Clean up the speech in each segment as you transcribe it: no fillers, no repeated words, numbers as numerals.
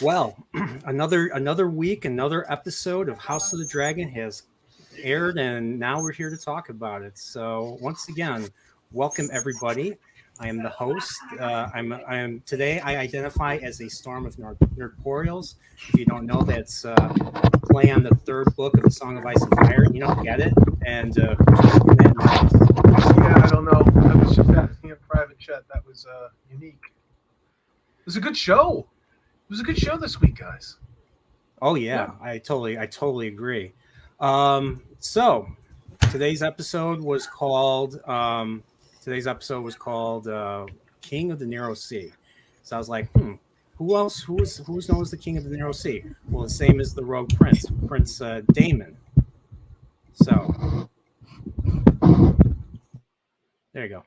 Well, another week, another episode of House of the Dragon has aired, and now we're here to talk about it. So once again, welcome everybody. I am the host. I'm today. I identify as a storm of Nerdporials. If you don't know, that's play on the third book of the Song of Ice and Fire. You don't get it, and yeah, I don't know. I was just asking a private chat. That was unique. It was a good show. It was a good show this week, guys. Oh yeah. I totally agree. So today's episode was called King of the Narrow Sea. So I was like, who else? Who's known as the King of the Narrow Sea? Well, the same as the Rogue Prince, Prince Daemon. So there you go.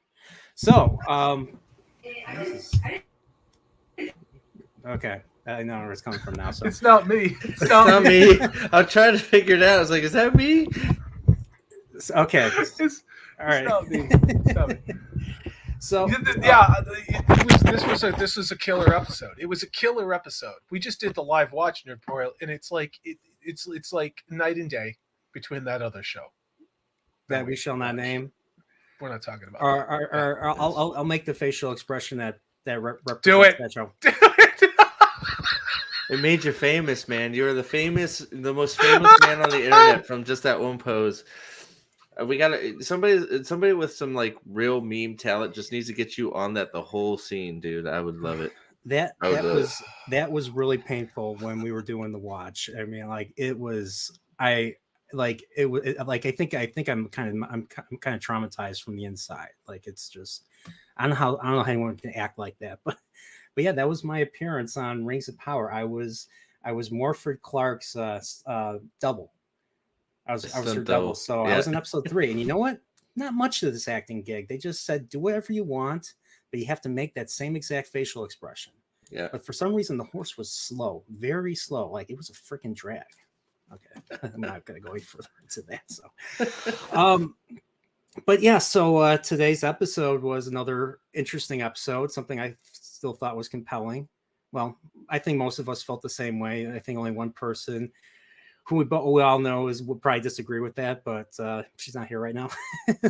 So okay. I know where it's coming from now. So it's not me. It's not me. I'm trying to figure it out. I was like, is that me? Okay. All right. It's not me. It's not me. So this was a killer episode. It was a killer episode. We just did the live watch Nerdporial, and it's like it's like night and day between that other show that we shall not name. We're not talking about. I'll make the facial expression that represents do it. That show. It made you famous, man. You were the most famous man on the internet from just that one pose. We got somebody with some like real meme talent just needs to get you on that the whole scene, dude. I would love it. That was really painful when we were doing the watch. I mean, like it was. I think I'm kind of traumatized from the inside. Like it's just I don't know how anyone can act like that, but yeah, that was my appearance on Rings of Power. I was Morford Clark's double. I was her double. So yeah. I was in episode 3, and you know what? Not much to this acting gig. They just said do whatever you want, but you have to make that same exact facial expression. Yeah. But for some reason, the horse was slow, very slow, like it was a freaking drag. Okay, I'm not going to go any further into that. So, but yeah, so today's episode was another interesting episode, something I still thought was compelling. Well, I think most of us felt the same way. I think only one person who we all know would probably disagree with that, but she's not here right now.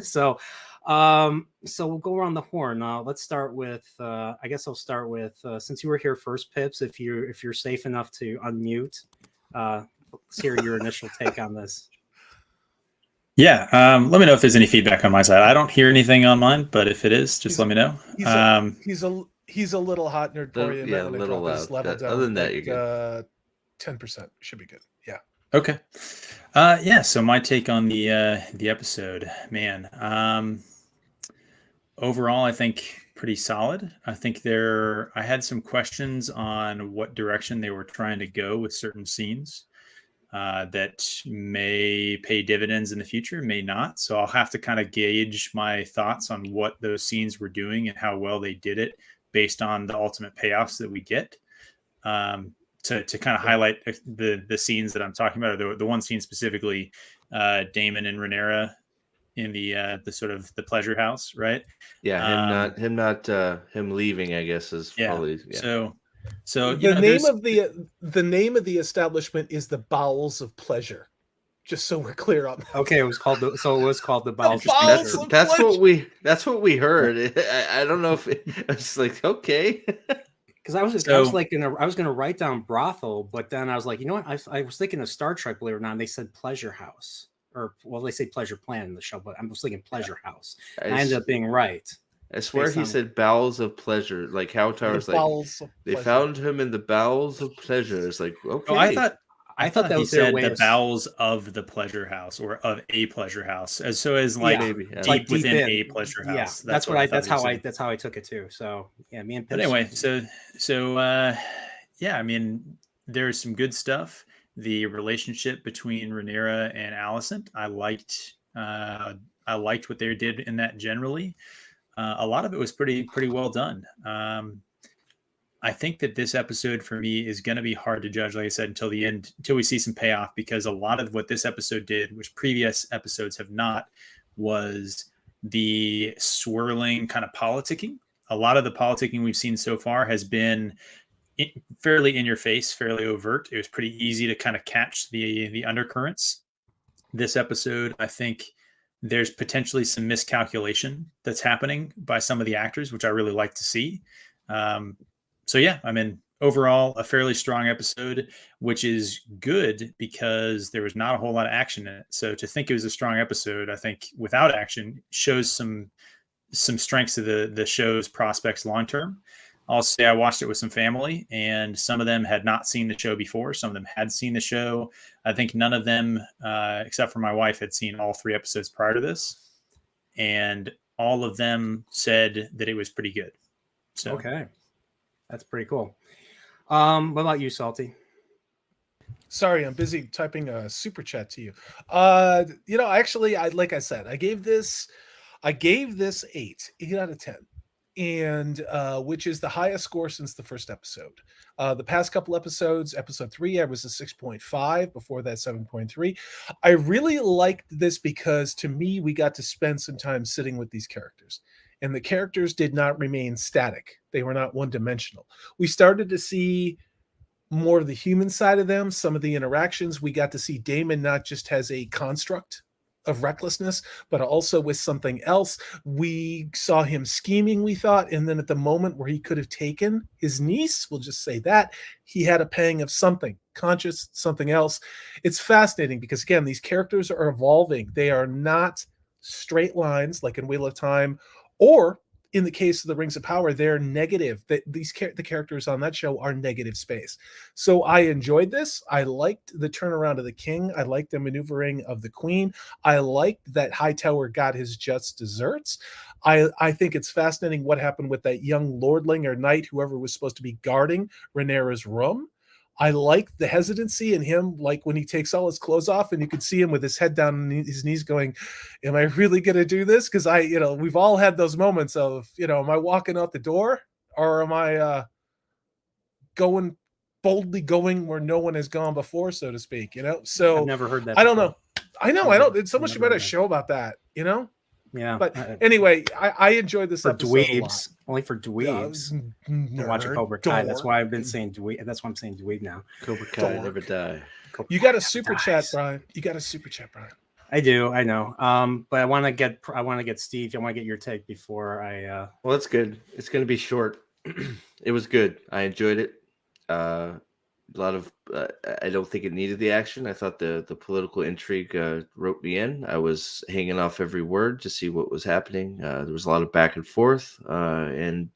So we'll go around the horn. Let's start with, I guess I'll start with, since you were here first, Pips, if you're safe enough to unmute, let's hear your initial take on this. Yeah, let me know if there's any feedback on my side. I don't hear anything on mine, but if it is, just let me know. He's a little hot, Nerdporial. Yeah, a little loud. Other than that, you're good. 10% should be good. Yeah. Okay. So my take on the episode, man. Overall, I think pretty solid. I think I had some questions on what direction they were trying to go with certain scenes. That may pay dividends in the future, may not. So I'll have to kind of gauge my thoughts on what those scenes were doing and how well they did it based on the ultimate payoffs that we get. to kind of highlight the scenes that I'm talking about, or the one scene specifically, Damon and Rhaenyra in the sort of the pleasure house, right? Yeah, him leaving, I guess, is probably So the name of the establishment is the Bowels of Pleasure. Just so we're clear on that. Okay, it was called the Bowels of Bowels Pleasure. of That's Pleasure. that's what we heard. I don't know if it's like okay. Because I was gonna write down brothel, but then I was like, you know what? I was thinking of Star Trek, believe it or not, and they said pleasure house, or well, they say pleasure planet in the show, but I was thinking pleasure house. I ended up being right. I swear he said bowels of pleasure. Like Howtower's like they found him in the bowels of pleasure. It's like okay. Oh, I thought that he was said the bowels of the pleasure house, or of a pleasure house, as like maybe deep like within a pleasure house. Yeah, that's how I took it too. So yeah, me and Pips. But anyway, yeah, I mean, there's some good stuff. The relationship between Rhaenyra and Alison, I liked what they did in that generally. A lot of it was pretty well done. I think that this episode for me is going to be hard to judge, like I said, until the end, until we see some payoff, because a lot of what this episode did, which previous episodes have not, was the swirling kind of politicking. A lot of the politicking we've seen so far has been fairly in your face, fairly overt. It was pretty easy to kind of catch the undercurrents. This episode, I think there's potentially some miscalculation that's happening by some of the actors, which I really like to see. So yeah, I mean, overall, a fairly strong episode, which is good because there was not a whole lot of action in it. So to think it was a strong episode, I think without action shows some strengths of the show's prospects long term. I'll say I watched it with some family, and some of them had not seen the show before. Some of them had seen the show. I think none of them, except for my wife, had seen all 3 episodes prior to this, and all of them said that it was pretty good. So okay. That's pretty cool. What about you, Salty? Sorry, I'm busy typing a super chat to you. Actually, like I said, I gave this 8 out of 10, and which is the highest score since the first episode. The past couple episodes, episode 3, I was a 6.5. Before that, 7.3. I really liked this because, to me, we got to spend some time sitting with these characters. And the characters did not remain static. They were not one-dimensional. We started to see more of the human side of them, some of the interactions. We got to see Damon not just as a construct of recklessness, but also with something else. We saw him scheming, we thought, and then at the moment where he could have taken his niece, we'll just say that, he had a pang of something, conscious, something else. It's fascinating because, again, these characters are evolving. They are not straight lines like in Wheel of Time, or in the case of the Rings of Power, they're negative. The characters on that show are negative space. So I enjoyed this. I liked the turnaround of the king. I liked the maneuvering of the queen. I liked that Hightower got his just desserts. I think it's fascinating what happened with that young lordling or knight, whoever was supposed to be guarding Rhaenyra's room. I like the hesitancy in him, like when he takes all his clothes off and you could see him with his head down on his knees going, am I really going to do this? Because we've all had those moments of, am I walking out the door, or am I boldly going where no one has gone before, so to speak, So I've never heard that. I don't know. I don't. It's so much about a show about that, Yeah. But anyway, I enjoyed this for episode a lot. dweebs. Only for dweebs. Nerd, Watch a Cobra Kai. That's dork. why I've been saying dweeb. That's why I'm saying dweeb now. Cobra Kai never die. You got a super chat, Brian. I do. I know. But I want to get Steve. I want to get your take before I. Well, that's good. It's going to be short. It was good. I enjoyed it. A lot of. I don't think it needed the action. I thought the political intrigue roped me in. I was hanging off every word to see what was happening. There was a lot of back and forth, and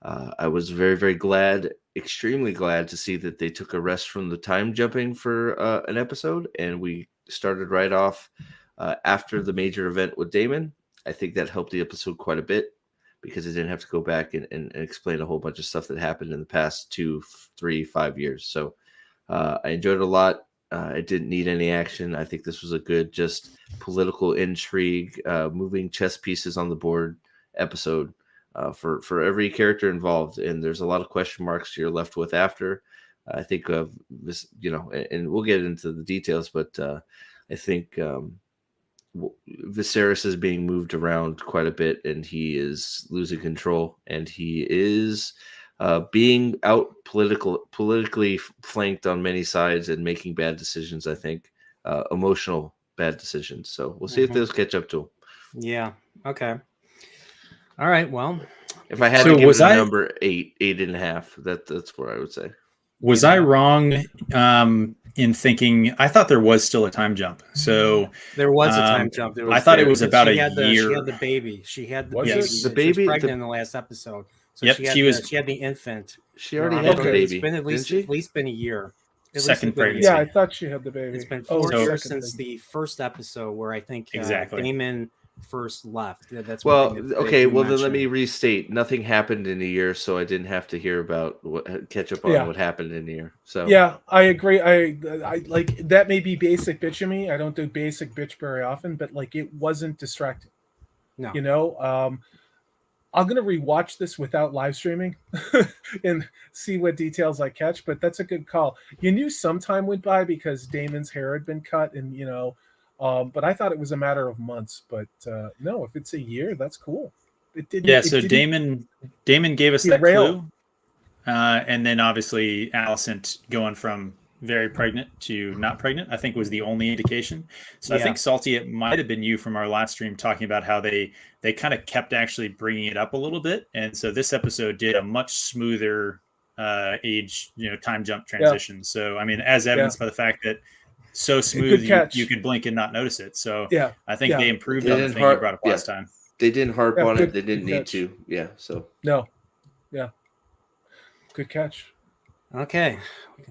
I was very, very glad, extremely glad to see that they took a rest from the time jumping for an episode, and we started right off after the major event with Damon. I think that helped the episode quite a bit, because it didn't have to go back and explain a whole bunch of stuff that happened in the past 2, 3, 5 years. So I enjoyed it a lot. It didn't need any action. I think this was a good, just political intrigue, moving chess pieces on the board episode for every character involved. And there's a lot of question marks you're left with after. I think this, and we'll get into the details, but I think Viserys is being moved around quite a bit, and he is losing control, and he is being out politically flanked on many sides and making bad decisions. I think emotional bad decisions. So we'll see if those catch up to him. Yeah. Okay. All right. Well, if I had to give it a number, 8.5, that's what I would say. Was I wrong in thinking? I thought there was still a time jump. So there was a time jump. I thought it was about a year. She had the baby. She had the baby. The baby she was pregnant in the last episode. So yep, she had the infant. She already had the baby. It's been at least been a year. Second pregnancy. Yeah, I thought she had the baby. It's been 4 years since the first episode where I think Daemon first left. That's okay. Well, then let me restate. Nothing happened in a year, so I didn't have to hear about catch up on what happened in a year. So yeah, I agree. I like that. May be basic bitch of me. I don't do basic bitch very often, but like it wasn't distracting. No, I'm gonna rewatch this without live streaming and see what details I catch. But that's a good call. You knew some time went by because Damon's hair had been cut, and but I thought it was a matter of months. But no, if it's a year, that's cool. It didn't. Yeah. So Damon gave us that clue, and then obviously Alicent going from very pregnant to not pregnant, I think was the only indication. So I think Salty, it might have been you from our last stream talking about how they kind of kept actually bringing it up a little bit, and so this episode did a much smoother age time jump transition. So I mean, as evidenced by the fact that so smooth you could blink and not notice it. So I think they improved on the thing you brought up last time. They didn't harp on it. They didn't need to. Yeah. So no. Yeah. Good catch. Okay.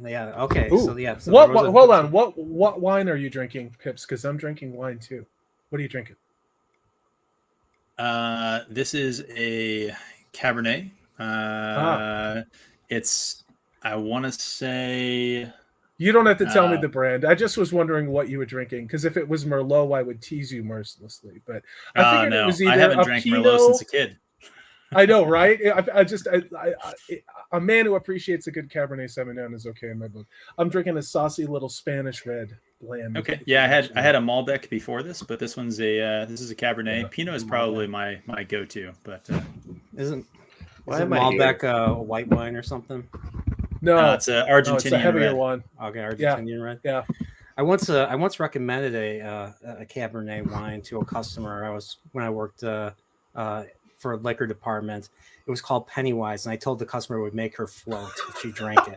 Yeah. Okay. Ooh. So yeah. So hold on. What wine are you drinking, Pips? Because I'm drinking wine too. What are you drinking? This is a Cabernet. It's, I want to say. You don't have to tell me the brand. I just was wondering what you were drinking, because if it was Merlot, I would tease you mercilessly. But I figured it was either I haven't drank Merlot since a kid. I know, right? A man who appreciates a good Cabernet Sauvignon is okay in my book. I'm drinking a saucy little Spanish red blend. Okay, yeah, I had a Malbec before this, but this one's this is a Cabernet. Pinot is probably my go-to, but isn't Malbec a white wine or something? No, it's a Argentinian it's a heavier red. one. Okay, Argentinian red. Yeah. I once recommended a Cabernet wine to a customer. When I worked for a liquor department. It was called Pennywise, and I told the customer it would make her float if she drank it.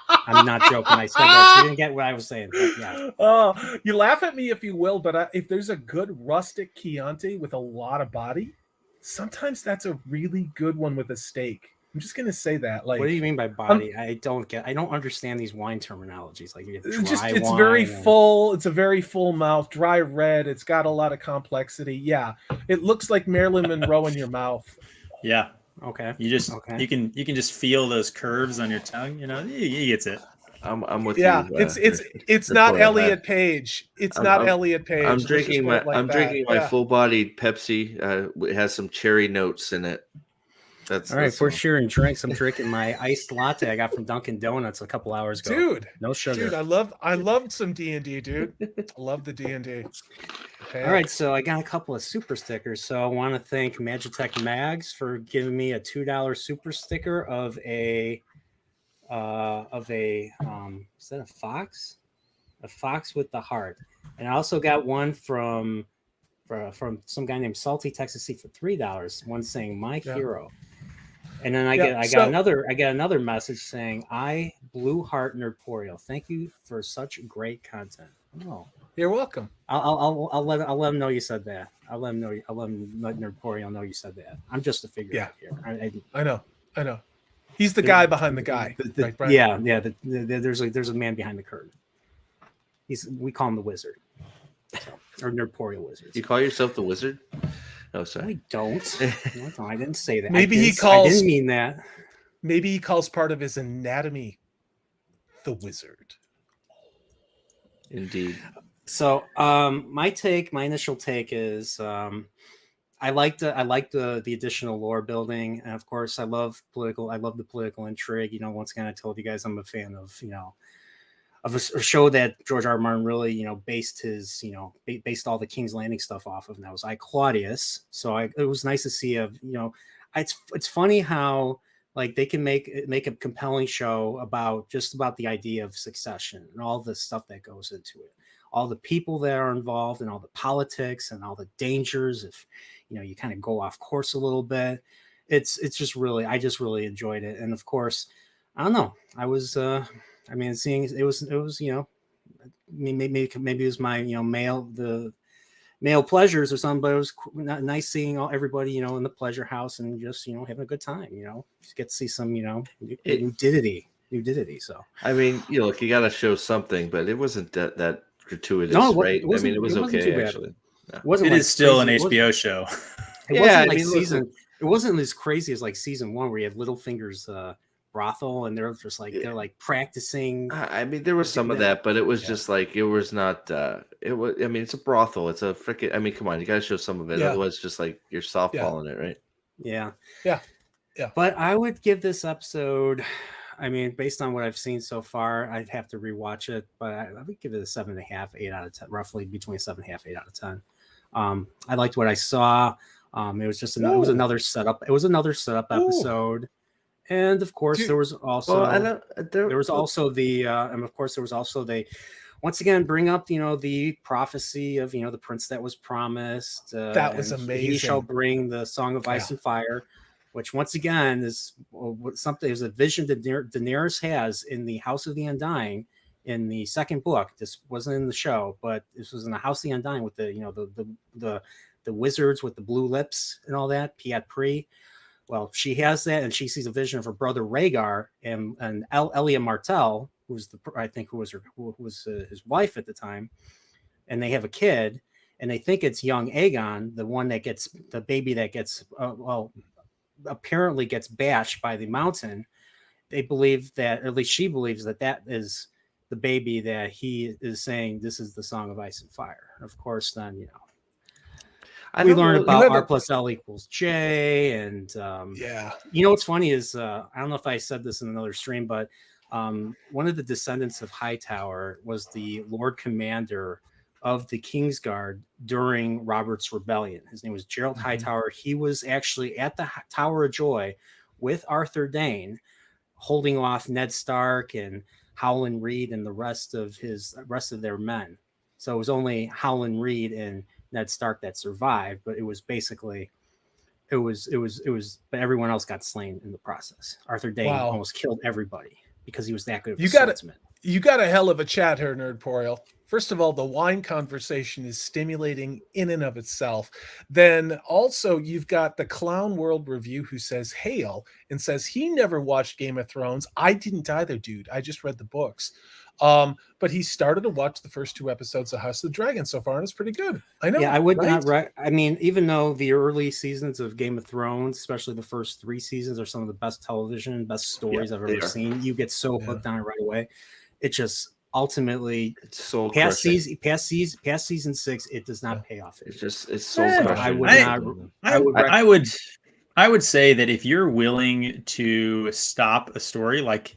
I'm not joking. I said that. She didn't get what I was saying. Yeah. Oh, you laugh at me if you will, but if there's a good rustic Chianti with a lot of body, sometimes that's a really good one with a steak. I'm just gonna say that. Like, what do you mean by body? I don't understand these wine terminologies. Like, it's very full. It's a very full mouth, dry red. It's got a lot of complexity. Yeah, it looks like Marilyn Monroe in your mouth. Yeah. Okay. You can just feel those curves on your tongue. He gets it. I'm with you. Yeah, it's not Elliot Page. It's not Elliot Page. I'm drinking my full-bodied Pepsi. It has some cherry notes in it. That's all right. For sharing drinks, I'm drinking my iced latte I got from Dunkin' Donuts a couple hours ago. Dude, no sugar. Dude, I loved some D&D, dude. I love the D&D. Okay. All right, so I got a couple of super stickers. So I want to thank Magitech Mags for giving me a $2 super sticker of a is that a fox? A fox with the heart. And I also got one from some guy named Salty Texas C for $3. One saying my hero. And then I got another message saying, "I Blue Heart Nerdporio. Thank you for such great content." Oh, you're welcome. I'll let him know you said that. I'll let Nerdporio know you said that. I'm just a figure out here. I know. He's the guy behind the guy. Right, Brian? Yeah. There's a man behind the curtain. We call him the Wizard, or Nerdporio Wizards. You call yourself the Wizard? Oh, sorry. I don't. No, I didn't say that. Maybe I didn't mean that. Maybe he calls part of his anatomy the Wizard. Indeed. So, my initial take is, I liked the additional lore building, and of course I love the political intrigue. You know, once again, I told you guys I'm a fan of, you know, of a show that George R. R. Martin really, you know, based his, you know, based all the King's Landing stuff off of, and that was I, Claudius. So it was nice to see you know, it's funny how like they can make a compelling show about the idea of succession and all the stuff that goes into it, all the people that are involved and all the politics and all the dangers if, you know, you kind of go off course a little bit. It's just really, I just really enjoyed it. And of course, I don't know, I was I mean, seeing it was, you know, maybe it was my, you know, male pleasures or something, but it was nice seeing everybody, you know, in the pleasure house and just, you know, having a good time, you know, just get to see some, you know, nudity. So, I mean, you look, you got to show something, but it wasn't that gratuitous, no, right? I mean, it was okay, actually. It wasn't It like is still an crazy. HBO show. It Yeah, wasn't I like mean, season. It wasn't as crazy as like season 1 where you had Littlefinger's brothel and they're just like they're like practicing. I mean, there was some of that, but it was just like it was not. It was. I mean, it's a brothel. It's a freaking. I mean, come on, you got to show some of it. Yeah. Otherwise, just like you're softballing it, right? Yeah. Yeah. But I would give this episode, I mean, based on what I've seen so far, I'd have to rewatch it, but I would give it a 7.5, 8 out of 10, roughly between 7.5, 8 out of 10. I liked what I saw. It was just it was another setup. It was another setup episode. And of course, there was also once again bring up, you know, the prophecy of, you know, the prince that was promised. That was amazing. He shall bring the Song of Ice and Fire, which once again is something. There's a vision that Daenerys has in the House of the Undying in the second book. This wasn't in the show, but this was in the House of the Undying with the, you know, the wizards with the blue lips and all that. Piat Pri. Well, she has that, and she sees a vision of her brother Rhaegar and Elia Martell, who was his wife at the time, and they have a kid, and they think it's young Aegon, the baby that gets apparently gets bashed by the mountain. They believe that, or at least she believes that is the baby that he is saying this is the Song of Ice and Fire. Of course, then, you know, we learned about R plus L equals J, and you know what's funny is I don't know if I said this in another stream, but one of the descendants of Hightower was the Lord Commander of the Kingsguard during Robert's Rebellion. His name was Gerald Hightower. He was actually at the Tower of Joy with Arthur Dayne, holding off Ned Stark and Howland Reed and the rest of their men. So it was only Howland Reed and Ned Stark that survived, but it was basically, but everyone else got slain in the process. Arthur Dayne almost killed everybody because he was that good of a swordsman. You got a hell of a chat here, Nerdporial. First of all, the wine conversation is stimulating in and of itself. Then also you've got the Clown World Review who says hail and says he never watched Game of Thrones. I didn't either, dude. I just read the books. But he started to watch the first 2 episodes of House of the Dragon so far, and it's pretty good. I know. Yeah, I would not. I mean, even though the early seasons of Game of Thrones, especially the first 3 seasons, are some of the best television, best stories I've ever seen. You get so hooked on it right away. It just ultimately, it's so past season 6, it does not pay off. It's so crushing. I would say that if you're willing to stop a story like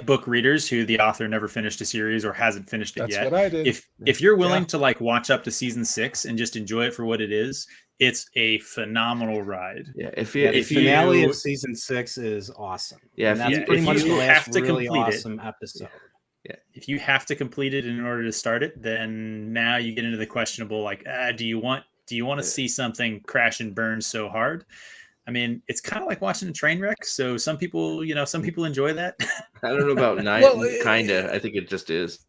book readers who the author never finished a series or hasn't finished it yet. That's what I did. If you're willing to like watch up to season 6 and just enjoy it for what it is, it's a phenomenal ride. Yeah. The finale of season 6 is awesome. Yeah. And that's pretty much the last really awesome episode. Yeah. If you have to complete it in order to start it, then now you get into the questionable, like, do you want to see something crash and burn so hard? I mean, it's kind of like watching a train wreck. So some people enjoy that. I don't know about 9. Kinda. I think it just is.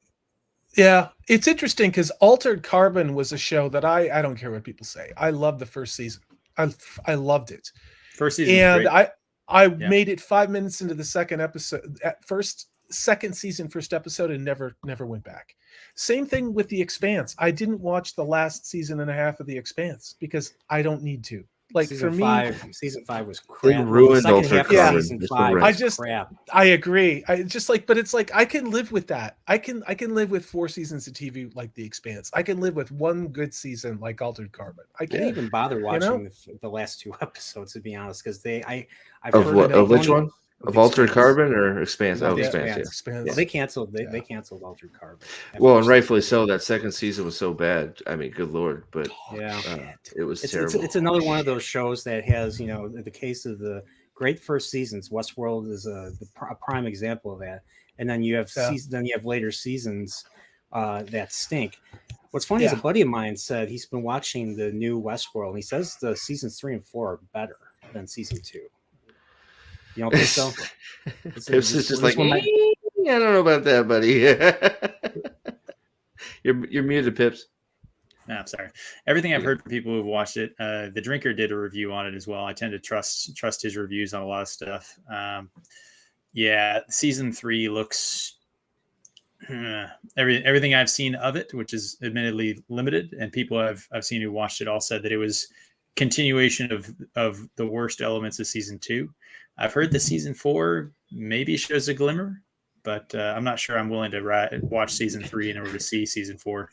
Yeah, it's interesting because Altered Carbon was a show that I don't care what people say. I loved the first season. I loved it. First season, and great. I made it 5 minutes into the second episode, second season, first episode, and never went back. Same thing with The Expanse. I didn't watch the last season and a half of The Expanse because I don't need to. Like season for me, season 5 was They crap. ruined the second Altered half of Carbon, season just the 5 rest. was crap. I agree. I just like, but it's like I can live with that. I can live with 4 seasons of TV like The Expanse. I can live with one good season like Altered Carbon. I I can. didn't even bother watching know? the last 2 episodes, to be honest, because I've Of heard what? that Of which only- one? of Of Altered Expanse. Carbon or Expanse? No, Oh, The Expanse. Yeah. Expanse. Well, they canceled. They Yeah. canceled Altered Carbon. Well, and after rightfully season so. That second season was so bad. I mean, good lord, but Yeah. it was It's terrible. it's another one of those shows that has, the case of the great first seasons. Westworld is a prime example of that, and then you have later seasons that stink. What's funny is a buddy of mine said he's been watching the new Westworld, and he says the seasons 3 and 4 are better than season 2. You don't think so? Pips is just like, I don't know about that, buddy. You're muted, Pips. No, I'm sorry. Everything I've heard from people who've watched it, the Drinker did a review on it as well. I tend to trust his reviews on a lot of stuff. Season 3 looks everything I've seen of it, which is admittedly limited, and people I've seen who watched it all said that it was continuation of the worst elements of season 2. I've heard that season 4 maybe shows a glimmer, but I'm not sure I'm willing to watch season 3 in order to see season 4.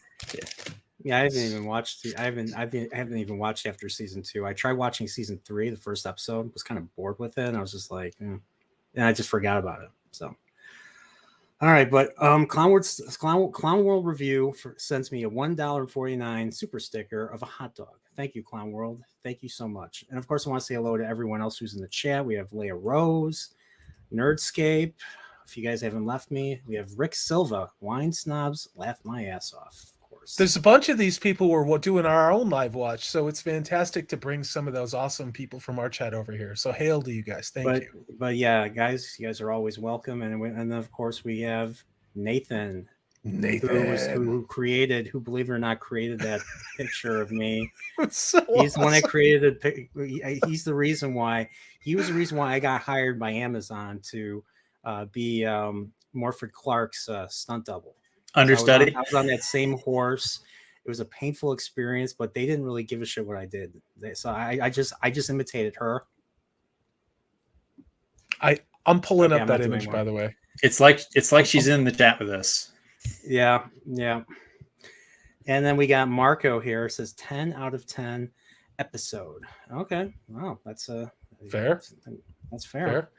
Yeah, I haven't even watched. I haven't even watched after season 2. I tried watching season 3, the first episode. Was kind of bored with it, and I was just like, and I just forgot about it. So, all right, but Clown World Review sends me a $1.49 super sticker of a hot dog. Thank you, Clown World. Thank you so much. And of course, I want to say hello to everyone else who's in the chat. We have Leah Rose, Nerdscape. If you guys haven't left me, we have Rick Silva, Wine Snobs, Laugh My Ass Off. There's a bunch of these people who are doing our own live watch, so it's fantastic to bring some of those awesome people from our chat over here. So hail to you guys. Thank you. But yeah, guys, you guys are always welcome. And then of course we have Nathan, who believe it or not, created that picture of me. So he's the one that created he's the reason why I got hired by Amazon to be Morford Clark's stunt double. Understudy. I was on that same horse. It was a painful experience, but they didn't really give a shit what I did. So I just imitated her. I'm pulling up that image, by the way. It's like she's in the chat with us. Yeah. And then we got Marco here. It says 10 out of 10 episode. Okay. Wow, that's fair. That's fair.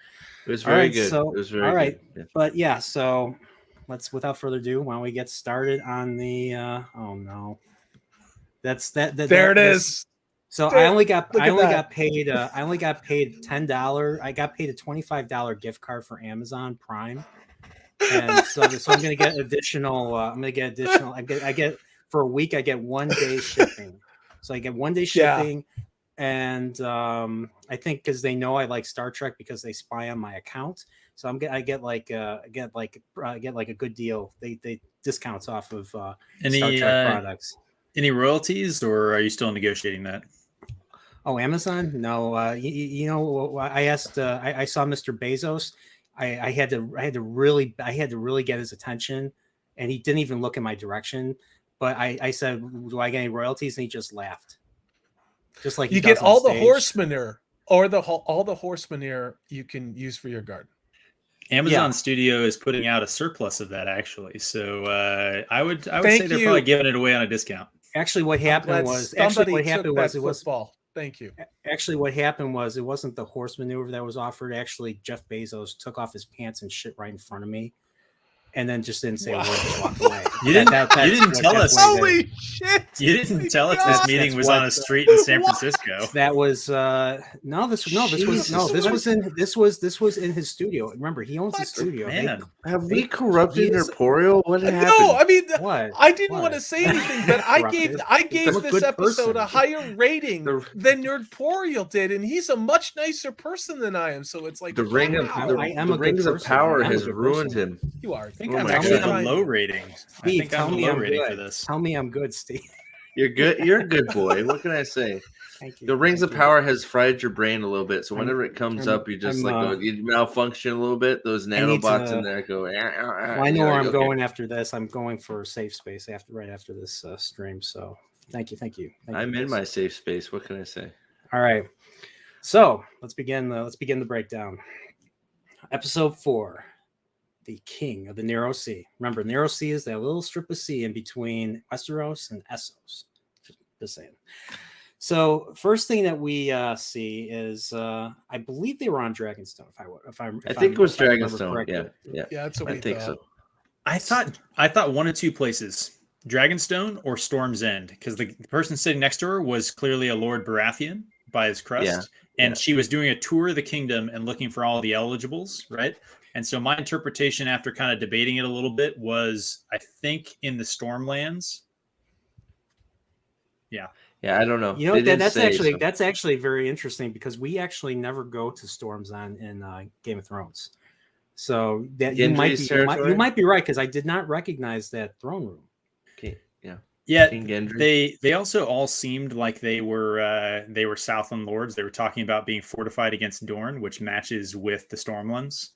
It was very good. So, it was very all right. good. Yeah. But yeah, so let's, without further ado, why don't we get started on the oh no. There it is. So I only got paid $10. I got paid a $25 gift card for Amazon Prime. And so I'm gonna get additional. I get for a week. I get 1 day shipping. So I get 1 day shipping, and I think because they know I like Star Trek because they spy on my account. So I get a good deal. They discounts off of Star Trek products. Any royalties, or are you still negotiating that? Oh, Amazon? No. I asked. I saw Mr. Bezos. I had to really get his attention, and he didn't even look in my direction. But I said, "Do I get any royalties?" And he just laughed. Just like you get all the horse manure, or all the horse manure you can use for your garden. Amazon Studio is putting out a surplus of that, actually. So I would say they're probably giving it away on a discount. Actually, what happened was football. Thank you. Actually, what happened was it wasn't the horse manure that was offered. Actually, Jeff Bezos took off his pants and shit right in front of me, and then just didn't say a word, just walked away. You didn't tell us. Holy shit! You didn't tell us this meeting was on a street in San Francisco. That was this was in his studio. Remember, he owns his studio. Man, have we corrupted Nerporial? What happened? No, I mean, what? I didn't want to say anything, but I gave this episode a higher rating than Nerdporial did, and he's a much nicer person than I am. So it's like the rings of power has ruined him. You are. I think I'm actually a low rating. Steve, tell me I'm good for this. Tell me I'm good, Steve. You're good. You're a good boy. What can I say? Thank you. The rings of power has fried your brain a little bit. So whenever it comes up, you just you malfunction a little bit. Those nanobots in there go. I know where I'm going after this. I'm going for a safe space right after this stream. So thank you. I'm in my safe space. What can I say? All right. So let's begin the breakdown. Episode 4, The King of the Narrow Sea. Remember, Narrow Sea is that little strip of sea in between Westeros and Essos. Just saying. So first thing that we see is I believe they were on Dragonstone. I think it was Dragonstone. Yeah. That's what I we think thought. so. I thought one of two places, Dragonstone or Storm's End, because the person sitting next to her was clearly a Lord Baratheon by his crest, and she was doing a tour of the kingdom and looking for all the eligibles, right? And so my interpretation after kind of debating it a little bit was, I think, in the Stormlands. Yeah. Yeah, I don't know. You know, that's actually very interesting because we actually never go to Storm's End in Game of Thrones. So that you might be right because I did not recognize that throne room. Okay. Yeah. Yeah, they also all seemed like they were Southland lords. They were talking about being fortified against Dorne, which matches with the Stormlands.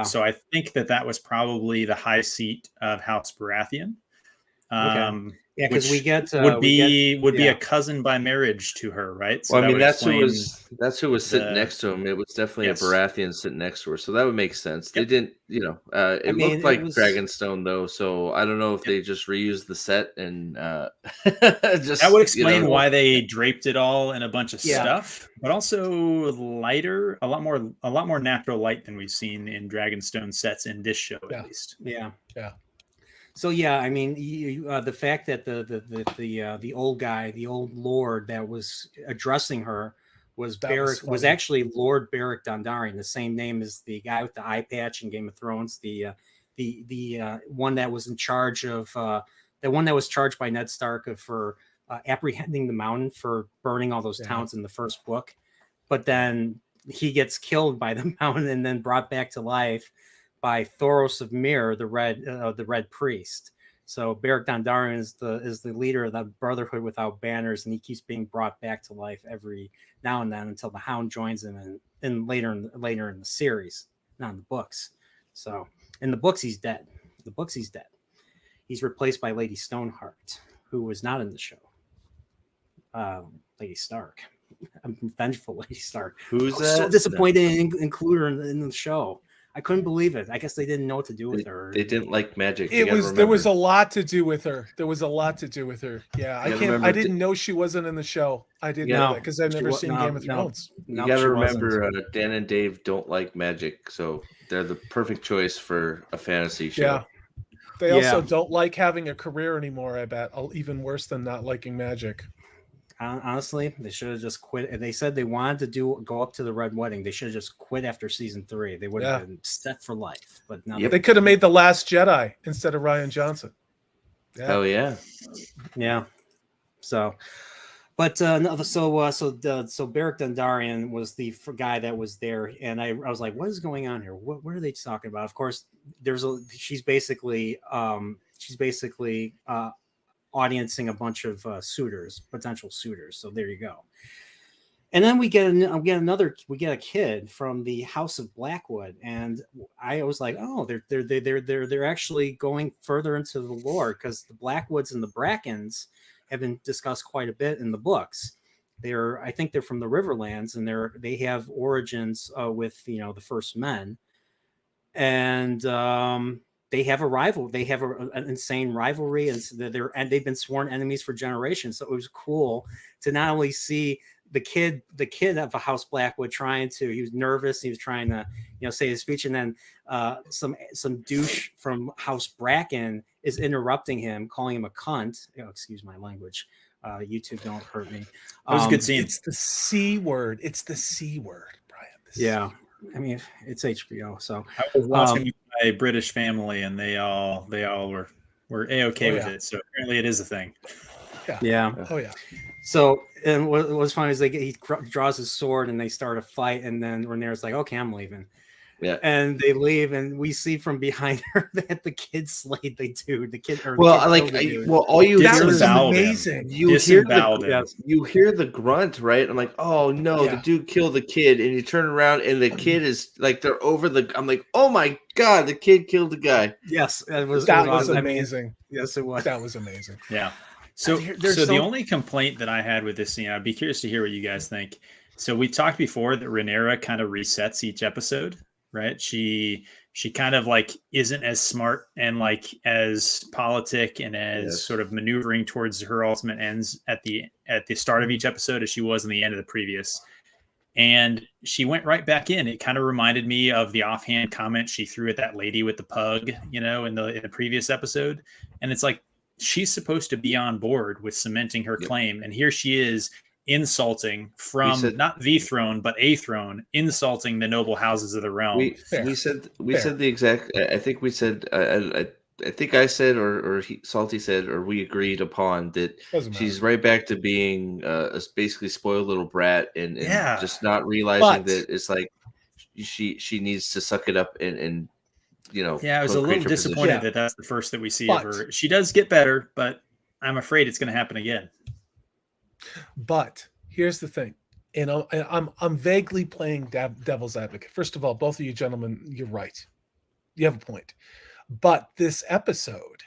So I think that was probably the high seat of House Baratheon. Okay. Yeah, because we get would be a cousin by marriage to her, right? So well, I mean that's who was sitting next to him. It was definitely a Baratheon sitting next to her, so that would make sense. They didn't, it looked like Dragonstone though, so I don't know if they just reused the set and just that would explain why they draped it all in a bunch of stuff, but also lighter, a lot more natural light than we've seen in Dragonstone sets in this show at least. Yeah. So I mean, the fact that the old guy, the old lord that was addressing her was actually Lord Beric Dondarrion, the same name as the guy with the eye patch in Game of Thrones, the one that was in charge of the one that was charged by Ned Stark for apprehending the Mountain for burning all those towns in the first book, but then he gets killed by the Mountain and then brought back to life by Thoros of Myr, the Red Priest. So Beric Dondarrion is the leader of the Brotherhood Without Banners, and he keeps being brought back to life every now and then until the Hound joins him, and later in the series, not in the books. So in the books, he's dead. He's replaced by Lady Stoneheart, who was not in the show. Lady Stark, a vengeful Lady Stark. Who's that? So disappointed in include her in the show. I couldn't believe it. I guess they didn't know what to do with her. They didn't like magic. There was a lot to do with her. Yeah, I didn't know she wasn't in the show. I didn't know that because I've never seen Game of Thrones. You got to remember, Dan and Dave don't like magic, so they're the perfect choice for a fantasy show. Yeah. They also don't like having a career anymore, I bet. Even worse than not liking magic. Honestly, they should have just quit. They said they wanted to go up to the Red Wedding. They should have just quit after season 3. They would have been set for life. But now they could have made The Last Jedi instead of Rian Johnson. Hell yeah. Yeah. So, but so Beric Dondarrion was the guy that was there, and I was like, what is going on here? What are they talking about? Of course, she's basically audiencing a bunch of potential suitors. So there you go. And then we get a kid from the House of Blackwood, and I was like, oh, they're actually going further into the lore because the Blackwoods and the Brackens have been discussed quite a bit in the books. I think they're from the Riverlands, and they have origins with the First Men, and they have a rival. They have an insane rivalry, and they've been sworn enemies for generations. So it was cool to not only see the kid of a House Blackwood he was nervous. He was trying to, say his speech. And then some douche from House Bracken is interrupting him, calling him a cunt. Oh, excuse my language. YouTube, don't hurt me. That was a good scene. It's the C word. Brian. I mean, it's HBO. So I was watching with my British family, and they all were A-okay with it. So apparently it is a thing. Yeah. Oh yeah. So, and what was funny is he draws his sword and they start a fight, and then Rhaenyra's like, "Okay, I'm leaving." Yeah. And they leave, and we see from behind her that the kid slayed the dude. The kid. All you hear is amazing. You hear the grunt, right? I'm like, oh no, the dude killed the kid, and you turn around, and the kid is like, they're over the. I'm like, oh my god, the kid killed the guy. Yes, that was amazing. Yes, it was. That was amazing. Yeah. So, There's so the no- only complaint that I had with this scene, I'd be curious to hear what you guys think. So we talked before that Rhaenyra kind of resets each episode, right? She kind of like isn't as smart and like as politic and as Yes. sort of maneuvering towards her ultimate ends at the start of each episode as she was in the end of the previous. And she went right back in. It kind of reminded me of the offhand comment she threw at that lady with the pug, in the previous episode. And it's like, she's supposed to be on board with cementing her claim. And here she is insulting from not the throne, but a throne, insulting the noble houses of the realm. We said the exact. I think we said. I think I said, or Salty said, or we agreed upon that she's right back to being a basically spoiled little brat and just not realizing that it's like she needs to suck it up and I was a little disappointed that that's the first that we see of her. She does get better, but I'm afraid it's going to happen again. But here's the thing, and I'm vaguely playing devil's advocate. First of all, both of you gentlemen, you're right. You have a point. But this episode,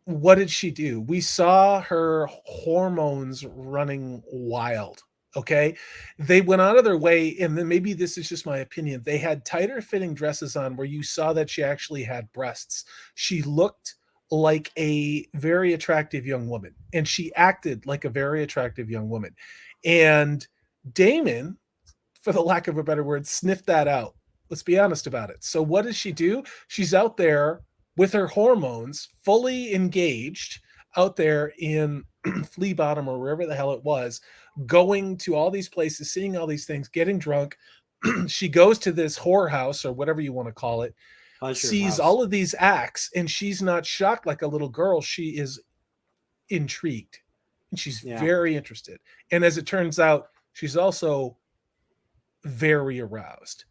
what did she do? We saw her hormones running wild. Okay. They went out of their way, and then maybe this is just my opinion. They had tighter fitting dresses on where you saw that she actually had breasts. She looked like a very attractive young woman, and she acted like a very attractive young woman. And Damon, for the lack of a better word, sniffed that out. Let's be honest about it. So what does she do? She's out there with her hormones fully engaged out there in Flea Bottom or wherever the hell it was, going to all these places, seeing all these things, getting drunk. She goes to this whorehouse or whatever you want to call it, sees all of these acts, and she's not shocked like a little girl. She is intrigued, and she's very interested. And as it turns out, she's also very aroused.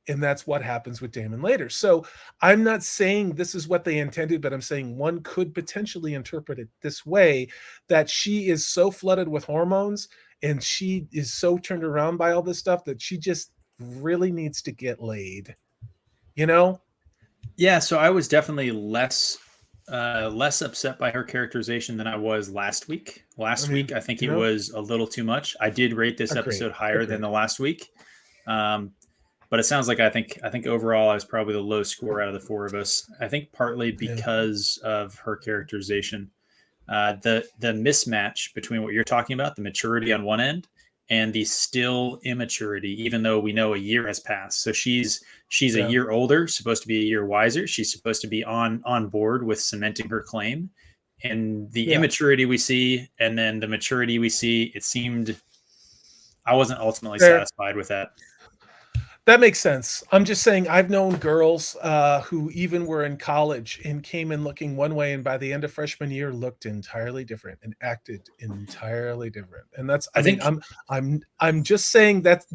And that's what happens with Damon later. So I'm not saying this is what they intended, but I'm saying one could potentially interpret it this way, that she is so flooded with hormones and she is so turned around by all this stuff that she just really needs to get laid, Yeah. So I was definitely less upset by her characterization than I was last week. Last week, I think it was a little too much. I did rate this episode higher than the last week. But it sounds like I think overall I was probably the low score out of the four of us. I think partly because of her characterization, the mismatch between what you're talking about, the maturity on one end, and the still immaturity, even though we know a year has passed. So she's a year older, supposed to be a year wiser. She's supposed to be on board with cementing her claim, and the immaturity we see, and then the maturity we see. It seemed I wasn't ultimately satisfied with that. That makes sense. I'm just saying I've known girls who even were in college and came in looking one way, and by the end of freshman year looked entirely different and acted entirely different. And that's I'm just saying that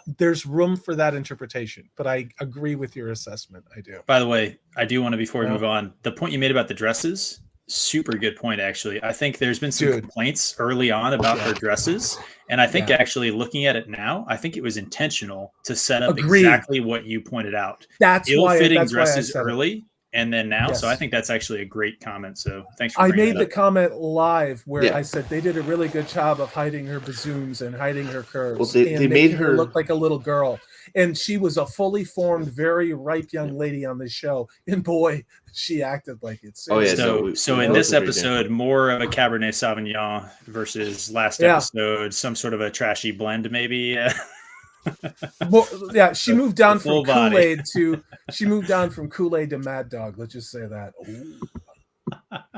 there's room for that interpretation. But I agree with your assessment. I do. By the way, I do want to, before we move on, the point you made about the dresses, super good point, actually. I think there's been some complaints early on about her dresses. And I think actually looking at it now, I think it was intentional to set up exactly what you pointed out. That's ill-fitting dresses early and then now. So I think that's actually a great comment. So thanks for bringing made the comment live where I said they did a really good job of hiding her bazooms and hiding her curves. Well, they made her look like a little girl. And she was a fully formed, very ripe young lady on this show. And boy, she acted like it. Oh, yeah. So in this episode, more of a Cabernet Sauvignon versus last episode, some sort of a trashy blend, maybe. Well, she moved down from Kool-Aid to Mad Dog. Let's just say that.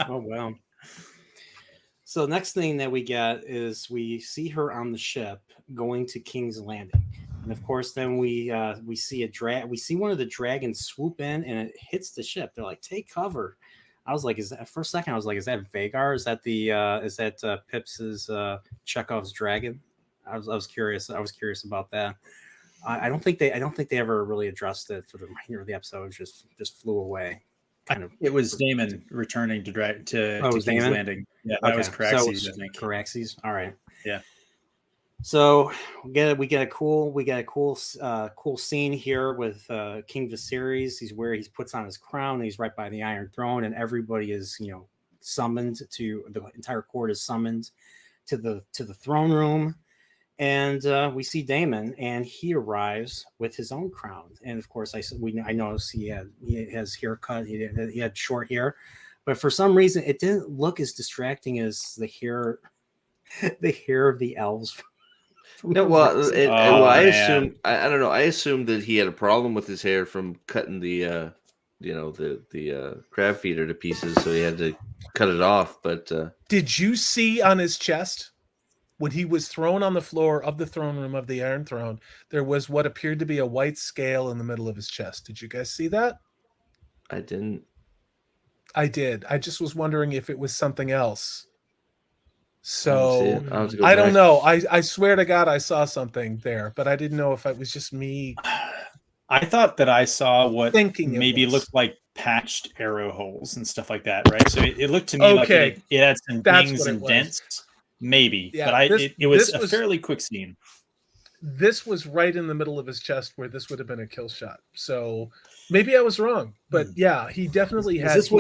Oh, wow. So next thing that we get is we see her on the ship going to King's Landing. And of course, then we see one of the dragons swoop in and it hits the ship. They're like, take cover. I was like, for a second, I was like, is that Vagar? Is that Pips's Chekhov's dragon? I was curious. I was curious about that. I don't think they ever really addressed it for the remainder of the episode. It just flew away. Kind of. It was Damon returning to King's Landing. Yeah, that was Caraxes, I think. Caraxes. All right. Yeah. So we get a cool scene here with King Viserys. He puts on his crown and he's right by the Iron Throne, and everybody is summoned to the entire court is summoned to the throne room. And we see Damon, and he arrives with his own crown. And of course, I noticed he has haircut. He had short hair, but for some reason, it didn't look as distracting as the hair of the elves. No, well, I assume I don't know. I assumed that he had a problem with his hair from cutting the crab feeder to pieces, so he had to cut it off. But did you see on his chest when he was thrown on the floor of the throne room of the Iron Throne, there was what appeared to be a white scale in the middle of his chest? Did you guys see that? I didn't. I did. I just was wondering if it was something else. So I don't know. I swear to God, I saw something there, but I didn't know if it was just me. I thought that I saw what thinking maybe looked like patched arrow holes and stuff like that, right? So it looked to me like it had some dings and dents. Maybe, yeah, but it was a fairly quick scene. This was right in the middle of his chest where this would have been a kill shot. So maybe I was wrong, but yeah, he definitely has. Is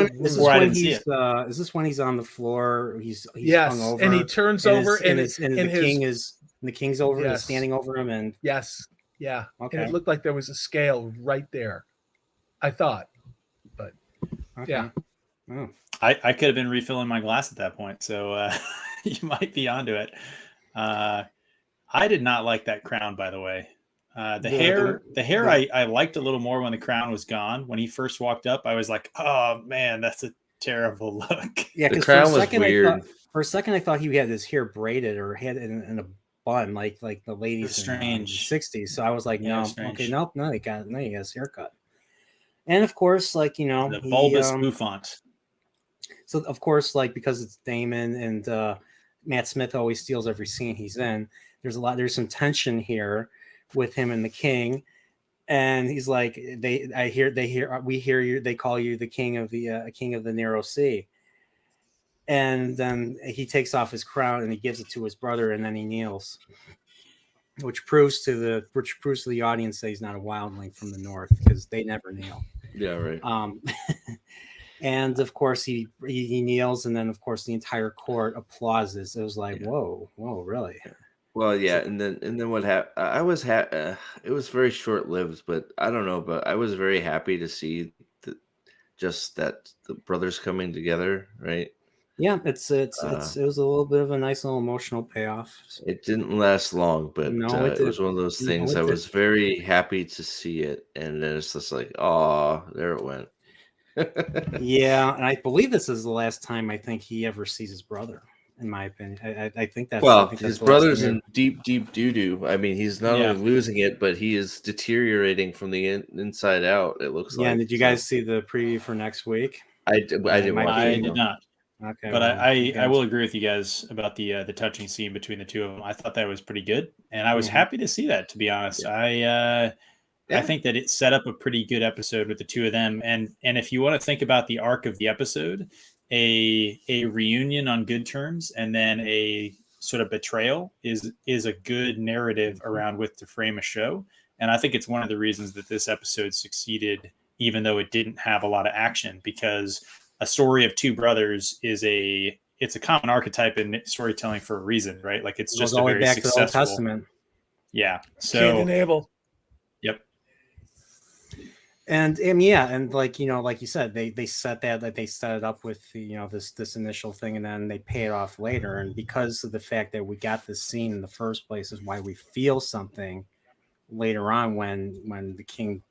this when he's on the floor? He's hung over, and he turns over, and the king's over, yes. standing over him, and yes, yeah, okay. And it looked like there was a scale right there. I thought, but yeah. Oh. I could have been refilling my glass at that point, so you might be onto it. I did not like that crown, by the way. The hair I liked a little more when the crown was gone. When he first walked up, I was like, oh man, that's a terrible look. Yeah, the crown was weird. For a second, I thought he had his hair braided or had it in a bun, like the ladies in the 60s. So I was like, no, he has haircut. And of course, the bulbous bouffant. So of course, because it's Damon and Matt Smith always steals every scene he's in. There's some tension here with him and the king, and he's like, we hear you. They call you the king of the narrow sea. And then he takes off his crown and he gives it to his brother, and then he kneels, which proves to the audience that he's not a wildling from the north, because they never kneel. Yeah, right. And of course he kneels, and then of course the entire court applauses. It was like, whoa, really? Well, yeah, and then what happened? It was very short lived, but I don't know. But I was very happy to see that the brothers coming together, right? Yeah, it was a little bit of a nice little emotional payoff. It didn't last long, but it was one of those things. I was very happy to see it, and then it's just like, oh, there it went. Yeah, and I believe this is the last time I think he ever sees his brother, in my opinion. I think that's his brother's in deep doo-doo. I mean, he's not only losing it, but he is deteriorating from the inside out, it looks like. Yeah, and did you guys see the preview for next week? I did not. Okay, but I will agree with you guys about the touching scene between the two of them. I thought that was pretty good, and I was happy to see that, to be honest. Yeah. I think that it set up a pretty good episode with the two of them. And if you want to think about the arc of the episode, a reunion on good terms and then a sort of betrayal is a good narrative around which to frame a show. And I think it's one of the reasons that this episode succeeded, even though it didn't have a lot of action, because a story of two brothers it's a common archetype in storytelling for a reason, right? Like it's just a very back successful. To the Old Testament. Yeah. So Cain and Abel. Yep. And like you said, they set it up with this initial thing, and then they pay it off later. And because of the fact that we got this scene in the first place is why we feel something later on when the king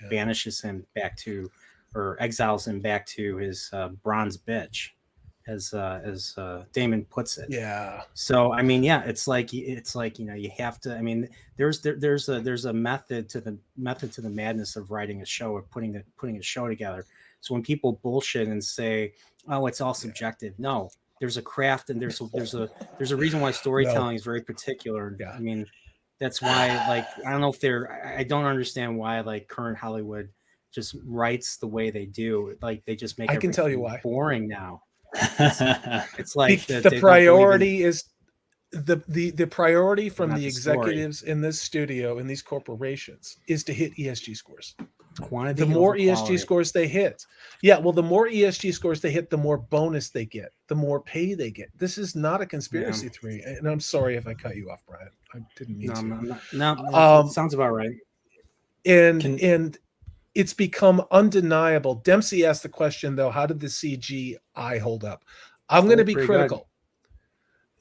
banishes him back to, or exiles him back to his bronze bitch, as Damon puts it. Yeah. So I mean, it's like you have to. I mean, there's a method to the madness of writing a show, or putting a show together. So when people bullshit and say, "Oh, it's all subjective," no, there's a craft, and there's a reason why storytelling is very particular. Yeah. I mean, that's why I don't know if I don't understand why current Hollywood just writes the way they do. Like they just make I can tell you why. Boring now. It's like the priority is the priority from the executives in this studio, in these corporations, is to hit ESG scores. Quantity the more over ESG quality. scores they hit. Yeah, well, the more ESG scores they hit, the more bonus they get, the more pay they get. This is not a conspiracy theory. And I'm sorry if I cut you off, Brian. I didn't mean No, to. I'm not. No, it sounds about right. And it's become undeniable. Dempsey asked the question, though, how did the CGI hold up? I'm going to be Pretty critical.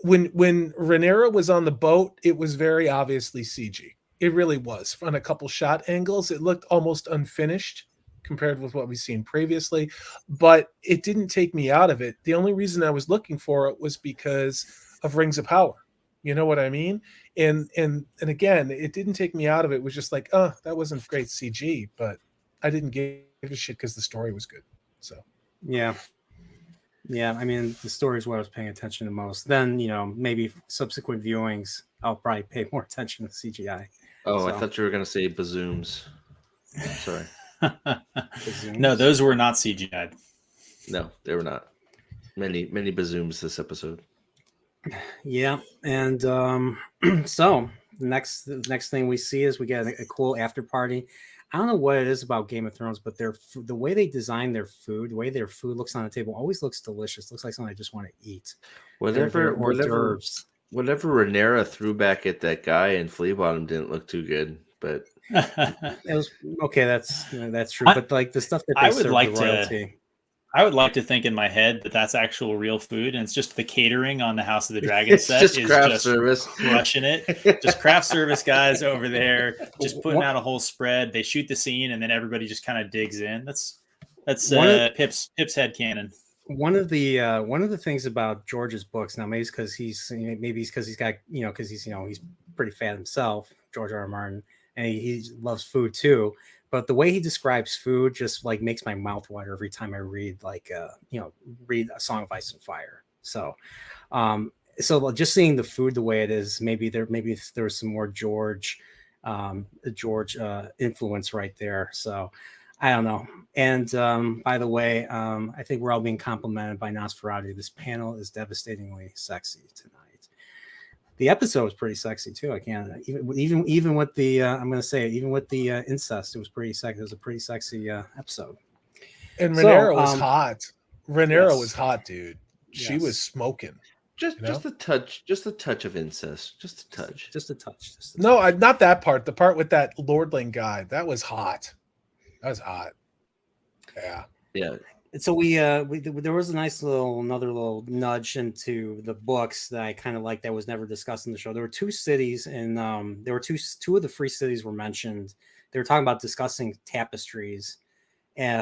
When Ronira was on the boat, it was very obviously CG. It really was. On a couple shot angles, it looked almost unfinished compared with what we've seen previously, but it didn't take me out of it. The only reason I was looking for it was because of Rings of Power. You know what I mean? And again, it didn't take me out of it. It was just like, oh, that wasn't great CG, but I didn't give a shit because the story was good. So Yeah. I mean, the story is what I was paying attention to most. Then, maybe subsequent viewings, I'll probably pay more attention to CGI. Oh, I thought you were going to say bazooms. Sorry. No, those were not CGI. No, they were not. Many bazooms this episode. Yeah, and so the next thing we see is we get a cool after party. I don't know what it is about Game of Thrones, but the way they design their food, the way their food looks on the table, always looks delicious. Looks like something I just want to eat. Whatever Ronira threw back at that guy in Flea Bottom didn't look too good, but it was okay. That's true. But like the stuff that they serve, the royalty. I would like to think in my head that that's actual real food, and it's just the catering on the House of the Dragon set is craft service, crushing it. Just craft service guys over there, just putting out a whole spread. They shoot the scene, and then everybody just kind of digs in. That's Pip's headcanon. One of the things about George's books now, maybe it's because he's got because he's pretty fat himself, George R. R. Martin, and he loves food too. But the way he describes food just like makes my mouth water every time I read read A Song of Ice and Fire. So, so just seeing the food the way it is, maybe there was some more George influence right there. So I don't know. And by the way, I think we're all being complimented by Nosferatu. This panel is devastatingly sexy tonight. The episode was pretty sexy too. I can't even with the I'm going to say it, even with the incest, it was pretty sexy. It was a pretty sexy episode. And Ronira was hot. Ronira was hot, dude. She was smoking. Just a touch of incest. Just a touch. No, not that part. The part with that lordling guy. That was hot. That was hot. Yeah. Yeah. So we there was another little nudge into the books that I kind of like that was never discussed in the show. There were two cities, and there were two of the free cities were mentioned. They were talking about discussing tapestries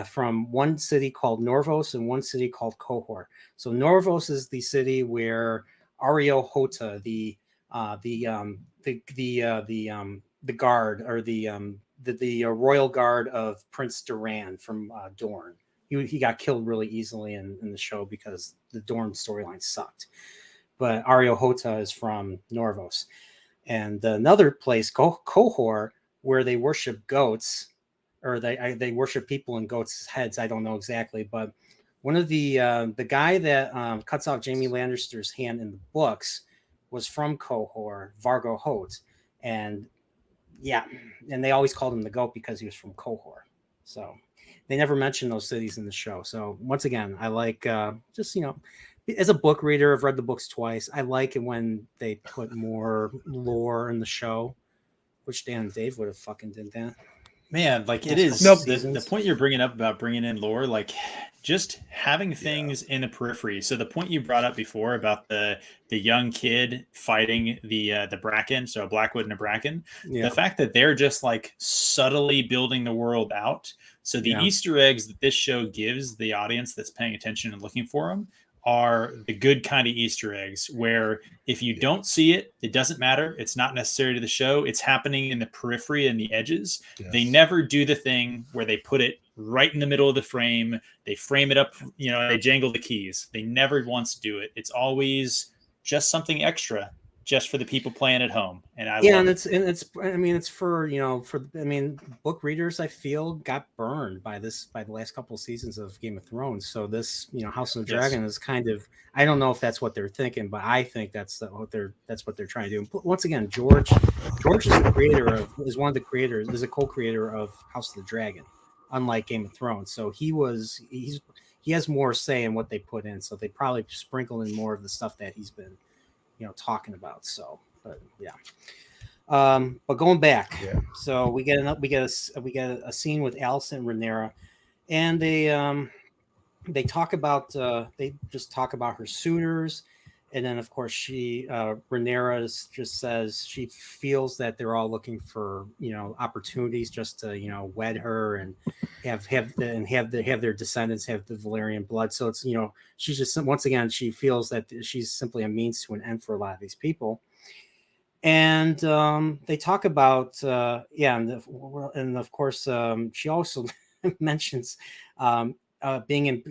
from one city called Norvos and one city called Kohor. So Norvos is the city where Ario Hota, the guard or the royal guard of Prince Duran from Dorne. He got killed really easily in the show because the Dorne storyline sucked. But Ario Hota is from Norvos. And another place, Kohor, where they worship goats, or they worship people in goats' heads. I don't know exactly, but one of the guy that cuts off Jaime Lannister's hand in the books was from Kohor, Vargo Hoat. And yeah, and they always called him the goat because he was from Kohor. So they never mentioned those cities in the show. So once again, I like as a book reader, I've read the books twice. I like it when they put more lore in the show, which Dan and Dave would have fucking did that. Man, like it is the point you're bringing up about bringing in lore, like just having things in the periphery. So the point you brought up before about the young kid fighting the Bracken, so a Blackwood and a Bracken, the fact that they're just like subtly building the world out. So the Easter eggs that this show gives the audience that's paying attention and looking for them are the good kind of Easter eggs where if you don't see it, it doesn't matter. It's not necessary to the show. It's happening in the periphery and the edges. Yes. They never do the thing where they put it right in the middle of the frame. They frame it up, they jangle the keys. They never once do it. It's always just something extra just for the people playing at home. And it's for book readers I feel got burned by the last couple of seasons of Game of Thrones. So this, House of the Dragon is kind of, I don't know if that's what they're thinking, but I think that's what they're trying to do. And once again, George is a co-creator of House of the Dragon. unlike Game of Thrones. So he has more say in what they put in. So they probably sprinkle in more of the stuff that he's been, talking about. So, but yeah. But going back, so we get a scene with Alison and Rhaenyra, and they talk about they just talk about her suitors, and then of course Rhaenyra just says she feels that they're all looking for opportunities just to wed her and have their descendants have the Valyrian blood. So it's she's just, once again, she feels that she's simply a means to an end for a lot of these people. And they talk about and of course she also mentions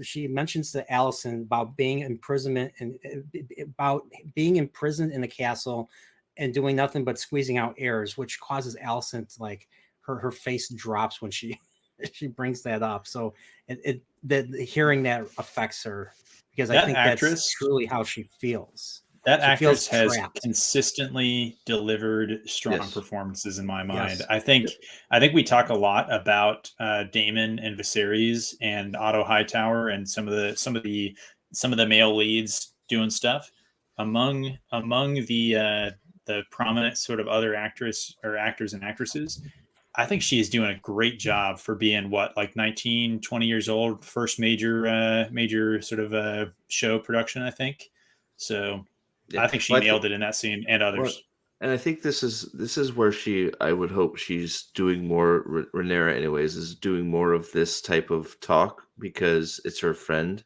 she mentions to Alison about being imprisonment and about being imprisoned in the castle and doing nothing but squeezing out airs, which causes Alison to, like, her face drops when she she brings that up. So hearing that affects her, because I think that's truly how she feels. That she actress has trapped. consistently delivered strong performances in my mind. Yes. I think we talk a lot about Daemon and Viserys and Otto Hightower and some of the male leads doing stuff. Among the prominent sort of other actors and actresses, I think she is doing a great job for being 19, 20 years old, first major sort of show production, I think. So I think she nailed it in that scene and others. Well, and I think this is where I would hope she's doing more. Rhaenyra, anyways, is doing more of this type of talk because it's her friend.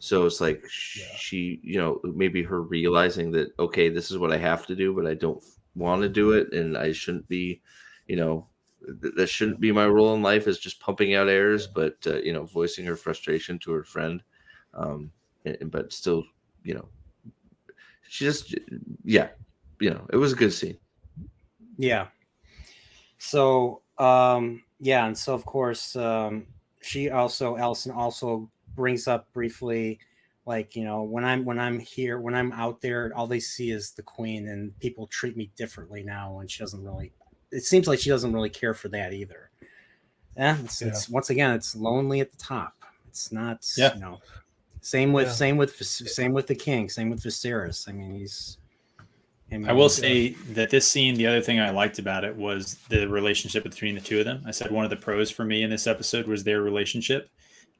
So it's like she, maybe her realizing that, okay, this is what I have to do, but I don't want to do it, and I shouldn't be, that shouldn't be my role in life, is just pumping out airs, but voicing her frustration to her friend, but still, she just, it was a good scene. Yeah. So, and so of course, Alison also brings up briefly, like, when I'm out there, all they see is the queen, and people treat me differently now. And it seems like she doesn't really care for that either. It's once again, it's lonely at the top. It's not, same with the king, same with Viserys. I mean, I will say that this scene, the other thing I liked about it was the relationship between the two of them. I said one of the pros for me in this episode was their relationship.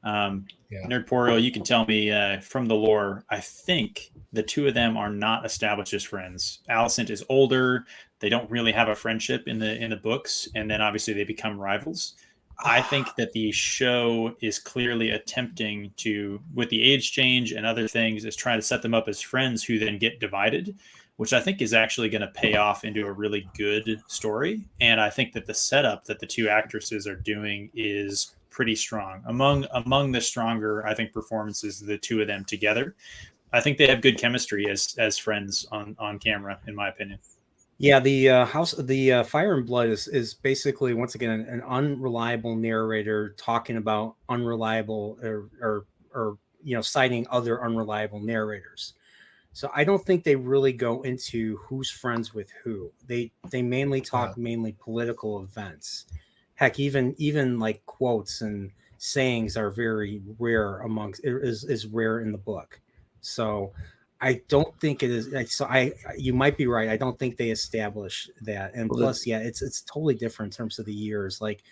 Nerdporial, you can tell me from the lore, I think the two of them are not established as friends. Alicent is older. They don't really have a friendship in the books. And then obviously they become rivals. I think that the show is clearly attempting to, with the age change and other things, is trying to set them up as friends who then get divided, which I think is actually going to pay off into a really good story. And I think that the setup that the two actresses are doing is pretty strong. Among the stronger, I think, performances of the two of them together. I think they have good chemistry as friends on camera, in my opinion. Yeah, the Fire and Blood is basically, once again, an unreliable narrator talking about unreliable or citing other unreliable narrators. So I don't think they really go into who's friends with who. They mainly talk mainly political events. Heck, even like quotes and sayings are very rare is rare in the book. So I don't think it is. So you might be right. I don't think they establish that. And plus, it's totally different in terms of the years. Like,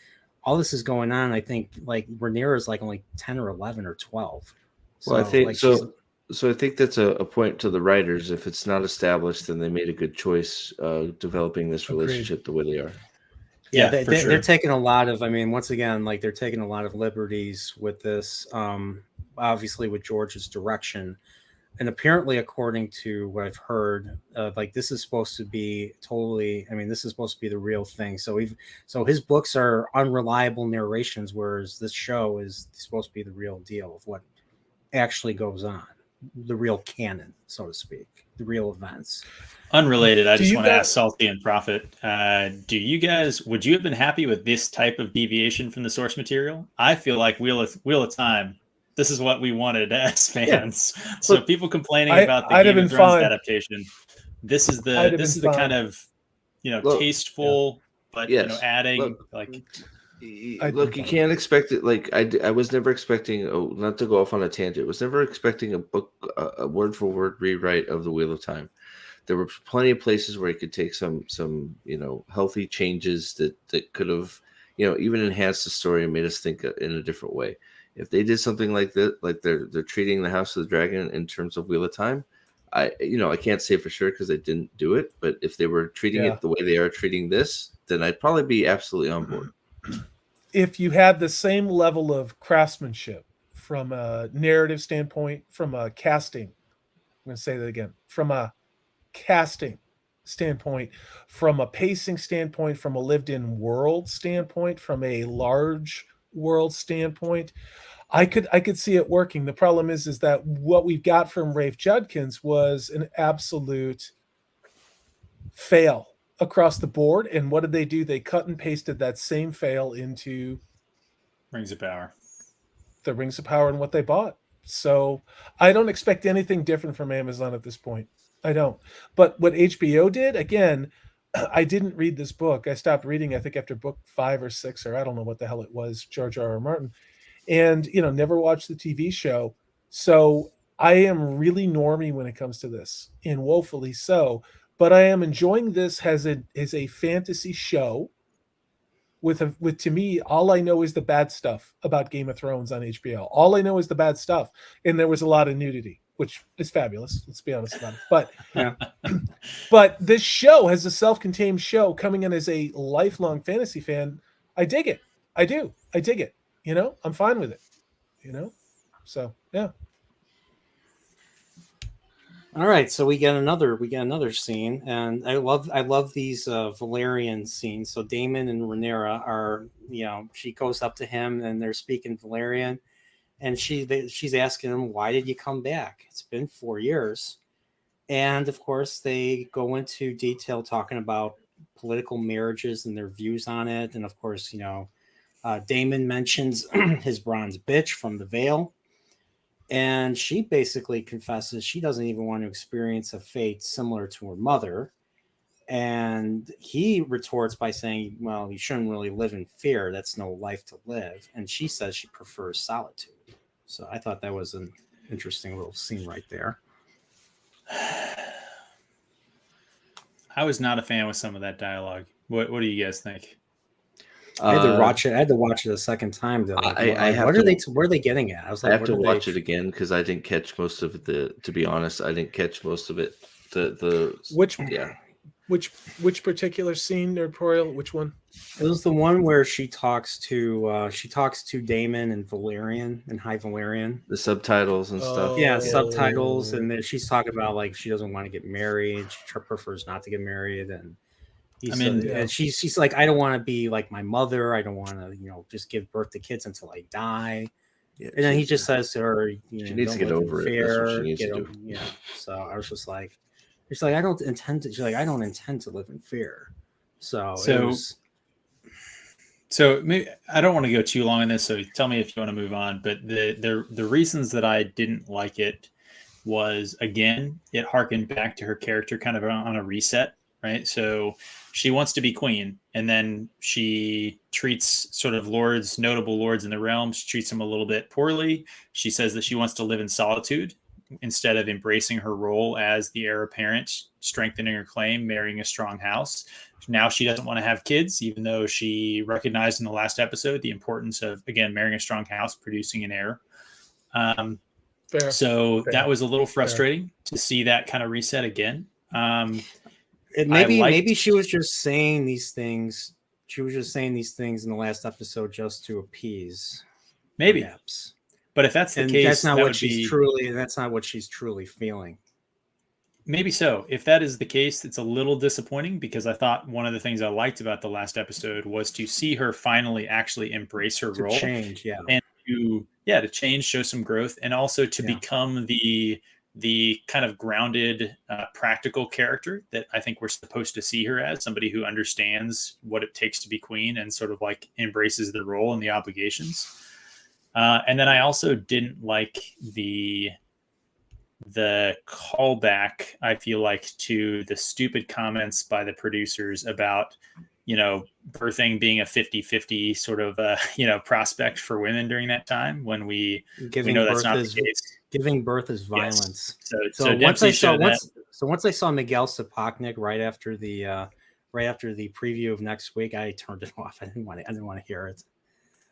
all this is going on. I think like Rhaenyra is like only 10 or 11 or 12. Well, I think so. So I think that's a point to the writers. If it's not established, then they made a good choice developing this relationship the way they are. Yeah, they're taking a lot of, once again, like, they're taking a lot of liberties with this, obviously with George's direction. And apparently, according to what I've heard, like, this is supposed to be this is supposed to be the real thing. So his books are unreliable narrations, whereas this show is supposed to be the real deal of what actually goes on, the real canon, so to speak, the real events. Unrelated, I just want to ask Salty and Prophet, would you have been happy with this type of deviation from the source material? I feel like Wheel of Time, this is what we wanted as fans. Yeah. So people complaining about the Game of Thrones adaptation, this is the kind of tasteful, but adding Look, you can't expect it. Like I was never expecting. Oh, not to go off on a tangent. Was never expecting a book, a word for word rewrite of the Wheel of Time. There were plenty of places where you could take some healthy changes that could have even enhanced the story and made us think in a different way. If they did something like that, like they're treating the House of the Dragon in terms of Wheel of Time, I can't say for sure because they didn't do it. But if they were treating it the way they are treating this, then I'd probably be absolutely on board. If you had the same level of craftsmanship from a narrative standpoint, from a casting, I'm going to say that again, from a casting standpoint, from a pacing standpoint, from a lived-in world standpoint, from a large world standpoint, I could see it working. The problem is that what we've got from Rafe Judkins was an absolute fail across the board. And what did they do? They cut and pasted that same fail into Rings of Power. The Rings of Power and what they bought. So I don't expect anything different from Amazon at this point. I don't. But what HBO did, again, I didn't read this book. I stopped reading, I think, after book 5 or 6, or I don't know what the hell it was, George R. R. Martin. And, never watched the TV show. So I am really normie when it comes to this, and woefully so. But I am enjoying this as a fantasy show with to me, all I know is the bad stuff about Game of Thrones on HBO. All I know is the bad stuff. And there was a lot of nudity, which is fabulous. Let's be honest about it. But Yeah. But this show, as a self-contained show, coming in as a lifelong fantasy fan, I dig it. I do. I dig it. I'm fine with it. So yeah. All right, so we get another scene, and I love these Valerian scenes. So Damon and Rhaenyra are, she goes up to him and they're speaking Valerian, and she's asking him, why did you come back? It's been 4 years. And of course they go into detail talking about political marriages and their views on it. And of course, Damon mentions his bronze bitch from the Vale. And she basically confesses she doesn't even want to experience a fate similar to her mother. And he retorts by saying, well, you shouldn't really live in fear. That's no life to live. And she says she prefers solitude. So I thought that was an interesting little scene right there. I was not a fan with some of that dialogue. What do you guys think? I had to watch it. I had to watch it a second time. What are they getting at? I was like, I have to watch it again because I didn't catch most of it. To be honest, I didn't catch most of it. Which particular scene, Nerdporeal? Which one? It was the one where she talks to Damon and Valerian and High Valerian. The subtitles and stuff. Yeah, subtitles, and then she's talking about like she doesn't want to get married. She prefers not to get married, and and she's like, I don't want to be like my mother. I don't want to, just give birth to kids until I die. Yeah, and then he just says to her, she needs to get over it. That's what she needs to do. Yeah. So I was just like, she's like, I don't intend to live in fear. So maybe I don't want to go too long on this. So tell me if you want to move on. But the reasons that I didn't like it was, again, it harkened back to her character kind of on a reset. Right. So she wants to be queen, and then she treats sort of notable lords in the realm. She treats them a little bit poorly. She says that she wants to live in solitude instead of embracing her role as the heir apparent, strengthening her claim, marrying a strong house. Now she doesn't want to have kids, even though she recognized in the last episode the importance of, again, marrying a strong house, producing an heir. That was a little frustrating to see that kind of reset again. Maybe she was just saying these things. She was just saying these things in the last episode just to appease. Maybe. Perhaps. But if that's the case, that's not what she's truly feeling. Maybe so. If that is the case, it's a little disappointing, because I thought one of the things I liked about the last episode was to see her finally actually embrace her role. Change, yeah. And to change, show some growth, and also to become the kind of grounded, practical character that I think we're supposed to see her as, somebody who understands what it takes to be queen and sort of like embraces the role and the obligations. And then I also didn't like the callback, I feel like, to the stupid comments by the producers about birthing being a 50-50 sort of, prospect for women during that time when we know that's not the case. Giving birth is Yes. violence. So once I saw that. Miguel Sapochnik right after the preview of next week, I turned it off. I didn't want to hear it.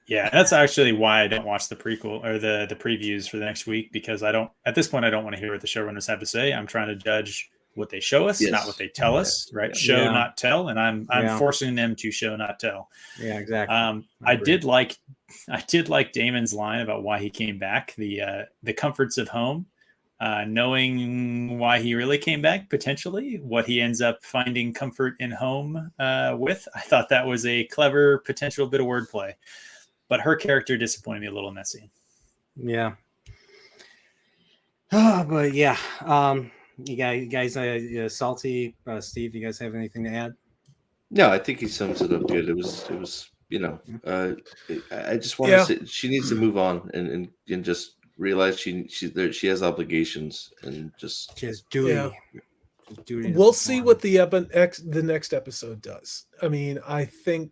Yeah, that's actually why I don't watch the prequel or the previews for the next week, because at this point I don't want to hear what the showrunners have to say. I'm trying to judge what they show us, not what they tell us, right? Yeah. Show, not tell, and I'm forcing them to show, not tell. Yeah, exactly. I did like Damon's line about why he came back, the comforts of home, knowing why he really came back, potentially what he ends up finding comfort in home with. I thought that was a clever potential bit of wordplay. But her character disappointed me a little in that scene. Yeah. But yeah, you guys, Salty, Steve, you guys have anything to add? No, I think he sums it up good. It was I just want to say she needs to move on and just realize she has obligations and just she has duty. Yeah. Duty. We'll see what the next episode does. I mean, I think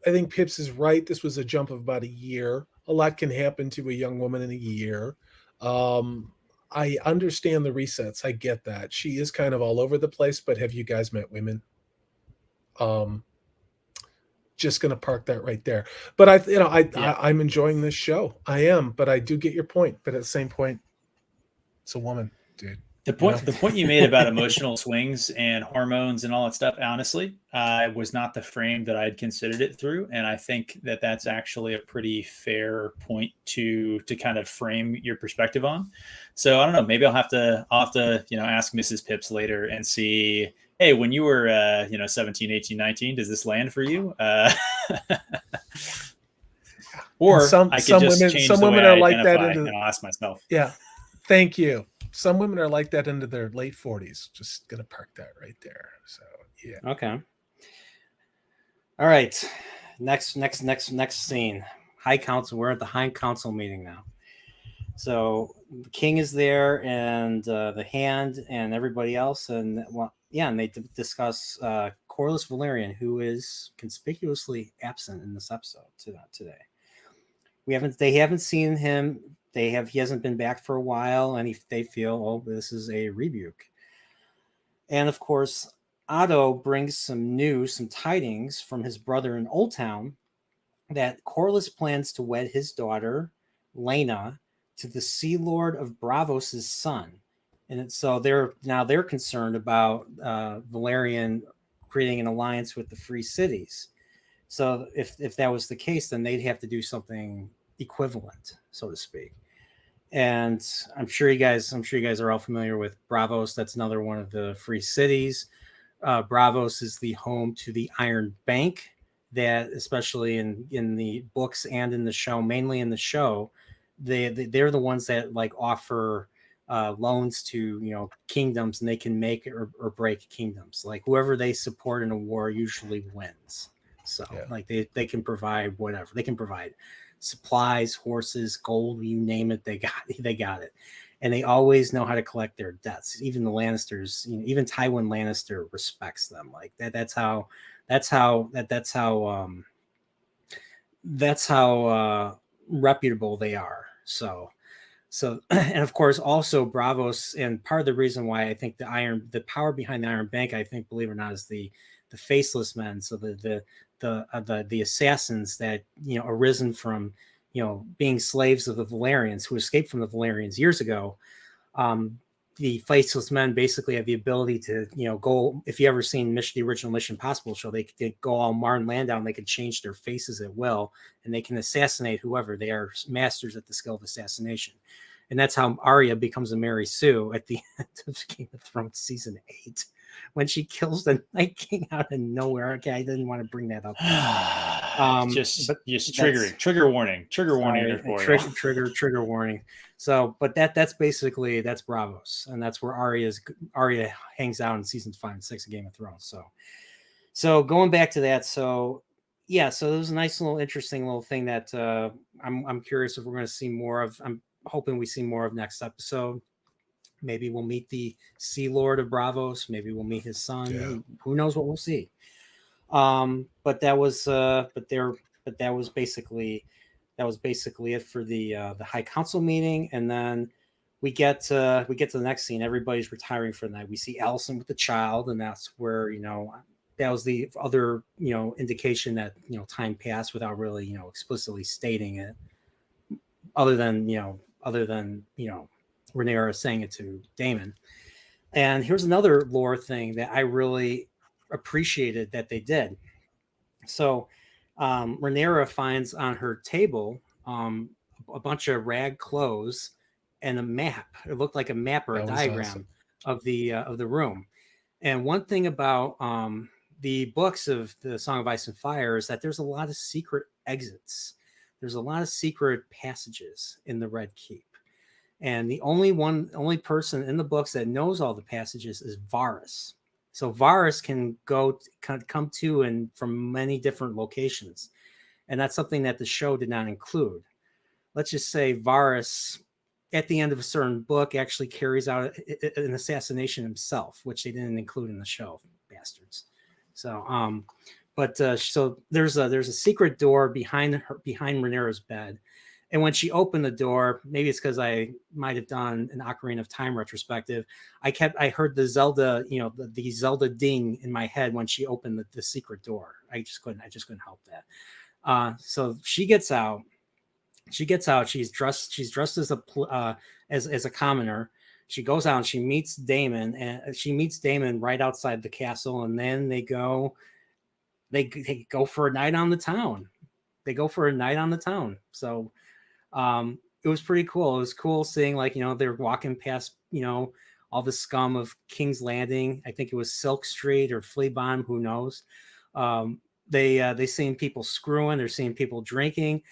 I think Pips is right. This was a jump of about a year. A lot can happen to a young woman in a year. I understand the resets. I get that. She is kind of all over the place, but have you guys met women? Just going to park that right there. But I'm enjoying this show. I am, but I do get your point. But at the same point, it's a woman, dude. The point you made about emotional swings and hormones and all that stuff, honestly, was not the frame that I had considered it through. And I think that that's actually a pretty fair point to kind of frame your perspective on. So I don't know, maybe I'll have to ask Mrs. Pips later and see, hey, when you were 17, 18, 19, does this land for you? Or some women are like that, and I'll ask myself. Yeah, thank you. Some women are like that into their late 40s. Just gonna park that right there. So yeah. Okay. All right. Next scene. High Council. We're at the High Council meeting now. So the king is there, and the Hand, and everybody else, and they discuss Corlys Valerian, who is conspicuously absent in this episode today. They haven't seen him. He hasn't been back for a while, and they feel, this is a rebuke. And of course, Otto brings some tidings from his brother in Old Town that Corlys plans to wed his daughter, Lena, to the Sea Lord of Braavos' son. And so they're concerned about Valerian creating an alliance with the Free Cities. So if that was the case, then they'd have to do something equivalent, so to speak. And I'm sure you guys are all familiar with Braavos. That's another one of the Free Cities. Braavos is the home to the Iron Bank, that especially in the books and in the show, mainly in the show, they're the ones that offer loans to kingdoms, and they can make or break kingdoms. Like whoever they support in a war usually wins. So they can provide whatever. They can provide supplies, horses, gold, you name it, they got it. And they always know how to collect their debts. Even the Lannisters, even Tywin Lannister respects them. Like that. That's how reputable they are. So and of course also Braavos, and part of the reason why I think the power behind the Iron Bank, I think, believe it or not, is the Faceless Men. So the assassins that arisen from being slaves of the Valerians, who escaped from the Valerians years ago. The Faceless Men basically have the ability to go, if you ever seen the original Mission Impossible show, they go all Martin Landau, and they can change their faces at will, and they can assassinate whoever. They are masters at the skill of assassination. And that's how Arya becomes a Mary Sue at the end of Game of Thrones season 8, when she kills the Night King out of nowhere. Okay, I didn't want to bring that up. Just trigger warning. Trigger warning. So, but that's basically Braavos, and that's where Arya hangs out in seasons 5 and 6 of Game of Thrones. So going back to that, so it was a nice little interesting little thing that I'm curious if we're going to see more of. I'm hoping we see more of next episode. Maybe we'll meet the Sea Lord of Bravos. Maybe we'll meet his son. Yeah. Who knows what we'll see? But that was basically it for the High Council meeting, and then we get to the next scene. Everybody's retiring for the night. We see Alison with the child, and that's where that was the other indication that time passed without really explicitly stating it, other than Ronira saying it to Damon. And here's another lore thing that I really appreciated that they did. So Ronira finds on her table a bunch of rag clothes and a map. It looked like a map or a diagram of the room. And one thing about the books of the Song of Ice and Fire is that there's a lot of secret exits. There's a lot of secret passages in the Red Keep. And the only person in the books that knows all the passages is Varys. So Varys can come to and from many different locations. And that's something that the show did not include. Let's just say Varys, at the end of a certain book, actually carries out an assassination himself, which they didn't include in the show, bastards. So, so there's a secret door behind Rhaenyra's bed. And when she opened the door, maybe it's because I might have done an Ocarina of Time retrospective. I heard the Zelda, the Zelda ding in my head when she opened the secret door. I just couldn't help that. So she gets out. She's dressed as a commoner. She goes out and she meets Damon right outside the castle, and then they go for a night on the town. So it was pretty cool. It was cool seeing they're walking past all the scum of King's Landing. I think it was Silk Street or Fleabond, who knows. They seen people screwing. They're seeing people drinking.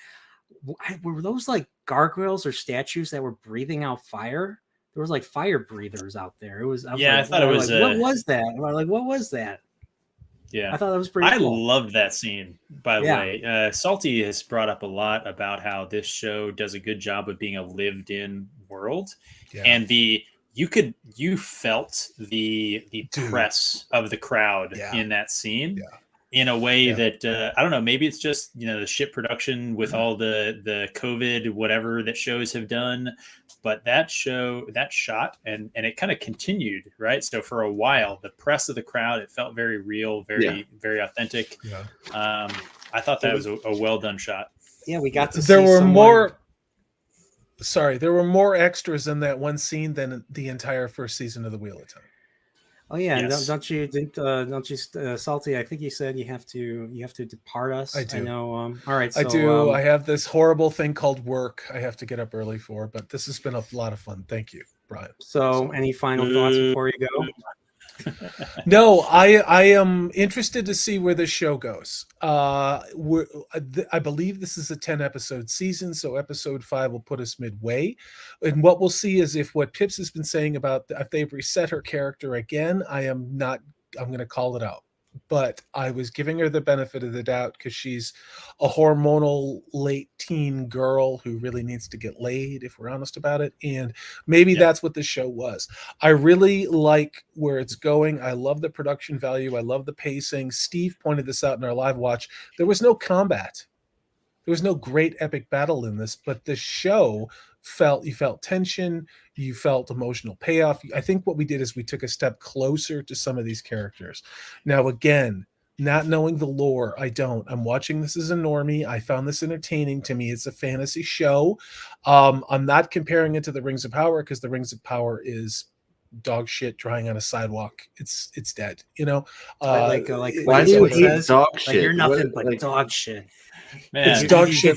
Were those like gargoyles or statues that were breathing out fire? There was like fire breathers out there. I thought it was. What was that? What was that? Yeah, I thought that was pretty cool. I loved that scene, by the way. Salty has brought up a lot about how this show does a good job of being a lived-in world, and you felt the press of the crowd in that scene. In a way that I don't know, maybe it's just the ship production with all the COVID whatever that shows have done, but that shot and it kind of continued, right? So for a while, the press of the crowd, it felt very real, very authentic. I thought that was a well done shot. Yeah, we got to. There were more. Sorry, there were more extras in that one scene than the entire first season of The Wheel of Time. Oh yeah, yes. Don't you, Salty? I think you said you have to depart us. I do. I know. All right, so, I do. I have this horrible thing called work. I have to get up early for, but this has been a lot of fun. Thank you, Brian. So, any final thoughts before you go? No, I am interested to see where this show goes. I believe this is a 10-episode season, so episode 5 will put us midway. And what we'll see is if what Pips has been saying about if they've reset her character again, I'm going to call it out. But I was giving her the benefit of the doubt because she's a hormonal late teen girl who really needs to get laid, if we're honest about it. And maybe that's what the show was. I really like where it's going. I love the production value. I love the pacing. Steve pointed this out in our live watch. There was no combat. There was no great epic battle in this, but the show you felt tension, you felt emotional payoff. I think what we did is we took a step closer to some of these characters. Now, again, not knowing the lore, I'm watching this as a normie. I found this entertaining. To me, it's a fantasy show. I'm not comparing it to the Rings of Power because the Rings of Power is dog shit drying on a sidewalk. It's dead, why do you hate dog shit? Like you're nothing but dog shit. Man, it's dog shit.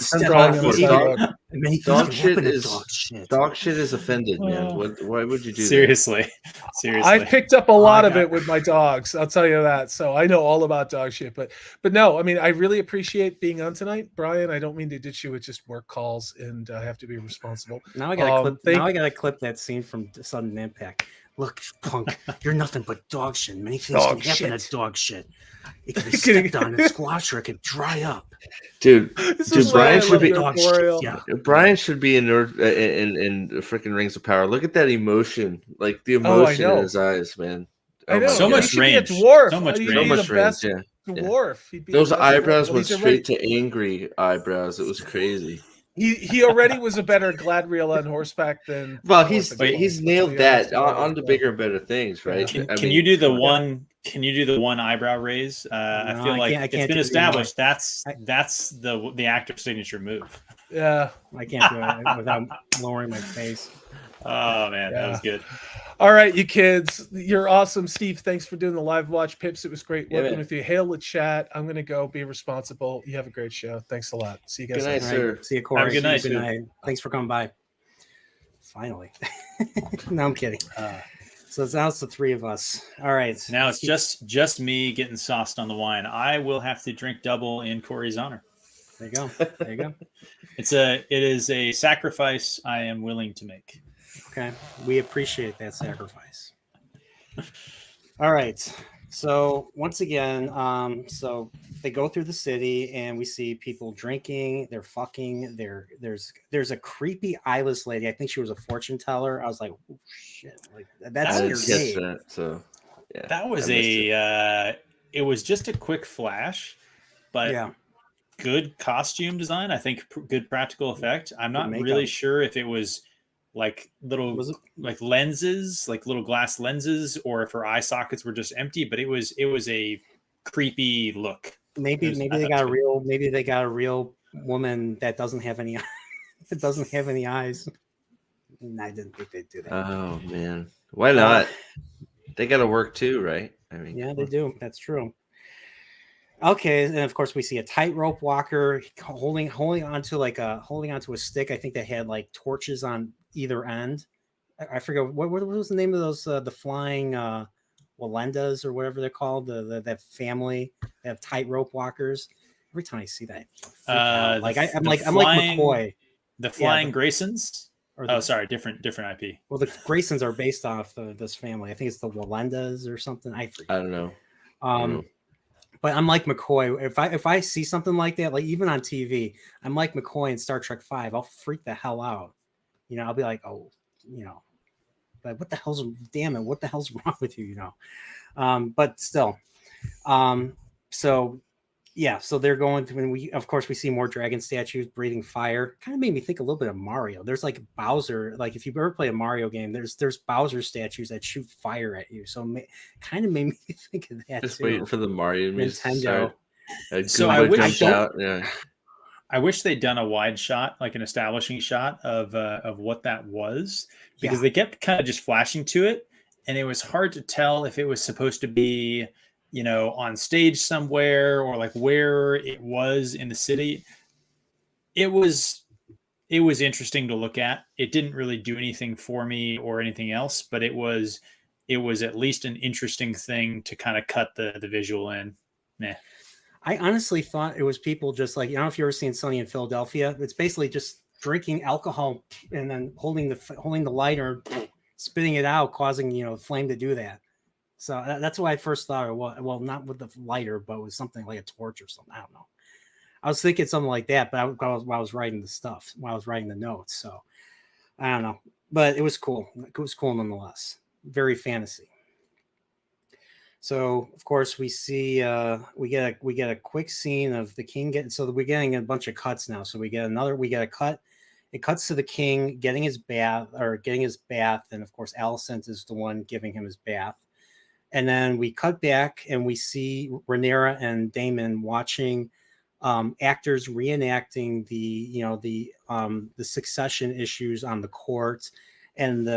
Dog shit is offended, man. Why would you do seriously? that? Seriously, I've picked up a lot of it with my dogs. I'll tell you that. So I know all about dog shit. But no, I mean, I really appreciate being on tonight, Brian. I don't mean to ditch you with just work calls, and I have to be responsible. Now I gotta clip. Now I gotta clip that scene from Sudden Impact. Look, punk, you're nothing but dog shit. Many things Dog can happen shit. at dog shit. It can be stepped on and squashed, or it can dry up. Dude, This dude, is why I Brian should love be Nerd Boreal. Yeah. Brian should be in freaking Rings of Power. Look at that emotion, like the Oh, I emotion in know. his eyes, man. I Oh know. my So God. much He should be a range. dwarf. So much He'd range. be So the much best range, yeah. dwarf. He'd be Those the best eyebrows dwarf. Well, went he's already, straight to angry eyebrows. It was crazy. he already was a better Gladriel on horseback than. Well, Morphin he's was, nailed to be that honest. on to bigger and better things, right? Can you do the one? Can you do the one eyebrow raise? I No, feel I like can't- I it's can't been do it anymore. established. That's the actor's signature move. Yeah. I can't do it without lowering my face. Oh man, that was good. All right, you kids, you're awesome. Steve, thanks for doing the live watch. Pips, it was great Yeah, working man. with you. Hail the chat. I'm gonna go be responsible. You have a great show. Thanks a lot. See you guys. Good night, later. All sir. right. See you, Corey. Have a good night, Good too. night. Thanks for coming by. Finally. No, I'm kidding. So now it's the three of us. All right. Now it's just me getting sauced on the wine. I will have to drink double in Corey's honor. There you go. There you go. It is a sacrifice I am willing to make. Okay. We appreciate that sacrifice. All right. So once again, so they go through the city and we see people drinking, they're fucking, there's a creepy eyeless lady. I think she was a fortune teller. I was like, oh, shit, like that's I your didn't catch name. that. So yeah, That was I missed it. it was just a quick flash, but Yeah. good costume design. I think good practical effect. I'm not makeup. really sure if it was like little Was it? like lenses, like little glass lenses, or if her eye sockets were just empty. But it was a creepy look. Maybe I they thought got it was a real woman that doesn't have any that doesn't have any eyes. And I didn't think they'd do that. Oh man, why not? They got to work too, right? I mean, Yeah, come they on. do. That's true. Okay, and of course we see a tightrope walker holding onto a stick. I think that had like torches on either end. I forget what was the name of those the flying Walendas or whatever they're called. That family that have tightrope walkers. Every time I see that, I freak out. Like I'm like McCoy. The Flying the- Graysons. Or Oh, sorry, different IP. Well, the Graysons are based off this family. I think it's the Walendas or something. I forget. I don't know. But I'm like McCoy. If I see something like that, like even on TV, I'm like McCoy in Star Trek 5. I'll freak the hell out. You know, I'll be like, oh, you know, but what the hell's wrong with you? You know, but still, so yeah, so they're going to, and we see more dragon statues breathing fire. Kind of made me think a little bit of Mario. There's like Bowser, like if you've ever played a Mario game, there's Bowser statues that shoot fire at you. So kind of made me think of that. Just too. waiting for the Mario music to Nintendo. start. So Goomba I wish- jumps out. Yeah. I wish they'd done a wide shot, like an establishing shot of what that was, because Yeah. they kept kind of just flashing to it, and it was hard to tell if it was supposed to be, you know, on stage somewhere or like where it was in the city. It was interesting to look at. It didn't really do anything for me or anything else, but it was at least an interesting thing to kind of cut the visual in. Meh. I honestly thought it was people just like, you know, if you ever seen Sunny in Philadelphia, it's basically just drinking alcohol and then holding the lighter, spitting it out, causing, you know, flame to do that. So that's why I first thought it was, well, not with the lighter, but with something like a torch or something. I don't know. I was thinking something like that, but while I was writing the notes. So I don't know, but it was cool. It was cool nonetheless. Very fantasy. So of course we see we get a quick scene of the king getting, so we're getting a bunch of cuts now. So we get a cut. It cuts to the king getting his bath, and of course Alison is the one giving him his bath. And then we cut back and we see Ronira and Damon watching actors reenacting the succession issues on the court, and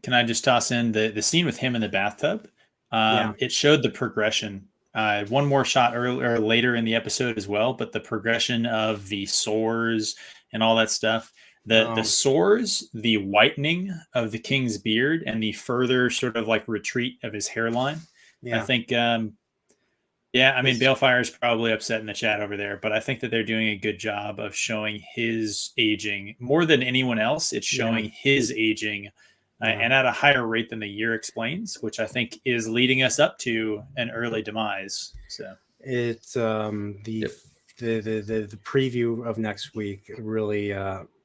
Can I just toss in the scene with him in the bathtub? It showed the progression. One more shot earlier, later in the episode as well, but the progression of the sores and all that stuff. The sores, the whitening of the king's beard, and the further sort of like retreat of his hairline. Yeah. I think, Balefire is probably upset in the chat over there, but I think that they're doing a good job of showing his aging more than anyone else. It's showing his aging and at a higher rate than the year explains, which I think is leading us up to an early demise. So it's the preview of next week really.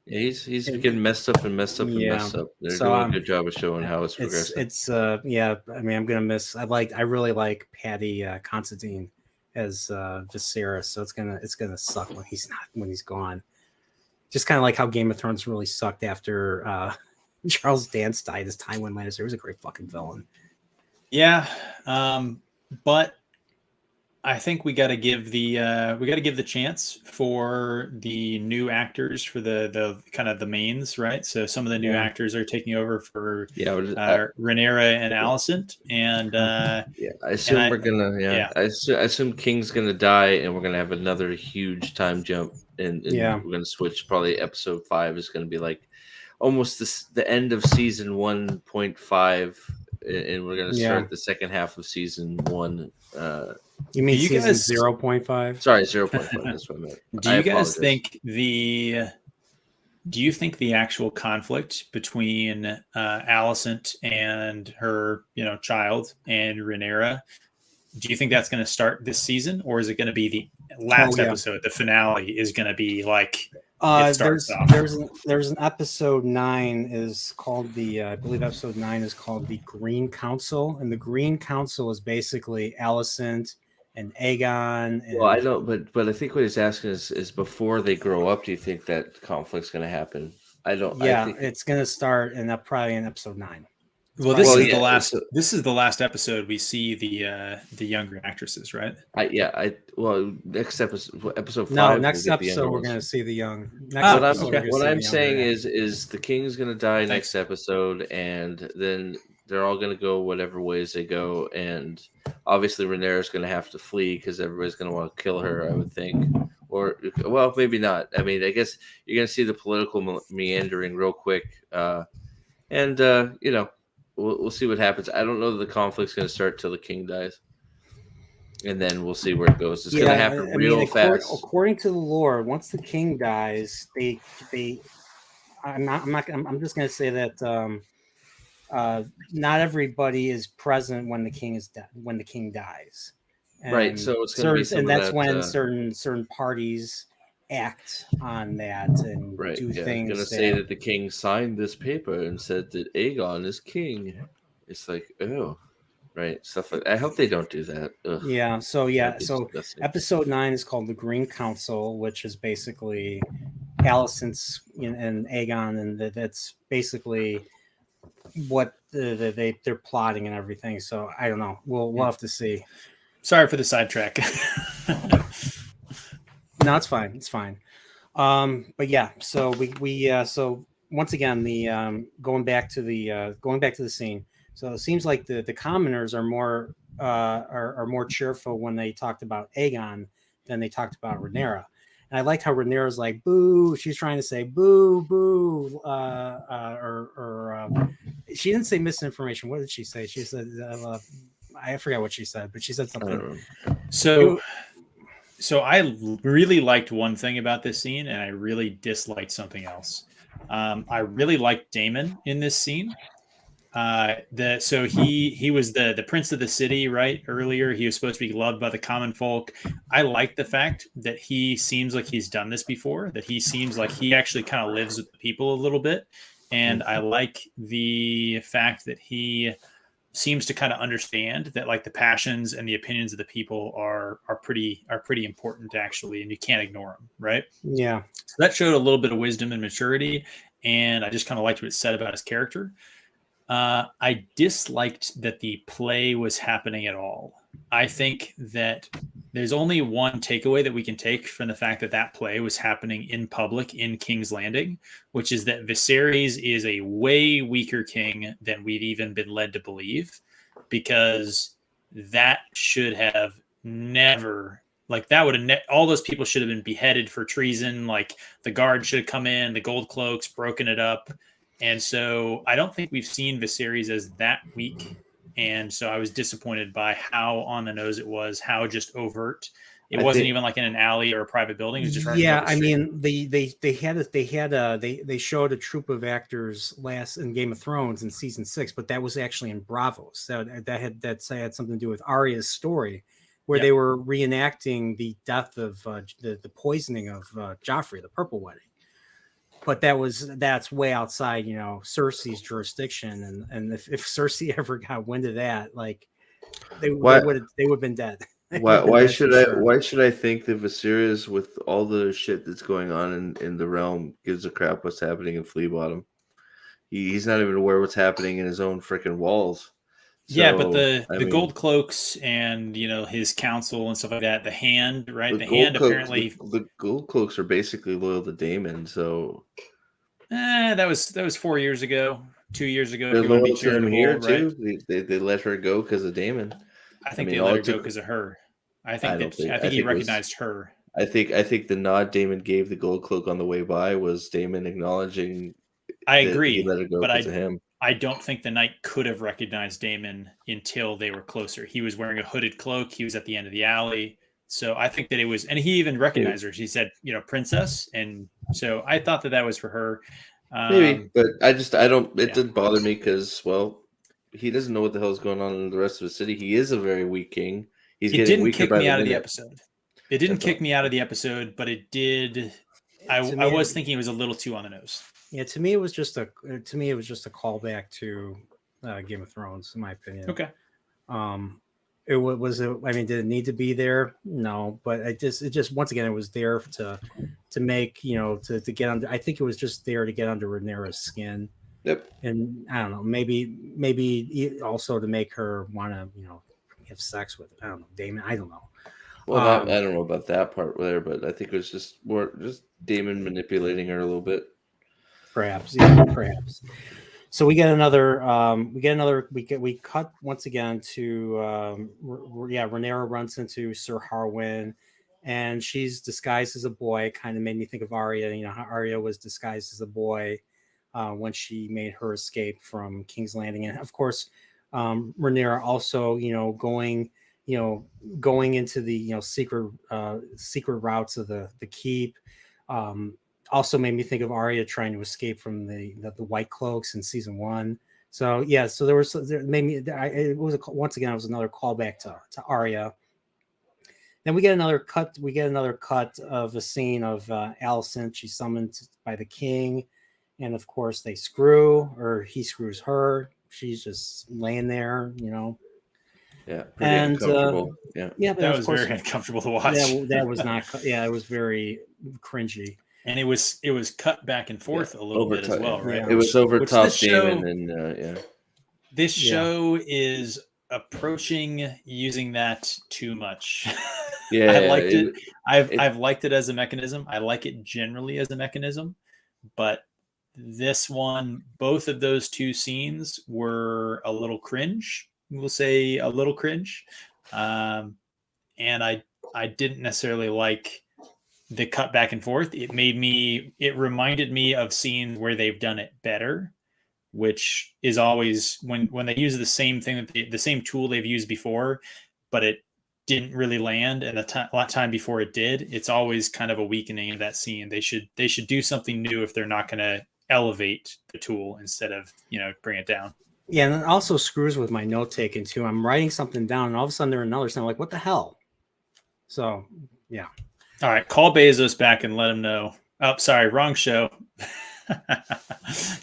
He's getting messed up and messed up and messed up. They're doing a good job of showing how it's progressing. It's yeah. I mean, I'm gonna miss. I really like Patty Considine as Viserys, so it's gonna suck when he's gone. Just kind of like how Game of Thrones really sucked after Charles Dance died as Tywin Lannister. He was a great fucking villain. Yeah, but I think we got to give the chance for the new actors for the kind of the mains, right? So some of the new actors are taking over for Ronira and Alison, and I assume we're gonna I assume King's gonna die, and we're gonna have another huge time jump, and we're gonna switch. Probably episode 5 is gonna be like almost the end of season 1.5, and we're gonna start the second half of season 1. You mean season 0.5? Sorry, 0.5. That's what I meant. Do you guys think do you think the actual conflict between Alison and her, child and Rhaenyra, do you think that's going to start this season, or is it going to be the last episode? The finale is going to be like there's an episode 9 is called I believe episode 9 is called the Green Council, and the Green Council is basically Alison and Aegon. Well, I don't, but I think what he's asking is before they grow up, do you think that conflict's going to happen? I don't. Yeah, I think it's going to start probably in episode 9. Well, this is the last. This is the last episode we see the younger actresses, right? Next episode 5. No, next episode we're going to see the young. What I'm saying is the King's going to die next episode, and then they're all going to go whatever ways they go, and obviously Rhaenyra's going to have to flee because everybody's going to want to kill her, I would think. Or, well, maybe not. I mean, I guess you're going to see the political meandering real quick, and we'll see what happens. I don't know that the conflict's going to start till the King dies, and then we'll see where it goes. It's going to happen real fast. According to the lore, once the King dies, I'm just going to say that not everybody is present when the King is dead. When the King dies, right? So it's going to be, and that's when certain parties act on that and do things. I'm going to say that the King signed this paper and said that Aegon is king. It's like, oh, right, stuff like that. I hope they don't do that. Ugh. Yeah. So episode 9 is called the Green Council, which is basically Alison's and Aegon, and that's basically what they're plotting and everything. So I don't know. We'll have to see. Sorry for the sidetrack. No, it's fine. It's fine. But yeah, so so once again, the going back to the scene. So it seems like the commoners are more cheerful when they talked about Aegon than they talked about Rhaenyra. And I liked how Rhaenyra's like, boo. She's trying to say boo, boo, she didn't say misinformation. What did she say? She said, I forgot what she said, but she said something. So I really liked one thing about this scene, and I really disliked something else. I really liked Daemon in this scene. So he was the prince of the city, right? Earlier, he was supposed to be loved by the common folk. I like the fact that he seems like he's done this before, that he seems like he actually kind of lives with the people a little bit. And I like the fact that he seems to kind of understand that like the passions and the opinions of the people are pretty important actually, and you can't ignore them, right? Yeah. So that showed a little bit of wisdom and maturity, and I just kind of liked what it said about his character. I disliked that the play was happening at all. I think that there's only one takeaway that we can take from the fact that that play was happening in public in King's Landing, which is that Viserys is a way weaker king than we've even been led to believe, because that should have never, like that would have, all those people should have been beheaded for treason. Like the guard should have come in, the gold cloaks, broken it up. And so I don't think we've seen Viserys as that weak. And so I was disappointed by how on the nose it was, how just overt It wasn't even like in an alley or a private building. It was just right Yeah, across I the street. mean, they showed a troupe of actors last in Game of Thrones in season 6, but that was actually in Bravos. So that had something to do with Arya's story, where Yep. they were reenacting the death of the poisoning of Joffrey, the Purple Wedding. But that's way outside, Cersei's jurisdiction, and if Cersei ever got wind of that, like they would have been dead. Why That's should for I sure. why should I think that Viserys, with all the shit that's going on in the realm, gives a crap what's happening in Flea Bottom? He's not even aware what's happening in his own freaking walls. Yeah, but So, the gold cloaks and his council and stuff like that. The hand, right? The gold hand cloaks, apparently. the gold cloaks are basically loyal to Daemon, so That was 4 years ago, 2 years ago. they're If you want to be loyal to him charitable, here right? too. They let her go because of Daemon. I think mean, they all let her it go took- because of her. I I think don't think- I I think he think it was- recognized her. I think the nod Daemon gave the gold cloak on the way by was Daemon acknowledging I that agree, he let her go but because of him. I don't think the knight could have recognized Damon until they were closer. He was wearing a hooded cloak. He was at the end of the alley. So I think that it was, and he even recognized her. She said, princess. And so I thought that was for her. Maybe, but I don't. It yeah. didn't bother me because, well, he doesn't know what the hell's going on in the rest of the city. He is a very weak king. He's It getting didn't weaker kick by me the out of the minute. episode. It didn't That's kick all. me out of the episode, but it did. I was thinking it was a little too on the nose. Yeah, to me it was just a callback to Game of Thrones, in my opinion. Okay. It was. I mean, did it need to be there? No, but it just once again, it was there to make to get under. I think it was just there to get under Rhaenyra's skin. Yep. And I don't know, maybe also to make her want to have sex with, I don't know, Daemon. I don't know. Well, I don't know about that part there, but I think it was just Daemon manipulating her a little bit. Perhaps. So we cut once again to Rhaenyra runs into Sir Harwin, and she's disguised as a boy. Kind of made me think of Arya. How Arya was disguised as a boy when she made her escape from King's Landing, and of course, Rhaenyra also going into the secret routes of the keep. Also made me think of Arya trying to escape from the Whitecloaks in season 1. So yeah, so it was another callback to Arya. Then we get another cut. We get another cut of a scene of Alison. She's summoned by the king, and of course he screws her. She's just laying there, Yeah, pretty and uncomfortable. Yeah, That was very uncomfortable to watch. That was not. Yeah, it was very cringy. And it was cut back and forth a little bit as well, right? Yeah. It was over top this show- Daemon, and This show is approaching using that too much. yeah, I liked it. I've liked it as a mechanism. I like it generally as a mechanism, but this one, both of those two scenes were a little cringe. We'll say a little cringe, and I didn't necessarily like the cut back and forth. It reminded me of scenes where they've done it better, which is always when they use the same thing, the same tool they've used before, but it didn't really land. And a lot of time before it did, it's always kind of a weakening of that scene. They should do something new if they're not going to elevate the tool instead of, bring it down. Yeah. And it also screws with my note taking too. I'm writing something down and all of a sudden there's another sound like, what the hell? So yeah. All right, call Bezos back and let him know. Oh, sorry, wrong show.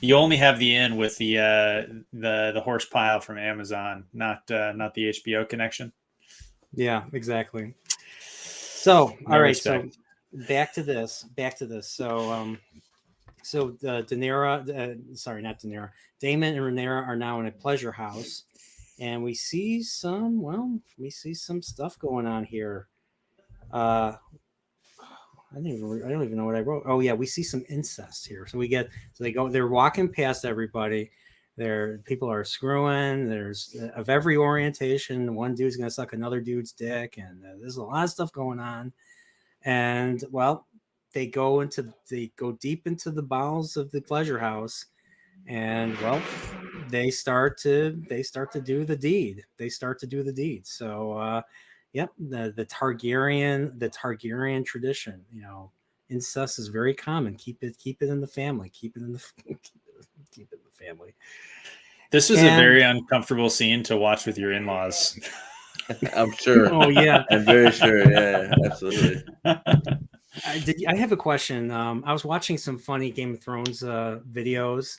You only have the in with the horse pile from Amazon, not the HBO connection. Yeah, exactly. So No all right, respect. so back to this. So Daenerys, not Daenerys. Daemon and Rhaenyra are now in a pleasure house, and we see some stuff going on here. I don't even know what I wrote. Oh yeah, we see some incest here. So they're walking past everybody. People are screwing. There's of every orientation. One dude's gonna suck another dude's dick, and there's a lot of stuff going on. And well, they go deep into the bowels of the pleasure house, and well, they start to do the deed. So Yep, the Targaryen tradition. You know, incest is very common. Keep it in the family. Keep it in the keep it in the family. This was a And- very uncomfortable scene to watch with your in-laws. I'm sure. Oh yeah, I'm very sure. Yeah, absolutely. I have a question. I was watching some funny Game of Thrones videos.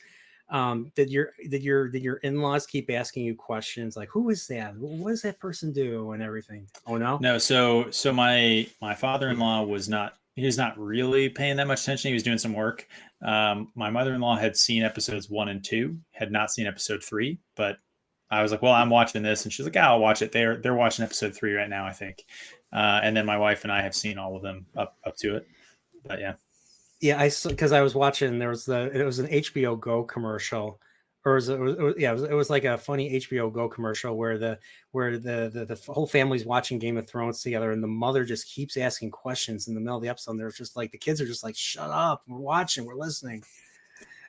Did your in-laws keep asking you questions like, who is that? What does that person do and everything? Oh no. No, so my father-in-law was not, he was not really paying that much attention. He was doing some work. My mother-in-law had seen episodes 1 and 2, had not seen episode 3, but I was like, well, I'm watching this, and she's like, I'll watch it. They're watching episode 3 right now, I think. And then my wife and I have seen all of them up to it. But yeah. Yeah, because I was watching. It was an HBO Go commercial, or it was like a funny HBO Go commercial where the whole family's watching Game of Thrones together, and the mother just keeps asking questions in the middle of the episode. And they're just like, the kids are just like, shut up, we're watching, we're listening.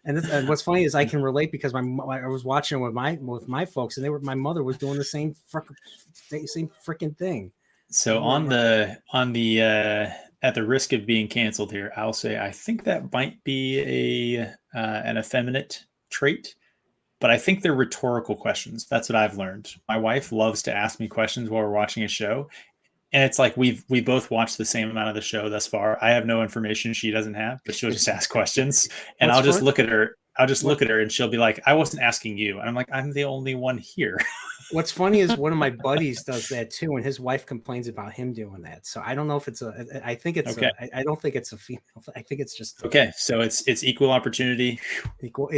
And what's funny is I can relate because I was watching with my folks, and my mother was doing the same freaking thing. So on the at the risk of being canceled here, I'll say I think that might be an effeminate trait, but I think they're rhetorical questions. That's what I've learned. My wife loves to ask me questions while we're watching a show, and it's like we both watched the same amount of the show thus far. I have no information she doesn't have, but she'll just ask questions, and I'll just look at her. I'll just look at her, and she'll be like, "I wasn't asking you," and I'm like, "I'm the only one here." What's funny is one of my buddies does that too, and his wife complains about him doing that. So I don't know if it's I think it's okay. I don't think it's a female. I think it's just okay. So it's equal opportunity. Equal.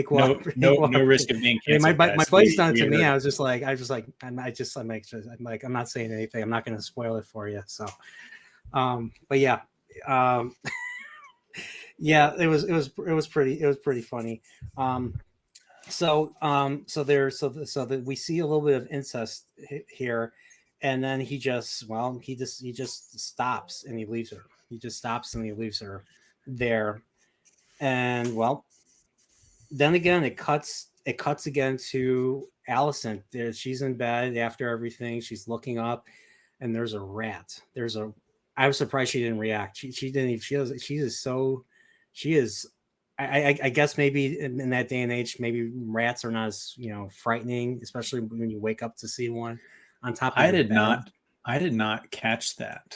No risk of being canceled. My buddy's done it to me. I was just like, I'm not saying anything. I'm not going to spoil it for you. So, but yeah, yeah, it was pretty funny. So we see a little bit of incest here, and then he just stops and he leaves her. He just stops and he leaves her there, and well, then again it cuts again to Alison. She's in bed after everything. She's looking up, and there's a rat. I was surprised she didn't react. She didn't even. She is. I guess maybe in that day and age, maybe rats are not as frightening, especially when you wake up to see one on top of your bed. I did not catch that.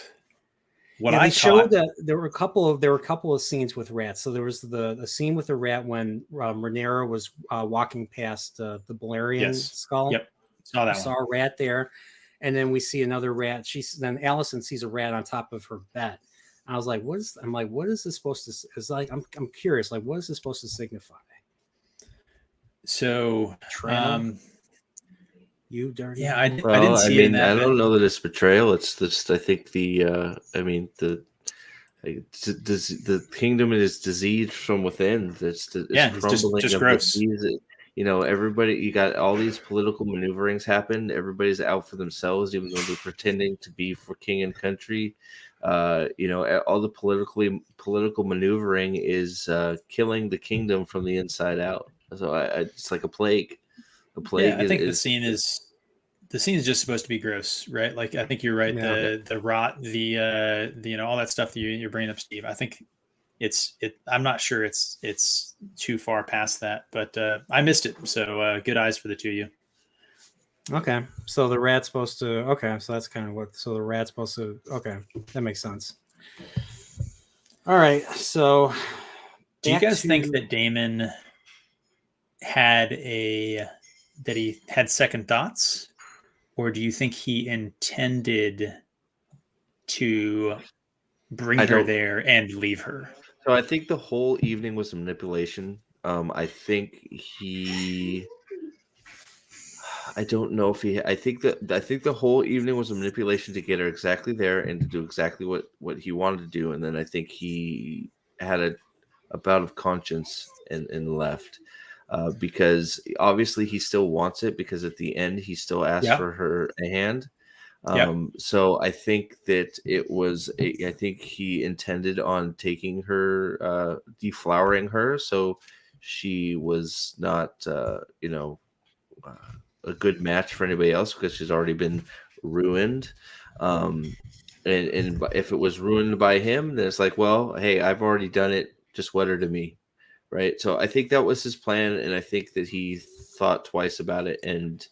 They showed that there were a couple of scenes with rats. So there was the scene with the rat when Ronira was walking past the Balerian skull. Yep, saw that. Saw a rat there, and then we see another rat. Then Alison sees a rat on top of her bed. I was like, what is this supposed to? It's like I'm curious. Like, what is this supposed to signify? So, you dirty. Yeah, I didn't see it in that. I don't know that it's betrayal. It's just I think the kingdom is diseased from within. It's crumbling. Just gross. Everybody. You got all these political maneuverings happen. Everybody's out for themselves, even though they're pretending to be for king and country. All the political maneuvering is killing the kingdom from the inside out. So it's like a plague. The plague. Yeah, I think the scene is just supposed to be gross, right? Like I think you're right. Yeah. The rot, all that stuff that you're bringing up, Steve. I think I'm not sure it's too far past that, but I missed it. So good eyes for the two of you. Okay, so the rat's supposed to. Okay, so that's kind of what. So the rat's supposed to. Okay, that makes sense. All right, so do you guys think that Daemon had second thoughts, or do you think he intended to bring her there and leave her? So I think the whole evening was manipulation. I think he. I don't know if he. I think the whole evening was a manipulation to get her exactly there and to do exactly what he wanted to do, and then I think he had a bout of conscience and left because obviously he still wants it because at the end he still asked for her a hand. So I think that it was. I think he intended on taking her, deflowering her, so she was not, a good match for anybody else because she's already been ruined. And if it was ruined by him, then it's like, well, hey, I've already done it. Just wed her to me, right? So I think that was his plan, and I think that he thought twice about it, and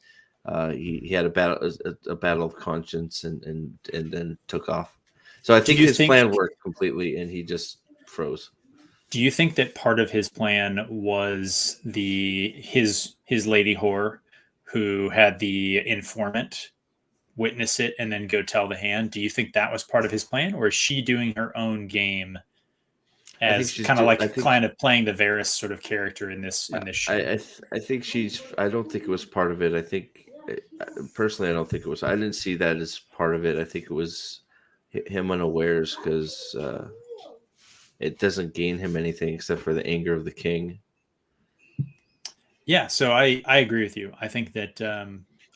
he had a battle of conscience, and then took off. So I think his plan worked completely, and he just froze. Do you think that part of his plan was his lady whore who had the informant witness it and then go tell the hand? Do you think that was part of his plan, or is she doing her own game as kind of playing the Varys sort of character in this show? I think I don't think it was part of it. I think personally, I don't think it was. I didn't see that as part of it. I think it was him unawares, because it doesn't gain him anything except for the anger of the king. Yeah, so I agree with you. I think that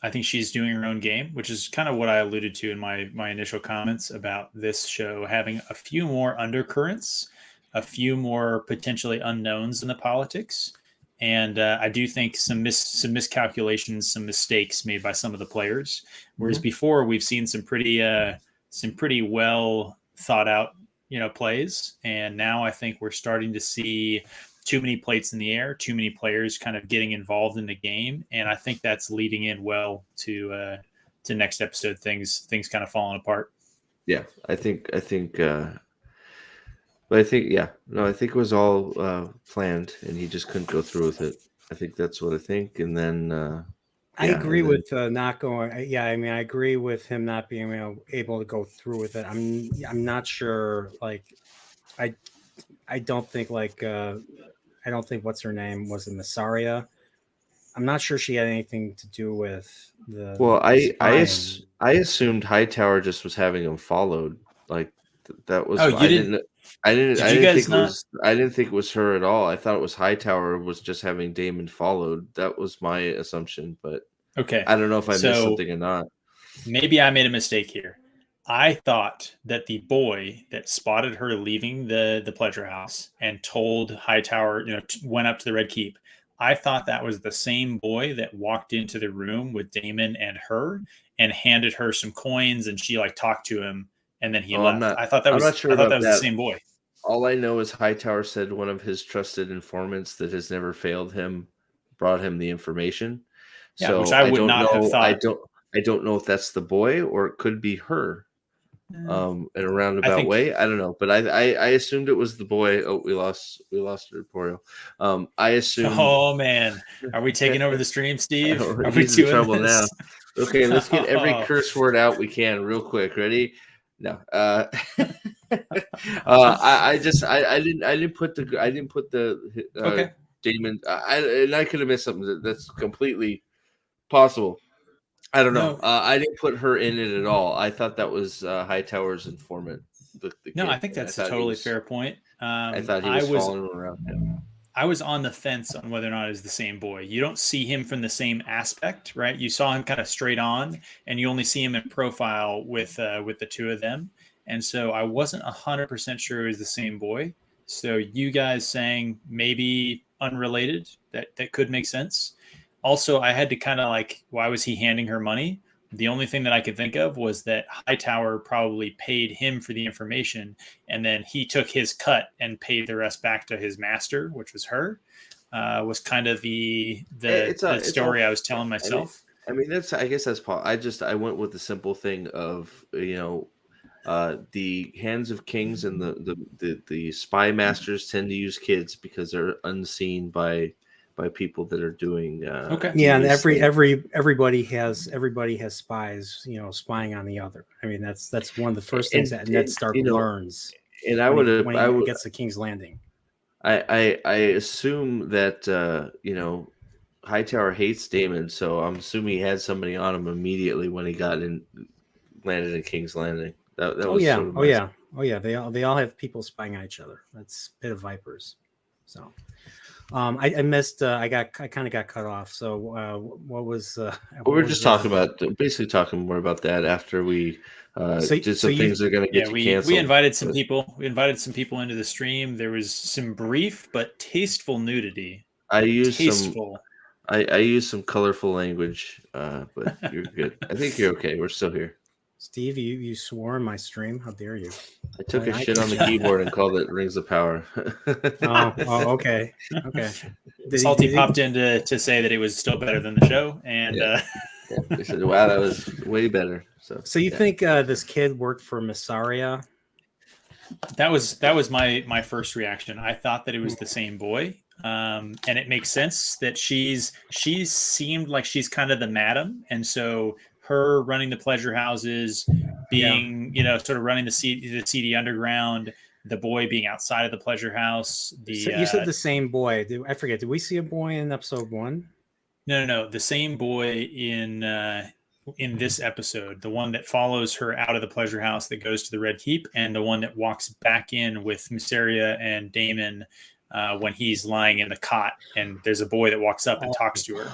I think she's doing her own game, which is kind of what I alluded to in my initial comments about this show having a few more undercurrents, a few more potentially unknowns in the politics. And I do think some miscalculations, some mistakes made by some of the players. Whereas before, we've seen some pretty well thought out, plays. And now I think we're starting to see too many plates in the air, too many players kind of getting involved in the game. And I think that's leading in well to next episode, things kind of falling apart. Yeah, I think, but I think, I think it was all planned, and he just couldn't go through with it. I think that's what I think. And then I agree with not going. Yeah, I mean, I agree with him not being able to go through with it. I'm not sure. Like, I don't think I don't think what's her name was it Massaria. I'm not sure she had anything to do with the. Well, I assumed Hightower just was having him followed. Like that was. I didn't think it was her at all. I thought it was Hightower was just having Daemon followed. That was my assumption, but okay, I don't know if I missed something or not. Maybe I made a mistake here. I thought that the boy that spotted her leaving the pleasure house and told Hightower, went up to the Red Keep. I thought that was the same boy that walked into the room with Daemon and her and handed her some coins, and she talked to him, and then he left. I thought that was the same boy. All I know is Hightower said one of his trusted informants that has never failed him brought him the information. Yeah, so which I would not have thought. I don't know if that's the boy or it could be her. In a roundabout way, I don't know, but I assumed it was the boy. Oh, we lost Porio. I assumed. Oh man, are we taking over the stream, Steve? Are we in trouble now? Okay, let's get every curse word out we can real quick. Ready? No. I didn't put the okay. Daemon. I could have missed something. That's completely possible. I don't know. No. I didn't put her in it at all. I thought that was Hightower's informant. No, I think that's a totally fair point. I thought he was following around. Yeah. I was on the fence on whether or not it was the same boy. You don't see him from the same aspect, right? You saw him kind of straight on, and you only see him in profile with the two of them. And so I wasn't 100% sure it was the same boy. So you guys saying maybe unrelated, that could make sense. Also, I had to kind of why was he handing her money? The only thing that I could think of was that Hightower probably paid him for the information, and then he took his cut and paid the rest back to his master, which was her. Was kind of the story I was telling myself. I mean, I guess that's Paul. I went with the simple thing of the hands of kings and the spy masters tend to use kids because they're unseen by people that are doing okay. Yeah, and everybody has spies, spying on the other. I mean, that's one of the first things that Ned Stark learns. And when he gets to King's Landing. I assume that Hightower hates Daemon, so I'm assuming he had somebody on him immediately when he landed in King's Landing. They all have people spying on each other. That's a bit of vipers. So I missed. I kind of got cut off. So what was? We're just talking more about that after we did some things that are going to get canceled. We invited some people. We invited some people into the stream. There was some brief but tasteful nudity. I used some colorful language, but you're good. I think you're okay. We're still here. Steve, you swore in my stream. How dare you? I took a I shit on the can- keyboard and called it Rings of Power. Okay. Salty Did he- popped in to say that it was still better than the show, and Yeah. Yeah, they said, "Wow, that was way better." So you yeah. think this kid worked for Massaria? that was my first reaction. I thought that it was the same boy, and it makes sense that she seemed like she's kind of the madam, and so her running the pleasure houses, being sort of running the seedy underground, the boy being outside of the pleasure house. So you said the same boy. I forget. Did we see a boy in episode 1? No, the same boy in this episode, the one that follows her out of the pleasure house that goes to the Red Keep, and the one that walks back in with Masseria and Damon when he's lying in the cot, and there's a boy that walks up and talks to her.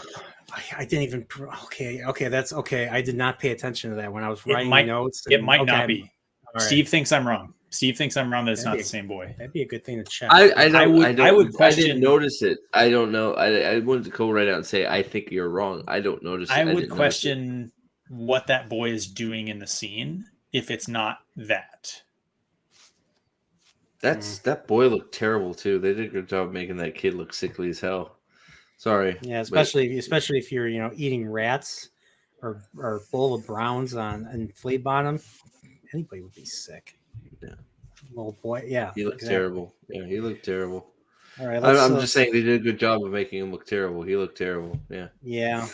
I didn't even. Okay, that's okay. I did not pay attention to that when I was writing notes. It might not be. Right. Steve thinks I'm wrong. Steve thinks I'm wrong that it's not the same boy. That'd be a good thing to check. I would question. I didn't notice it. I don't know. I wanted to go right out and say I think you're wrong. I don't notice. I would question what that boy is doing in the scene if it's not that. That boy looked terrible too. They did a good job making that kid look sickly as hell. Sorry. Yeah, especially if you're eating rats or bowl of browns and flea bottom. Anybody would be sick. Yeah. Little boy. Yeah. He looked terrible. Yeah, he looked terrible. All right. I'm just saying they did a good job of making him look terrible. He looked terrible. Yeah. Yeah.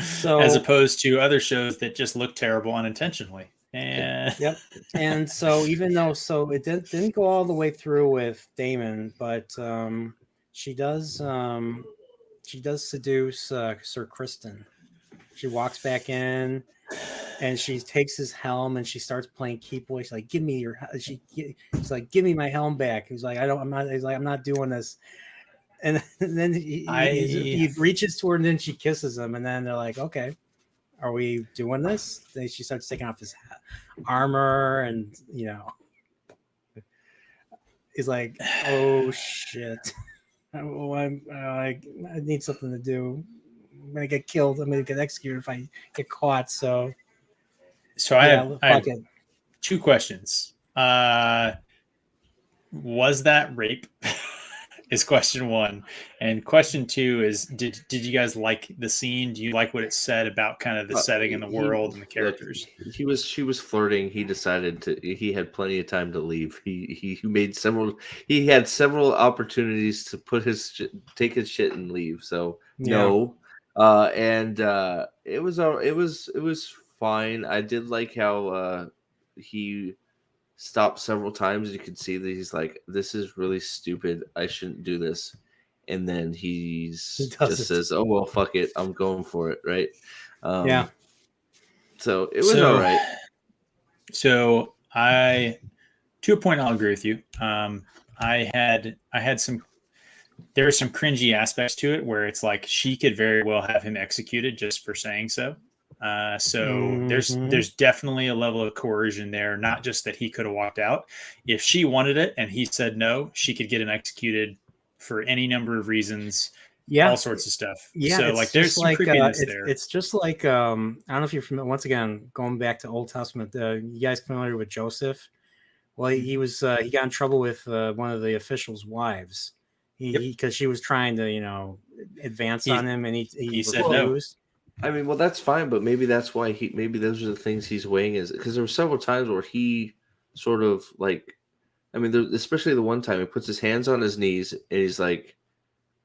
So as opposed to other shows that just look terrible unintentionally. And yep. And so even though it didn't go all the way through with Damon, but she does seduce Sir Kristen. She walks back in and she takes his helm and she starts playing keep away. She's like, "Give me your." She's like, "Give me my helm back." He's like, "I'm not." He's like, "I'm not doing this." And then he reaches toward her and then she kisses him and then they're like, "Okay, are we doing this?" Then she starts taking off his armor and he's like, "Oh shit! I need something to do. I'm gonna get killed. I'm gonna get executed if I get caught." So I have 2 questions. Was that rape? Is question 1, and question 2 is did you guys like the scene? Do you like what it said about kind of the setting and the world and the characters? She was flirting. He decided he had plenty of time to leave. He had several opportunities to take his shit and leave. So no. It was fine. I did like how he stopped several times. You could see that he's like, "This is really stupid. I shouldn't do this." And then he just says, "Oh well, fuck it. I'm going for it." Right? Yeah. So it was all right. So to a point, I'll agree with you. I had some. There are some cringy aspects to it where it's like she could very well have him executed just for saying so. There's definitely a level of coercion there, not just that he could have walked out. If she wanted it and he said no, she could get him executed for any number of reasons. Yeah, all sorts of stuff. Yeah, so like there's some creepiness there. It's just like I don't know if you're familiar. Once again, going back to Old Testament, you guys familiar with Joseph? Well, he got in trouble with one of the officials' wives. Because she was trying to advance on him, and he said no. I mean, well, that's fine, but maybe that's why maybe those are the things he's weighing, is because there were several times where he sort of like, I mean, especially the one time he puts his hands on his knees and he's like,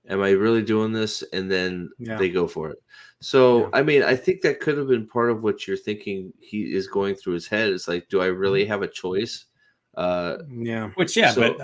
"Am I really doing this?" And then they go for it. So, I mean, I think that could have been part of what you're thinking he is going through his head. It's like, do I really have a choice? But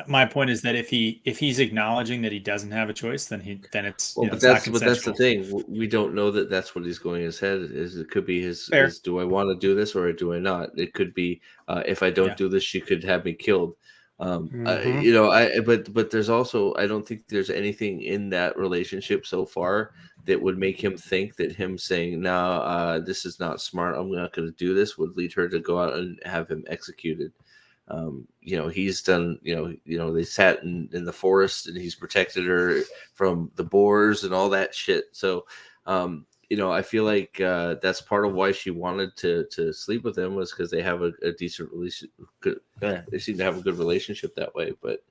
my point is that if he's acknowledging that he doesn't have a choice, then it's but that's the thing. We don't know that that's what he's going in his head. It could be his do I want to do this or do I not? It could be if I don't do this, she could have me killed. But there's also, I don't think there's anything in that relationship so far that would make him think that him saying, "No, this is not smart. I'm not going to do this," would lead her to go out and have him executed. He's done, they sat in the forest and he's protected her from the boars and all that shit. So I feel like that's part of why she wanted to sleep with him, was because they have a decent relationship. They seem to have a good relationship that way. But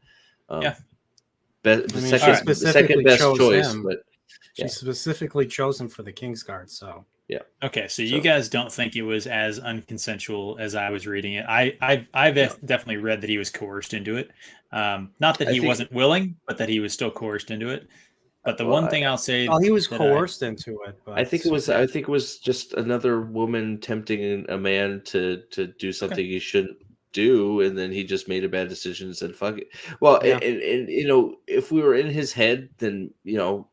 Yeah. She second specifically best chose choice. him. But She specifically chose him for the Kingsguard. So yeah. Okay, so you guys don't think it was as unconsensual as I was reading it. I've definitely read that he was coerced into it. Not that he wasn't willing, but that he was still coerced into it. But the one thing I'll say, he was coerced into it. But I think it was just another woman tempting a man to do something he shouldn't do, and then he just made a bad decision and said fuck it. Well, and if we were in his head, then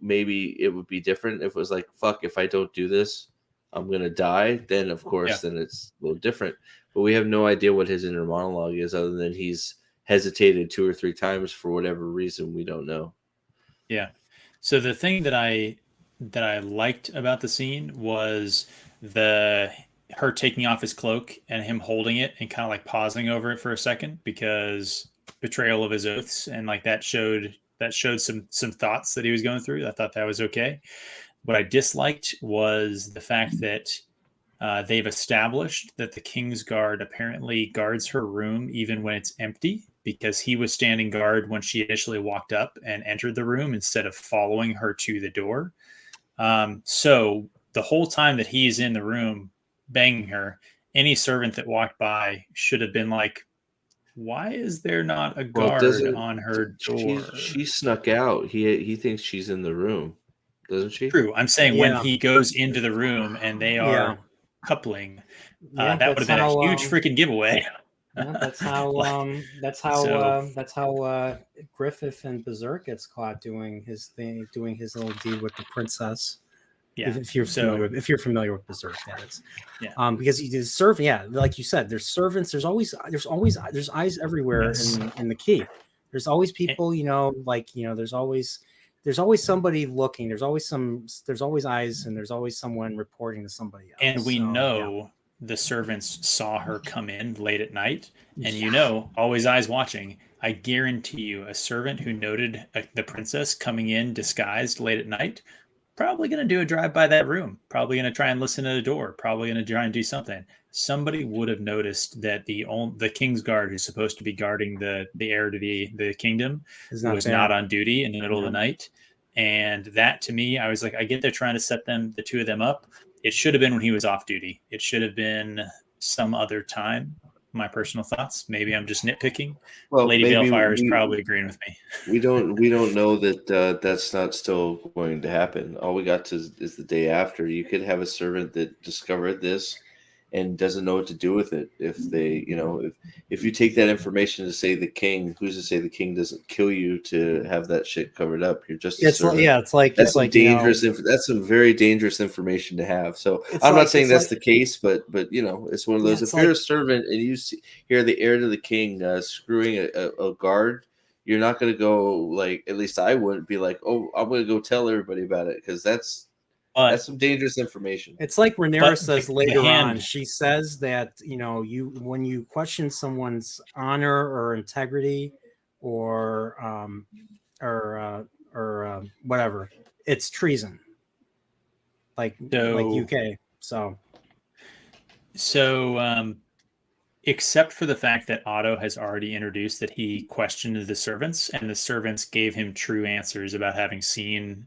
maybe it would be different. If it was like, fuck, if I don't do this, I'm gonna die, then of course then it's a little different. But we have no idea what his inner monologue is, other than he's hesitated 2 or 3 times for whatever reason we don't know. Yeah. So the thing that I liked about the scene was her taking off his cloak and him holding it and kind of like pausing over it for a second, because betrayal of his oaths, and like that showed some thoughts that he was going through. I thought that was okay. What I disliked was the fact that they've established that the Kingsguard apparently guards her room even when it's empty, because he was standing guard when she initially walked up and entered the room instead of following her to the door. So the whole time that he's in the room banging her, any servant that walked by should have been like, why is there not a guard on her door? She snuck out. He thinks she's in the room, doesn't she? True. I'm saying when he goes into the room and they are coupling, that would have been a huge freaking giveaway. That's how Griffith and Berserk gets caught doing his little deed with the princess. Yeah, if you're familiar with Berserk, that is. Yeah. Because he did serve. Yeah, like you said, there's servants. There's eyes everywhere in the key. There's always people. There's always somebody looking. There's always eyes, and there's always someone reporting to somebody else. And we know the servants saw her come in late at night, and always eyes watching. I guarantee you, a servant who noted the princess coming in disguised late at night, probably going to do a drive by that room, probably going to try and listen at the door, probably going to try and do something. Somebody would have noticed that the Kingsguard, who's supposed to be guarding the heir to the kingdom, was not on duty in the middle of the night. And that, to me, I was like, I get they're trying to set the two of them up. It should have been when he was off duty. It should have been some other time. My personal thoughts. Maybe I'm just nitpicking. Well, Lady Balefire is probably agreeing with me. We don't know that that's not still going to happen. All we got is the day after. You could have a servant that discovered this and doesn't know what to do with it. If they, if you take that information to say the king, who's to say the king doesn't kill you to have that shit covered up? You're just that's dangerous. That's some very dangerous information to have. So I'm not saying that's the case, but it's one of those. If you're a servant and you hear the heir to the king screwing a guard, you're not going to go at least I wouldn't be like, oh, I'm going to go tell everybody about it, because that's some dangerous information. It's like Ronira says later on. She says that when you question someone's honor or integrity or whatever, it's treason. Like UK. So except for the fact that Otto has already introduced that he questioned the servants, and the servants gave him true answers about having seen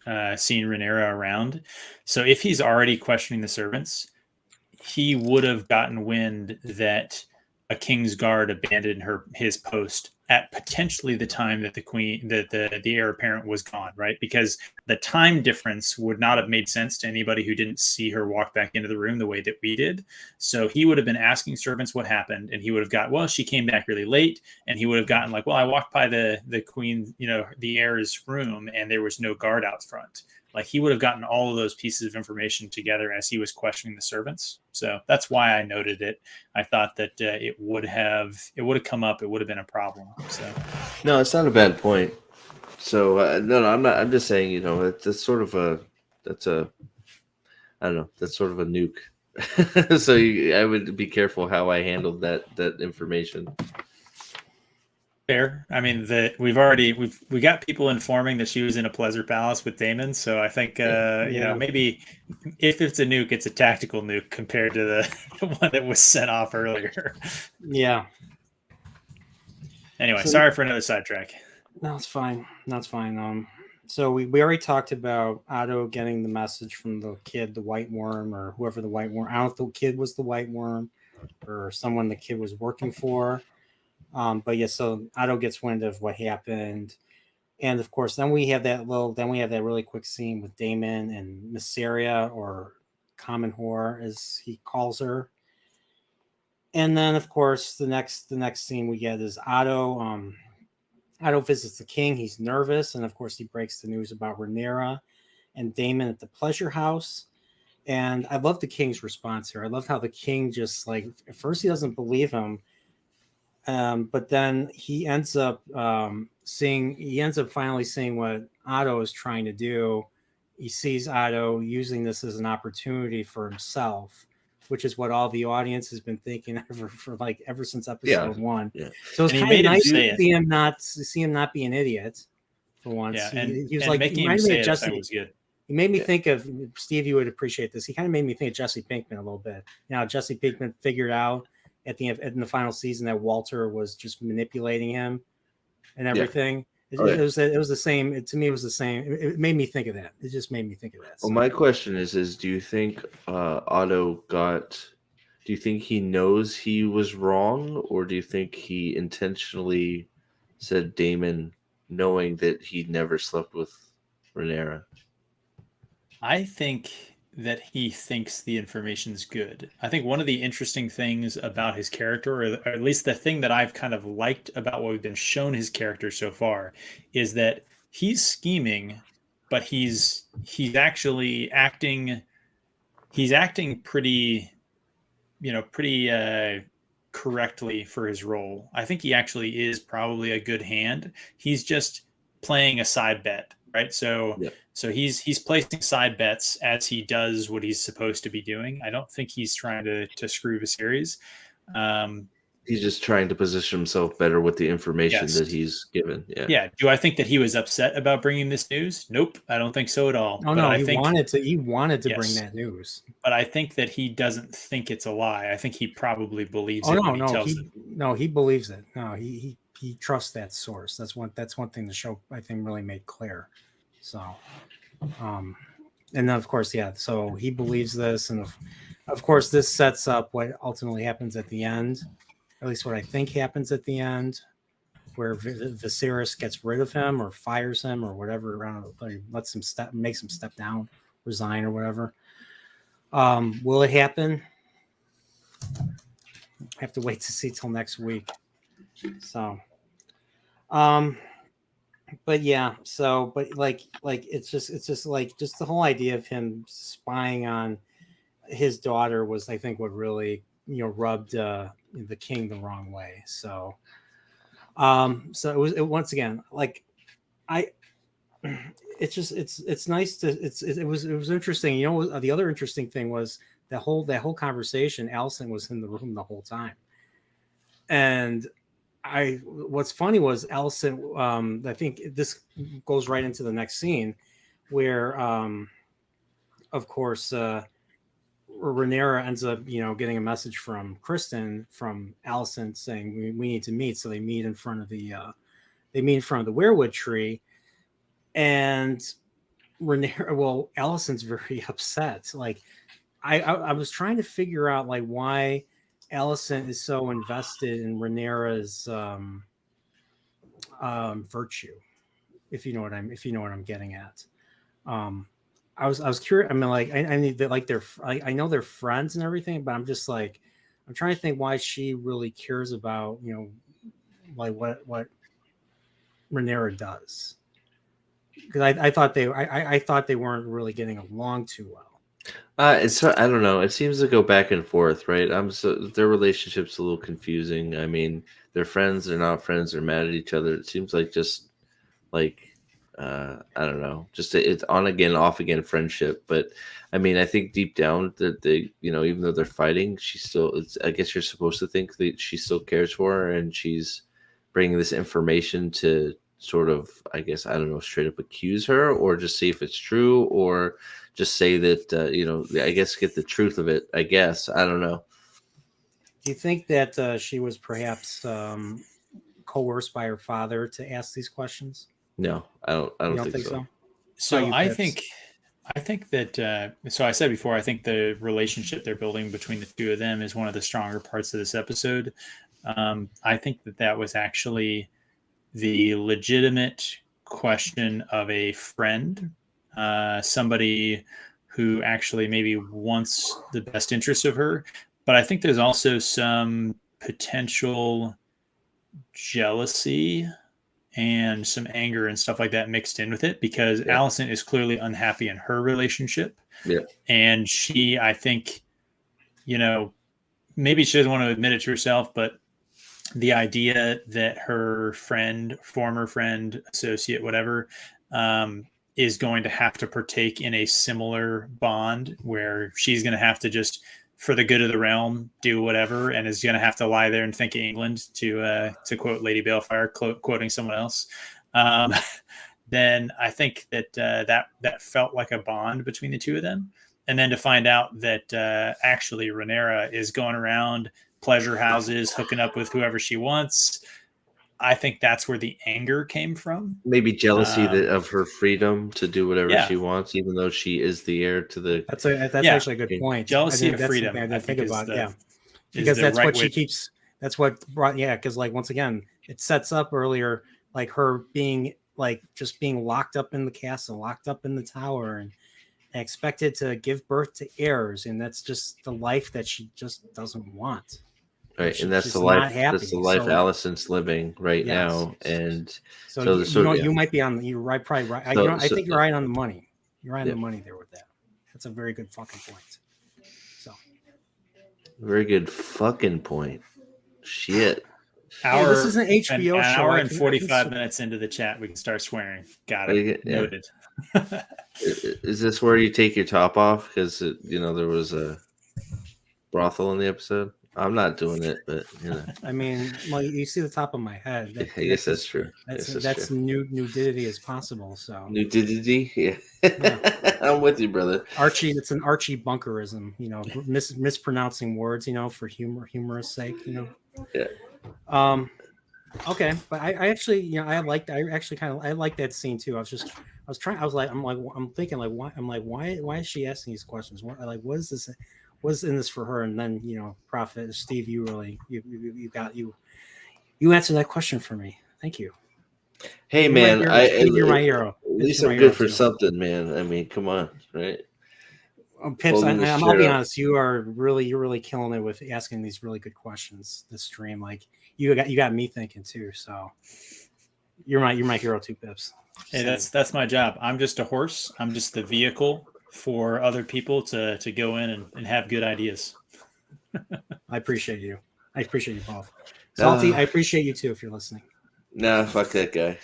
Ronira around. So if he's already questioning the servants, he would have gotten wind that a Kingsguard abandoned his post at potentially the time that the heir apparent was gone, right? Because the time difference would not have made sense to anybody who didn't see her walk back into the room the way that we did. So he would have been asking servants what happened, and he would have got, well, she came back really late, and he would have gotten like, well, I walked by the queen, the heir's room, and there was no guard out front. Like, he would have gotten all of those pieces of information together as he was questioning the servants. So that's why I noted it. I thought that it would have come up. It would have been a problem. So no, it's not a bad point. So no, I'm not. I'm just saying, that's sort of a nuke. So I would be careful how I handled that information. Fair. I mean, we got people informing that she was in a pleasure palace with Damon, so I think maybe if it's a nuke, it's a tactical nuke compared to the one that was sent off earlier. Yeah. Anyway, So- sorry for another sidetrack. No, it's fine. That's fine. So we already talked about Otto getting the message from the kid, the white worm, or whoever the white worm. I don't know if the kid was the white worm or someone the kid was working for. But yeah, so Otto gets wind of what happened, and of course, then we have that really quick scene with Damon and Missaria, or Common Whore as he calls her. And then, of course, the next scene we get is Otto. Otto visits the king. He's nervous, and of course, he breaks the news about Rhaenyra and Damon at the pleasure house. And I love the king's response here. I love how the king just like at first he doesn't believe him. But then he ends up finally seeing what Otto is trying to do. He sees Otto using this as an opportunity for himself, which is what all the audience has been thinking ever since episode 1. Yeah. So it's And he kind of made him nice say to it. see him not be an idiot for once. Yeah, He was and like, making he him reminded me say of it I thought Jesse. was good. He made me think of Steve. You would appreciate this. He kind of made me think of Jesse Pinkman a little bit. Jesse Pinkman figured out in the final season that Walter was just manipulating him and everything. It was the same. To me, it was the same. It made me think of that. It just made me think of that. Well, my question is do you think Otto do you think he knows he was wrong, or do you think he intentionally said Damon knowing that he never slept with Rhaenyra? I think that he thinks the information's good. I think one of the interesting things about his character, or at least the thing that I've kind of liked about what we've been shown his character so far, is that he's scheming, but he's actually acting. He's acting pretty correctly for his role. I think he actually is probably a good hand. He's just playing a side bet, right? So he's placing side bets as he does what he's supposed to be doing. I don't think he's trying to screw the series. He's just trying to position himself better with the information Yes. that he's given. Yeah. Yeah. Do I think that he was upset about bringing this news? Nope. I don't think so at all. Oh, But no, I he think, wanted to Yes. bring that news. but I think that he doesn't think it's a lie. I think he probably believes Oh, it no, when he no, tells it. he believes it. No, he trusts that source. That's one thing the show I think really made clear. So, and then of course, yeah. So he believes this, and of course, this sets up what ultimately happens at the end. At least what I think happens at the end, where Viserys gets rid of him or fires him or whatever. I don't know, lets him makes him step down, resign or whatever. Will it happen? I have to wait to see till next week. So, but yeah, but it's just like the whole idea of him spying on his daughter was, I think, what really rubbed the king the wrong way. So it once again, like it's nice it was interesting. The other interesting thing was that whole conversation. Alison was in the room the whole time, and what's funny was Alison. I think this goes right into the next scene, where of course Rhaenyra ends up getting a message from Kristen from Alison saying we need to meet. So they meet in front of the weirwood tree, and Alison's very upset. Like I was trying to figure out like why Alison is so invested in Rhaenyra's virtue, if you know what I'm getting at. I was curious. I mean, like I need that, like I know they're friends and everything, but I'm just like I'm trying to think why she really cares about like what Rhaenyra does, because I thought they weren't really getting along too well. I don't know. It seems to go back and forth, right? Their relationship's a little confusing. I mean, they're friends, they're not friends, they're mad at each other. It seems like just like I don't know, just it's on again, off again friendship. But I mean, I think deep down that they, even though they're fighting, I guess you're supposed to think that she still cares for her and she's bring this information to sort of, I guess, I don't know, straight up accuse her, or just see if it's true, or just say that, you know, I guess get the truth of it, I guess. I don't know. Do you think that she was perhaps coerced by her father to ask these questions? No, I You don't don't think so. So you, I Pips? think that so I said before, I think the relationship they're building between the two of them is one of the stronger parts of this episode. I think that was actually the legitimate question of a friend, somebody who actually maybe wants the best interest of her. But I think there's also some potential jealousy and some anger and stuff like that mixed in with it, because Yeah. Alison is clearly unhappy in her relationship. Yeah. And she, I think, you know, maybe she doesn't want to admit it to herself, but the idea that her friend, former friend, associate, whatever, is going to have to partake in a similar bond where she's going to have to just, for the good of the realm, do whatever, and is going to have to lie there and think of England, to quote Lady Balefire, quoting someone else. Then I think that that felt like a bond between the two of them. And then to find out that actually Ronira is going around pleasure houses, hooking up with whoever she wants, I think that's where the anger came from. Maybe jealousy of her freedom to do whatever Yeah. she wants, even though she is the heir to the. That's Yeah. actually a good point. Jealousy of that's freedom, something I I didn't think, think is about. the- Yeah, is because the that's right what way- she keeps. That's what brought. Yeah, because like once again, it sets up earlier like her being like just being locked up in the castle, locked up in the tower, and expected to give birth to heirs, and that's just the life that she just doesn't want. Right, She's and that's just the not life. happy. That's the life So- Allison's living right Yes. now, and So, So you, so, you know yeah. you might be on. You're right, probably right. So- I so- think you're right on the money. You're right on Yeah. the money there with that. That's a very good fucking point. So. very good fucking point. Shit. Hey, this is an HBO an show. hour I and can- 45 minutes into the chat, we can start swearing. Got it. Yeah. Noted. Is this where you take your top off because you know there was a brothel in the episode? I'm not doing it, but you know, I mean, well, you see the top of my head. I guess that's true. That's nudity as possible. So Nudity, yeah. Yeah. I'm with you, brother. Archie, it's an Archie bunkerism. You know, mispronouncing words. You know, for humorous sake. You know. Yeah. Okay, but I actually, you know, I like that scene too. I'm thinking like, why is she asking these questions? What is this? What's in this for her? And then, you know, Prophet Steve, you answered that question for me. Thank you. Hey, You're man, my hero. Steve, you're my hero. At least You're I'm my good hero, for too. something, man. I mean, come on, right? Pips, Holding this I'll shit be up. honest. You're really killing it with asking these really good questions this stream. Like you got me thinking too. So you're my hero too, Pips. Hey, that's my job. I'm just a horse. I'm just the vehicle for other people to go in and have good ideas. I appreciate you. I appreciate you both. Salty, I appreciate you too if you're listening. Nah, fuck that guy.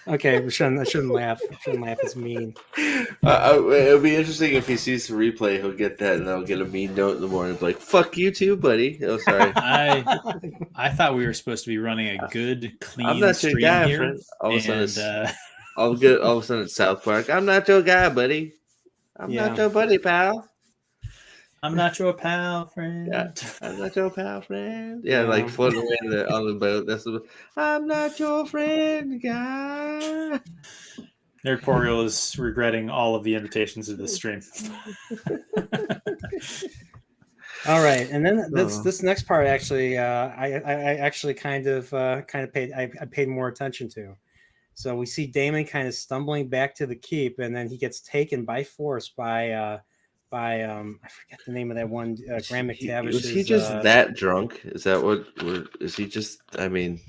Okay, I shouldn't laugh. I shouldn't laugh. It's mean. It'll be interesting if he sees the replay. He'll get that, and I'll get a mean note in the morning. Be like, "Fuck you too, buddy." Oh, sorry. I thought we were supposed to be running a good, clean I'm not your stream guy, here. friend. All of a sudden, And, all of a sudden, it's South Park. I'm not your guy, buddy. I'm Yeah. not your buddy, pal. I'm not your pal, friend. Yeah. I'm not your pal, friend. Yeah, Yeah. like floating away on the boat. That's the. I'm not your friend, guy. Nerd Porio is regretting all of the invitations to this stream. All right, and then this next part actually, I actually kind of paid more attention to. So we see Damon kind of stumbling back to the keep, and then he gets taken by force by I forget the name of that one Graham McTavish. Was he just that drunk? Is that what? Is he just? I mean,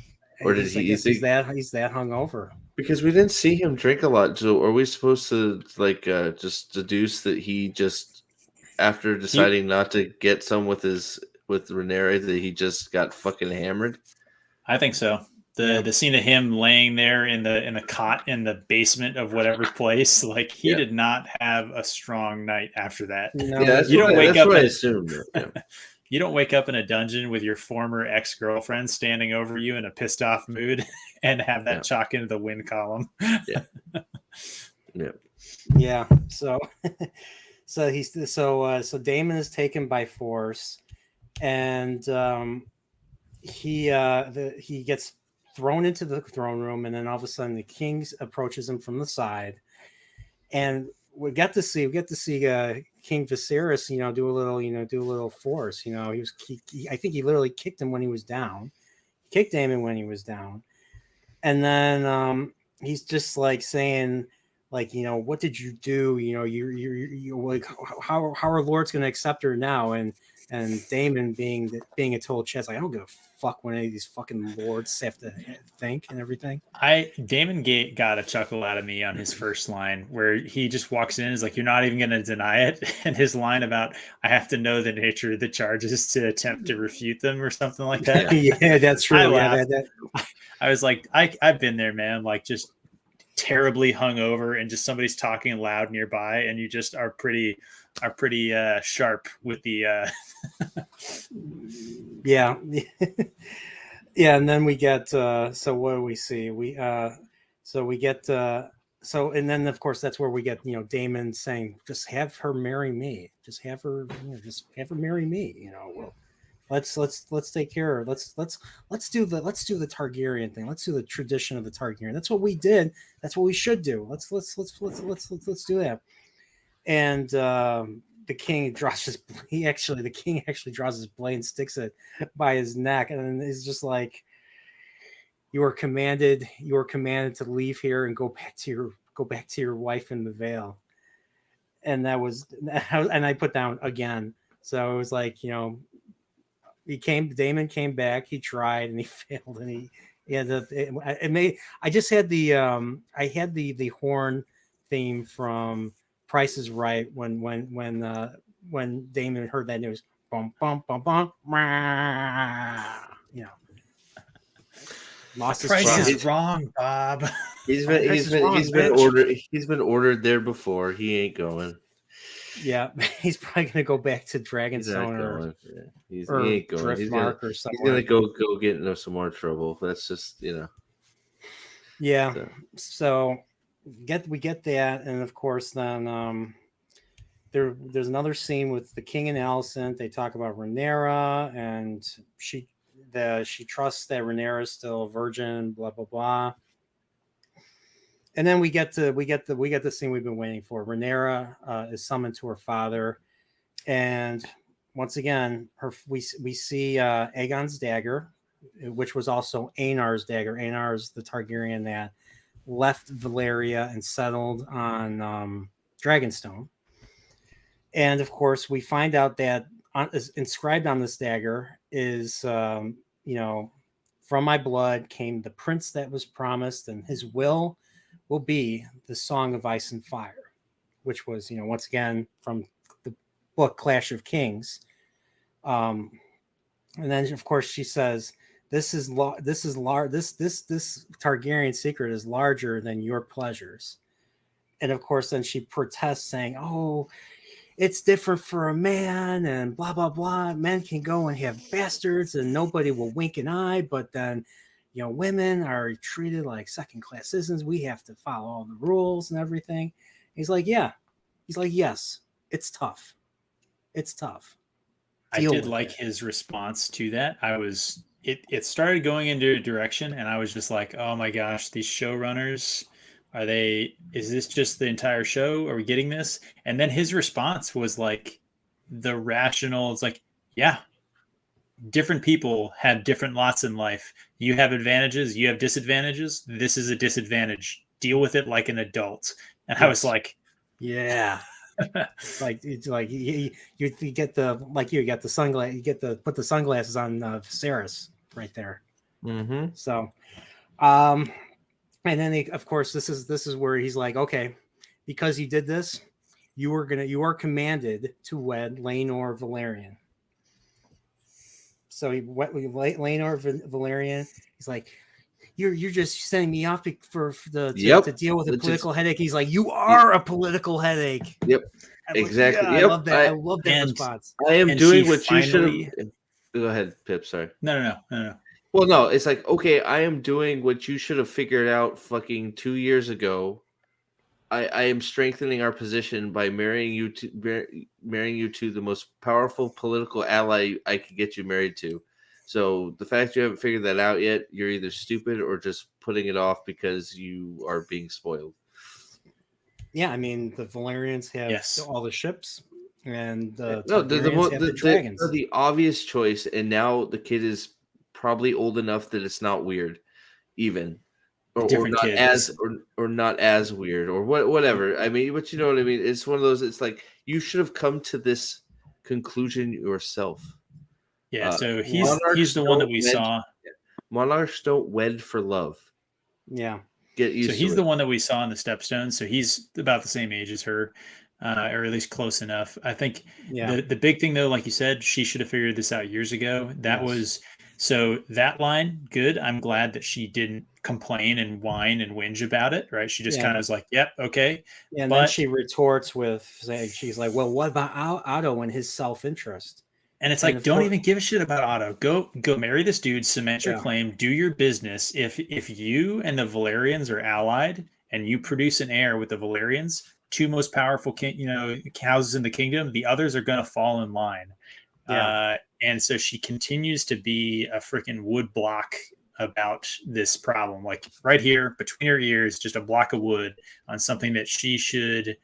or did he? He's that hungover? Because we didn't see him drink a lot. So are we supposed to like just deduce that he just after deciding not to get some with Ronira that he just got fucking hammered? I think so. The scene of him laying there in the cot in the basement of whatever place, like he did not have a strong night after that. No, Yeah, that's you don't what, wake that's up what I and- assumed. Yeah. you don't wake up in a dungeon with your former ex-girlfriend standing over you in a pissed off mood and have that chalk into the win column. Yeah. So so Damon is taken by force, and he gets thrown into the throne room, and then all of a sudden the king approaches him from the side, and we get to see King Viserys, do a little force. I think he literally kicked him when he was down, kicked Damon when he was down, and then he's just like saying, like, what did you do? You're like, how are lords going to accept her now? And Damon being a total chess, like, I don't give a fuck what any of these fucking lords have to think and everything. Damon got a chuckle out of me on his first line, where he just walks in and is like, "You're not even going to deny it," and his line about, "I have to know the nature of the charges to attempt to refute them," or something like that. Yeah, that's true. I was like, I've been there, man. Like, just terribly hungover and just somebody's talking loud nearby, and you just are pretty sharp with the yeah. And then we get so what do we see? And then of course that's where we get Damon saying, just have her marry me, just have her marry me. Well, let's take care of her. Let's do the Targaryen thing. Let's do the tradition of the Targaryen. That's what we did. That's what we should do. Let's do that. And the king draws the king actually draws his blade and sticks it by his neck, and he's just like, you are commanded to leave here and go back to your wife in the Vale. And I put down again. So it was like, Damon came back, he tried and he failed, and I just had the horn theme from Price is Right when Damon heard that news. Bum, bum, bum, bum, lost his Price is wrong, Bob. He's been ordered there before. He ain't going. Yeah, he's probably gonna go back to Dragonstone he ain't going. Driftmark or something. He's gonna go get into some more trouble. That's just Yeah. So we get that, and of course then there's another scene with the king and Alison. They talk about Ronira, and she trusts that Ronira is still a virgin. Blah blah blah. And then we get the scene we've been waiting for. Ronira is summoned to her father, and once again, we see Aegon's dagger, which was also Aenar's dagger. Aenar is the Targaryen that left Valyria and settled on Dragonstone. And of course, we find out that inscribed on this dagger is, from my blood came the prince that was promised, and his will be the Song of Ice and Fire, which was, once again from the book Clash of Kings. And then of course she says, this Targaryen secret is larger than your pleasures. And of course then she protests, saying, oh, it's different for a man and blah blah blah. Men can go and have bastards and nobody will wink an eye, but then women are treated like second-class citizens. We have to follow all the rules and everything. He's like, yeah. He's like, yes, it's tough. It's tough. I did like his response to that. It started going into a direction, and I was just like, oh my gosh, these showrunners, is this just the entire show? Are we getting this? And then his response was like the rational, it's like, yeah, different people have different lots in life. You have advantages, you have disadvantages. This is a disadvantage. Deal with it like an adult. And yes. I was like, yeah. It's like you get you got the sunglasses, put the sunglasses on Viserys right there. Mm-hmm. So and then of course this is where he's like, okay, because you did this, you are commanded to wed Laenor Velaryon. So Laenor Velaryon, he's like, you're just sending me off to deal with a political headache. He's like, you are a political headache. Yep. Exactly. I Yep. love that. I love that and- response. I am And doing she what you should finally- have. Go ahead, Pip. Sorry. No. Well, no, it's like, okay, I am doing what you should have figured out fucking 2 years ago. I am strengthening our position by marrying you to the most powerful political ally I could get you married to. So the fact you haven't figured that out yet, you're either stupid or just putting it off because you are being spoiled. Yeah, I mean the Valerians have Yes. all the ships, and the No, Targaryens have the dragons. the obvious choice, and now the kid is probably old enough that it's not weird, even. Or Different not kid. as or not as weird or whatever. I mean, but you know what I mean. It's one of those. It's like you should have come to this conclusion yourself. Yeah, so monarchs he's the one that don't we wed- saw. Monarchs don't wed for love. Yeah, Get used So to he's it. the one that we saw in the Stepstones. So he's about the same age as her, or at least close enough. I think yeah, the big thing though, like you said, she should have figured this out years ago. That Yes. was so that line, good. I'm glad that she didn't complain and whine and whinge about it. Right? She just Yeah. kind of was like, "Yep, okay." and then But- she retorts with saying, "She's like, well, what about Otto and his self-interest?" And it's And like, of don't course- even give a shit about Otto. Go marry this dude, cement your Yeah. claim, do your business. If you and the Valerians are allied and you produce an heir with the Valerians, two most powerful houses in the kingdom, the others are gonna fall in line. Yeah. And so she continues to be a freaking wood block about this problem. Like right here between her ears, just a block of wood on something that she should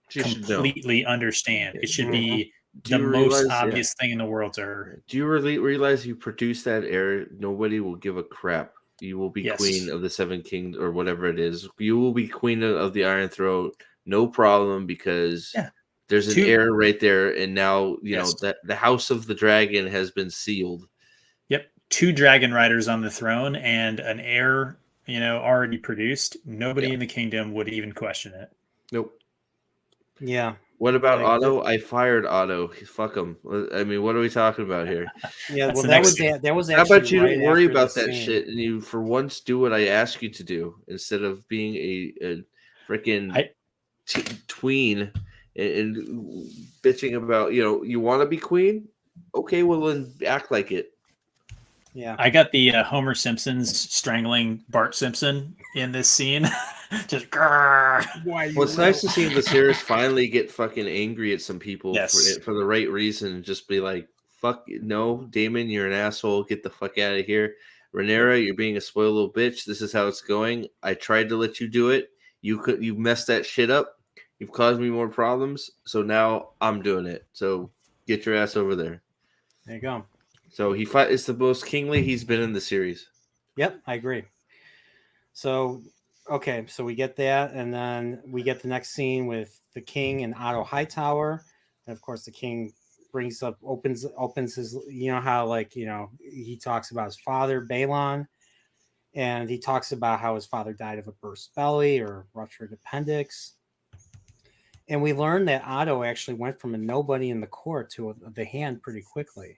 She should know. completely understand. It should be Do the you most realize- yeah. obvious thing in the world to her. Do you really realize you produce that heir? Nobody will give a crap. You will be Yes. queen of the Seven Kings or whatever it is. You will be queen of the Iron Throne, no problem, because Yeah. there's an Two- heir right there, and now you Yes. know that the House of the Dragon has been sealed. Yep. Two dragon riders on the throne and an heir, already produced. Nobody Yeah. in the kingdom would even question it. Nope. Yeah, What about Like, Otto? I fired Otto. Fuck him. I mean, what are we talking about here? yeah. That's Well, the that next was scene. that. That was How actually about you right don't worry after about the that scene. shit, and you for once do what I ask you to do instead of being a freaking tween and bitching about you want to be queen. Okay, well then act like it. Yeah, I got the Homer Simpson's strangling Bart Simpson in this scene. Just grrr. why? Well, it's nice to see Viserys finally get fucking angry at some people Yes. for the right reason and just be like, "Fuck no, Damon, you're an asshole. Get the fuck out of here." Rhaenyra, you're being a spoiled little bitch. This is how it's going. I tried to let you do it. You messed that shit up. You've caused me more problems. So now I'm doing it. So get your ass over there. There you go. So it's the most kingly he's been in the series. Yep, I agree. So, okay, so we get that, and then we get the next scene with the king and Otto Hightower, and of course the king opens his, how he talks about his father Balon, and he talks about how his father died of a burst belly or ruptured appendix, and we learned that Otto actually went from a nobody in the court to the hand pretty quickly.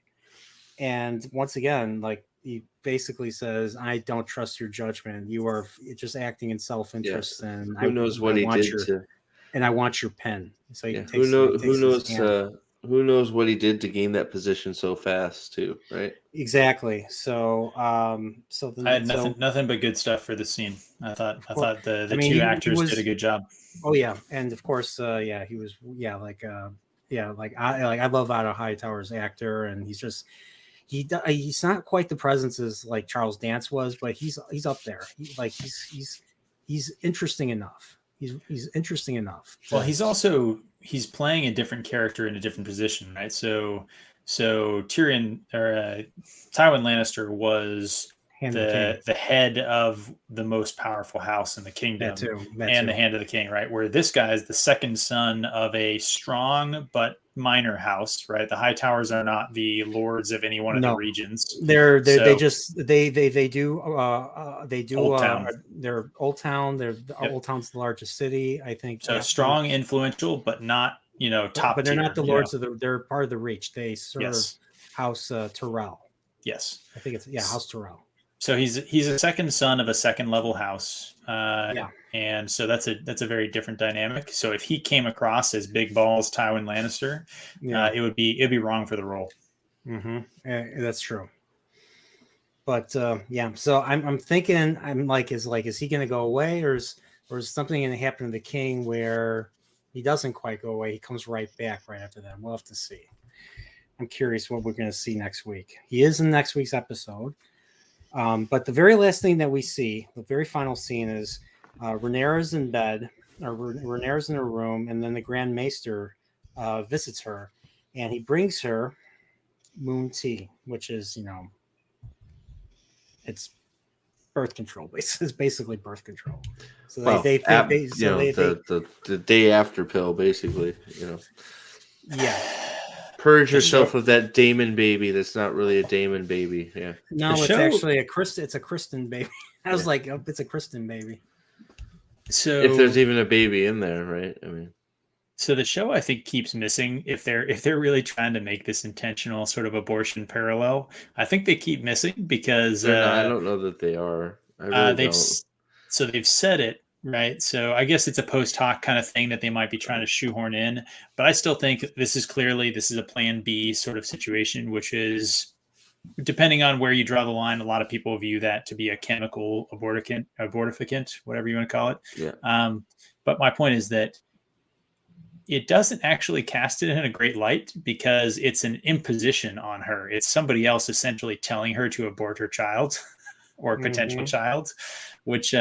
And once again, like he basically says, "I don't trust your judgment. You are just acting in self-interest." And Who knows what he did to? And I want your pen. So he Yeah, takes, who knows what he did to gain that position so fast too, right? exactly. So, I had nothing but good stuff for this scene. I thought the two he actors did a good job. Oh yeah, and of course, he was I love Otto Hightower's actor, and he's not quite the presence as like Charles Dance was, but he's up there. He's interesting enough. He's interesting enough. Well, he's playing a different character in a different position, right? So Tyrion or Tywin Lannister was the head of the most powerful house in the kingdom, the hand of the king, right? Where this guy is the second son of a strong but minor house, right? The Hightowers are not the lords of any one of the regions. They do Old Town. They're Old Town. Old Town's the largest city, I think. So strong, influential, but not top. But they're tier, not the lords of they're part of the Reach. They serve Yes. House Tyrell. Yes, I think it's House Tyrell. So he's a second son of a second level house. Yeah. And so that's a very different dynamic. So if he came across as big balls Tywin Lannister, Yeah. it'd be wrong for the role. Mm-hmm. That's true. But yeah, so I'm thinking, is he going to go away, or is something going to happen to the king where he doesn't quite go away? He comes right back right after that. We'll have to see. I'm curious what we're going to see next week. He is in next week's episode. But the very last thing that we see, the very final scene, is Rhaenyra's in bed, or Rhaenyra's in her room, and then the Grand Maester visits her, and he brings her moon tea, which is, it's birth control. It's basically birth control. So the day after pill, basically. Yeah. Purge yourself of that Damon baby. That's not really a Damon baby. Yeah. No, it's actually it's a Kristen baby. I was like, oh, it's a Kristen baby. So if there's even a baby in there, right? I mean, so the show, I think, keeps missing if they're really trying to make this intentional sort of abortion parallel. I think they keep missing because I don't know that they are. I really don't. So they've said it, right? So I guess it's a post hoc kind of thing that they might be trying to shoehorn in, but I still think this is a plan B sort of situation, which is, depending on where you draw the line, a lot of people view that to be a chemical abortificant, whatever you want to call it. Yeah. But my point is that it doesn't actually cast it in a great light because it's an imposition on her. It's somebody else essentially telling her to abort her child or potential child, which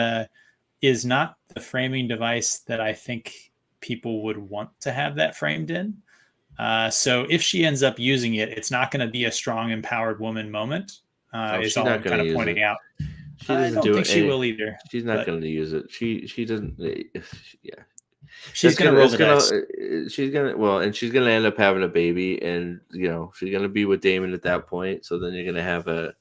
is not the framing device that I think people would want to have that framed in. So if she ends up using it, it's not going to be a strong, empowered woman moment. Is all I'm kind of pointing out. She doesn't think she will either. She's not going to use it. She doesn't. Yeah. She's going to roll the dice. She's going to end up having a baby, and she's going to be with Damon at that point. So then you're going to have a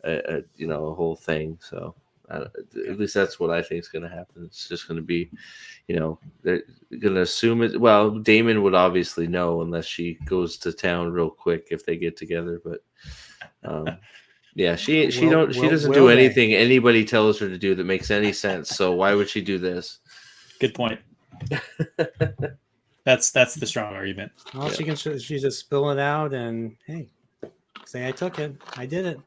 whole thing. So at least that's what I think is going to happen. It's just going to be, they're going to assume it. Well, Damon would obviously know unless she goes to town real quick if they get together. But yeah, she doesn't do anything anybody tells her to do that makes any sense. So why would she do this? Good point. That's the strong argument. Well, she just spill it out and hey, say I took it, I did it.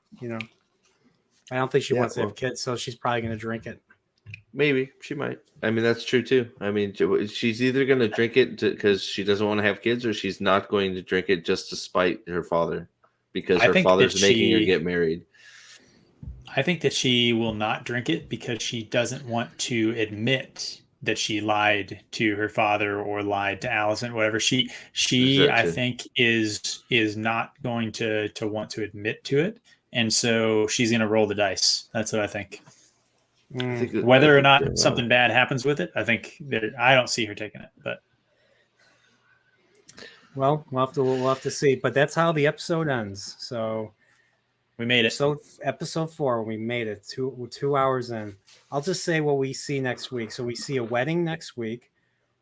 I don't think she wants to have kids, so she's probably going to drink it. Maybe she might. I mean, that's true too. I mean, she's either going to drink it because she doesn't want to have kids, or she's not going to drink it just to spite her father because her father's making her get married. I think that she will not drink it because she doesn't want to admit that she lied to her father or lied to Alison, whatever. She I think is not going to want to admit to it. And so she's going to roll the dice. That's what I think. Whether or not something bad happens with it, I don't see her taking it, but well, we'll have to see, but that's how the episode ends. So we made it. So episode 4, we made it 2 hours in. I'll just say what we see next week. So we see a wedding next week.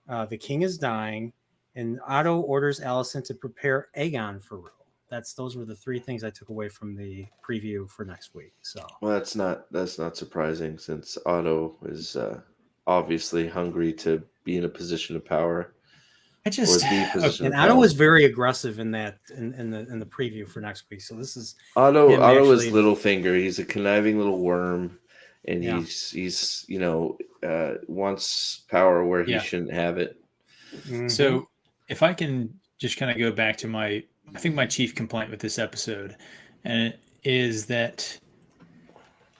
The king is dying, and Otto orders Alison to prepare Aegon for rule. Those were the 3 things I took away from the preview for next week. So well, that's not surprising since Otto is obviously hungry to be in a position of power. And Otto was very aggressive in that in the preview for next week. So this is Otto is Littlefinger. He's a conniving little worm, and he's wants power where he shouldn't have it. Mm-hmm. So if I can just kind of go back to my chief complaint with this episode, and it is that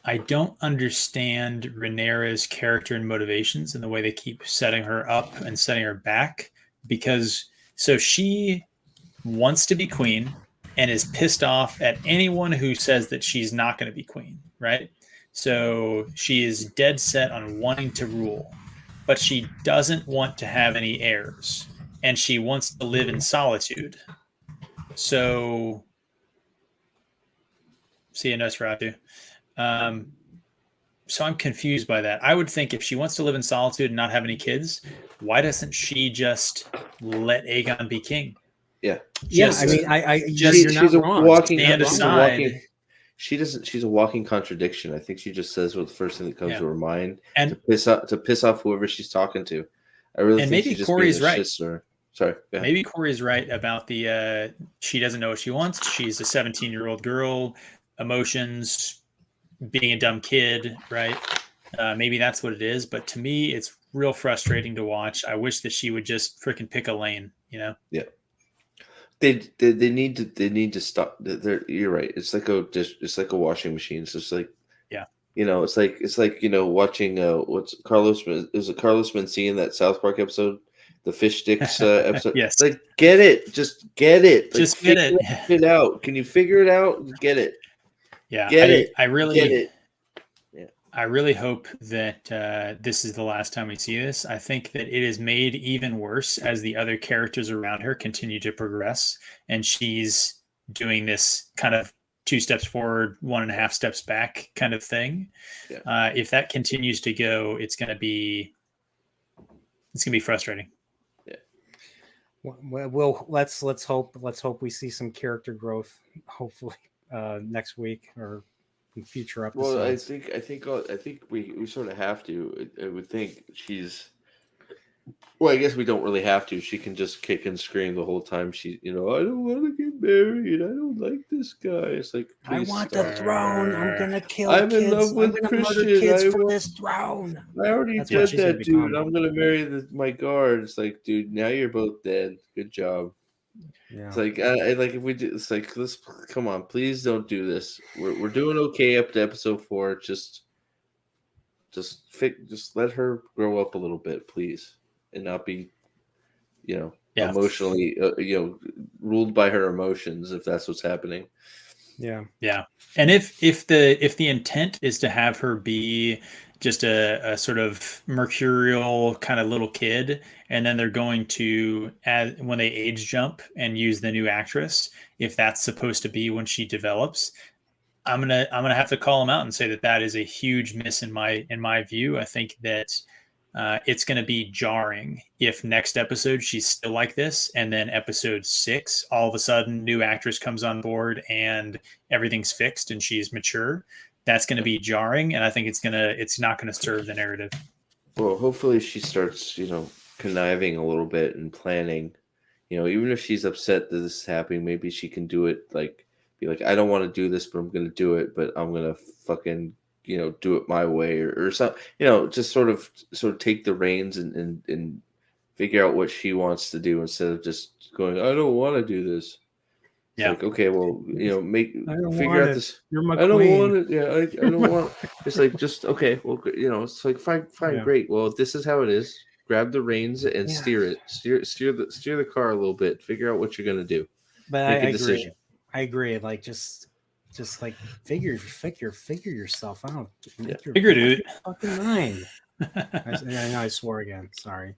I don't understand Rhaenyra's character and motivations and the way they keep setting her up and setting her back. Because so she wants to be queen and is pissed off at anyone who says that she's not going to be queen, right? So she is dead set on wanting to rule, but she doesn't want to have any heirs, and she wants to live in solitude. So, see you, Nosferatu. So I'm confused by that. I would think if she wants to live in solitude and not have any kids, why doesn't she just let Aegon be king? Yeah. I mean, you're not wrong. Stand aside. she doesn't. She's a walking contradiction. I think she just says what the first thing that comes to her mind And to piss off whoever she's talking to. I really and think maybe she's just Corey's being a right. shit stirrer. Sorry. Go ahead. Maybe Corey's right about the she doesn't know what she wants. She's a 17-year-old girl, emotions, being a dumb kid, right? Maybe that's what it is. But to me, it's real frustrating to watch. I wish that she would just freaking pick a lane, you know? Yeah. They need to stop. You're right. It's like a washing machine. It's just like, Yeah. it's like watching what's Carlos, is it Carlos Mencia in that South Park episode, the fish sticks episode? Yes. It's like, get it, just get it, like, Just get it. figure it out. Can you figure it out? Get it. Yeah. Get it. I really Get it. I really hope that this is the last time we see this. I think that it is made even worse as the other characters around her continue to progress, and she's doing this kind of 2 steps forward, 1.5 steps back kind of thing. Yeah. If that continues to go, it's going to be frustrating. Yeah. Well, let's hope we see some character growth. Hopefully, next week or in future episodes. Well, I think we sort of have to. I would think she's. Well, I guess we don't really have to. She can just kick and scream the whole time. I don't want to get married. I don't like this guy. It's like, I want stop. the throne. I'm gonna kill I'm kids. in love with I'm gonna Christian. murder kids for want- this throne. I already That's what did she's gonna that, dude. become. I'm gonna marry my guard. It's like, dude, now you're both dead. Good job. Yeah. It's like, if we do, it's like, let's come on, please don't do this. We're doing okay up to episode 4. Just let her grow up a little bit, please, and not be, emotionally, ruled by her emotions, if that's what's happening. Yeah. Yeah. And if the intent is to have her be just a sort of mercurial kind of little kid, and then they're going to add when they age jump and use the new actress, if that's supposed to be when she develops, I'm gonna have to call them out and say that is a huge miss in my view. I think that it's going to be jarring if next episode she's still like this, and then episode 6, all of a sudden, new actress comes on board and everything's fixed and she's mature. That's going to be jarring, and I think it's not going to serve the narrative. Well, hopefully she starts, conniving a little bit and planning. Even if she's upset that this is happening, maybe she can do it. Be like, I don't want to do this, but I'm going to do it. But I'm going to fucking do it my way or something. Just sort of take the reins and figure out what she wants to do instead of just going, I don't want to do this. It's like, okay, well, figure out this. You're my I don't queen. want it. Yeah, I don't want. It's like, just okay. Well, it's like fine, Yeah. great. Well, this is how it is. Grab the reins and steer it. Steer the car a little bit. Figure out what you're gonna do. But Make I a decision. agree. Like just like figure yourself out. Figure it out. Fucking mind. I swore again. Sorry.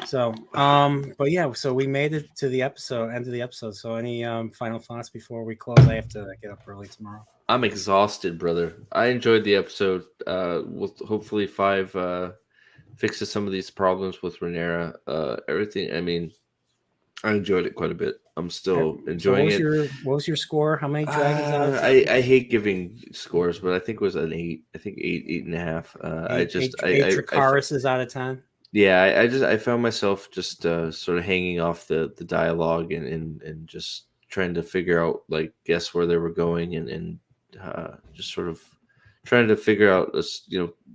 So, but yeah, so we made it to the end of the episode. So, any final thoughts before we close? I have to get up early tomorrow. I'm exhausted, brother. I enjoyed the episode. With hopefully 5 fixes some of these problems with Ronira. Everything. I mean, I enjoyed it quite a bit. I'm still enjoying it. What was your score? How many dragons out of 10? I hate giving scores, but I think it was an 8. I think 8.5. Eight Dracaris out of 10. Yeah, I found myself just sort of hanging off the dialogue and just trying to figure out, guess where they were going and just sort of trying to figure out,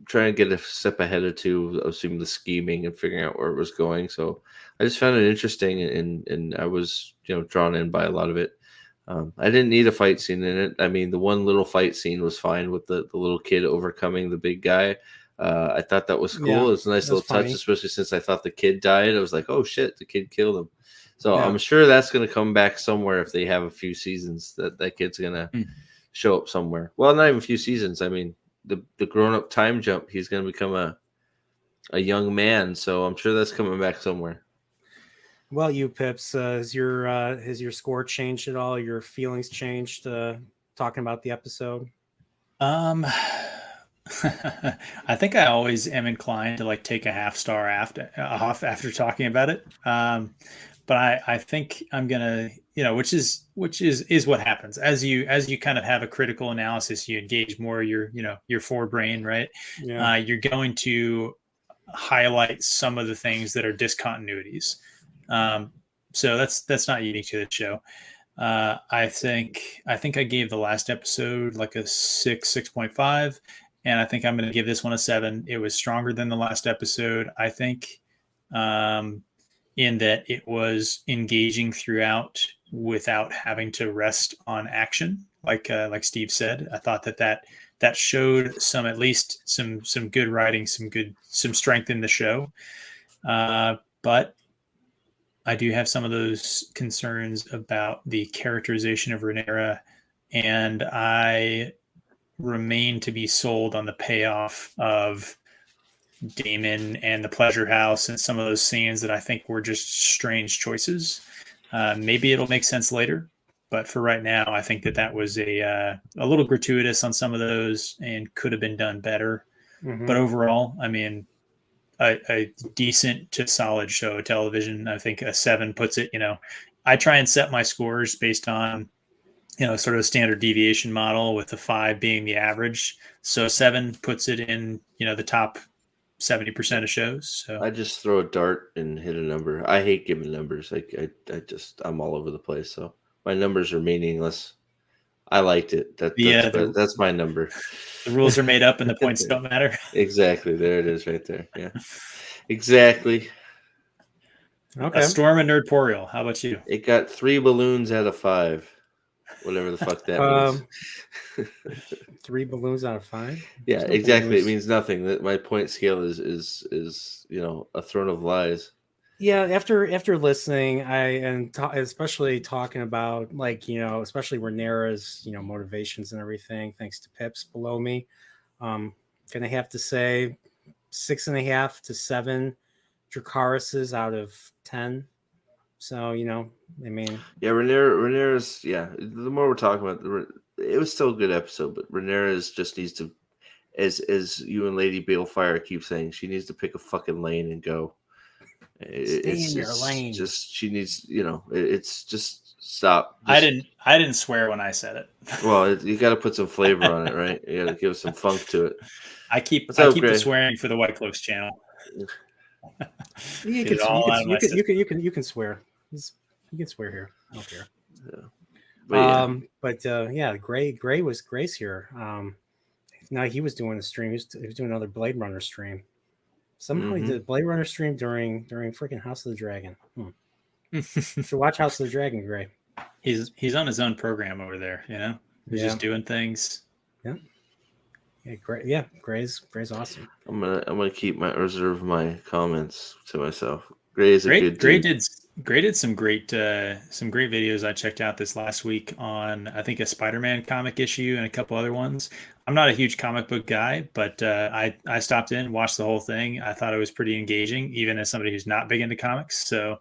trying to get a step ahead or two, assuming the scheming and figuring out where it was going. So I just found it interesting and I was, drawn in by a lot of it. I didn't need a fight scene in it. I mean, the one little fight scene was fine with the little kid overcoming the big guy. I thought that was cool. Yeah, it was a nice little touch, especially since I thought the kid died. I was like, oh shit, the kid killed him. So I'm sure that's going to come back somewhere if they have a few seasons. That kid's going to show up somewhere. Well, not even a few seasons. I mean, the grown-up time jump, he's going to become a young man. So I'm sure that's coming back somewhere. Well, you Pips, has your score changed at all? Your feelings changed talking about the episode? I think I always am inclined to take a half star after talking about it. But I think I'm gonna which is what happens as you kind of have a critical analysis. You engage more your forebrain, right? Yeah. You're going to highlight some of the things that are discontinuities. So that's not unique to the show. I think I gave the last episode like a 6.5, and I think I'm going to give this one a 7. It was stronger than the last episode, I think, in that it was engaging throughout without having to rest on action, like Steve said. I thought that showed at least some good writing, some strength in the show, but I do have some of those concerns about the characterization of Rhaenyra, and I remain to be sold on the payoff of Daemon and the Pleasure House and some of those scenes that I think were just strange choices. Maybe it'll make sense later, but for right now, I think that was a little gratuitous on some of those and could have been done better. Mhm. But overall, I mean, a decent to solid show of television. I think a 7 puts it, I try and set my scores based on, sort of a standard deviation model, with the 5 being the average. So 7 puts it in, the top 70% of shows. So I just throw a dart and hit a number. I hate giving numbers. I'm all over the place. So my numbers are meaningless. I liked it. That's my number. The rules are made up and the points don't matter. Exactly. There it is right there. Yeah. Exactly. Okay. A Storm and Nerdporial. How about you? It got 3 balloons out of 5. Whatever the fuck that means. 3 balloons out of 5? Yeah, There's no exactly. balloons. It means nothing. That my point scale is a throne of lies. Yeah, after listening, especially talking about, like, especially Rhaenyra's, motivations and everything, thanks to Pips below me, gonna have to say 6.5 to 7 Dracarys's out of 10. So, I mean, Yeah, Rhaenyra's the more we're talking about, it was still a good episode, but Rhaenyra's just needs to, as you and Lady Balefire keep saying, she needs to pick a fucking lane and go. Stay in your lane. Just she needs, it's just stop. I didn't swear when I said it. Well, you got to put some flavor on it, right? You got to give some funk to it. I keep Gray? the swearing for the Whitecloaks channel. You can swear. You can swear here. I don't care. Yeah. But Gray's here. Now he was doing a stream. He was doing another Blade Runner stream. Somehow he did a Blade Runner stream during freaking House of the Dragon. So watch House of the Dragon, Gray. He's on his own program over there, He's just doing things. Yeah. Yeah, great. Yeah, Gray's awesome. I'm gonna reserve my comments to myself. Gray's a good dude. Gray did some great videos I checked out this last week on, I think, a Spider-Man comic issue and a couple other ones. I'm not a huge comic book guy, but I stopped in, watched the whole thing. I thought it was pretty engaging, even as somebody who's not big into comics. So,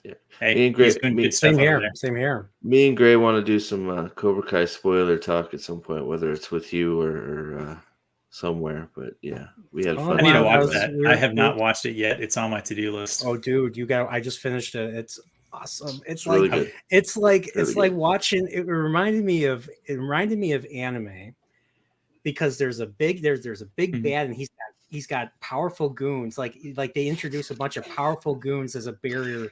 yeah. Hey, he's doing good stuff over there. Same here. Me and Gray want to do some Cobra Kai spoiler talk at some point, whether it's with you or somewhere. But yeah, we had fun. I need to watch that. I have not watched it yet. It's on my to-do list. Oh, dude, I just finished it. It's awesome. It's really like good. It's like watching. It reminded me of anime, because there's a big bad, and he's got powerful goons. Like they introduce a bunch of powerful goons as a barrier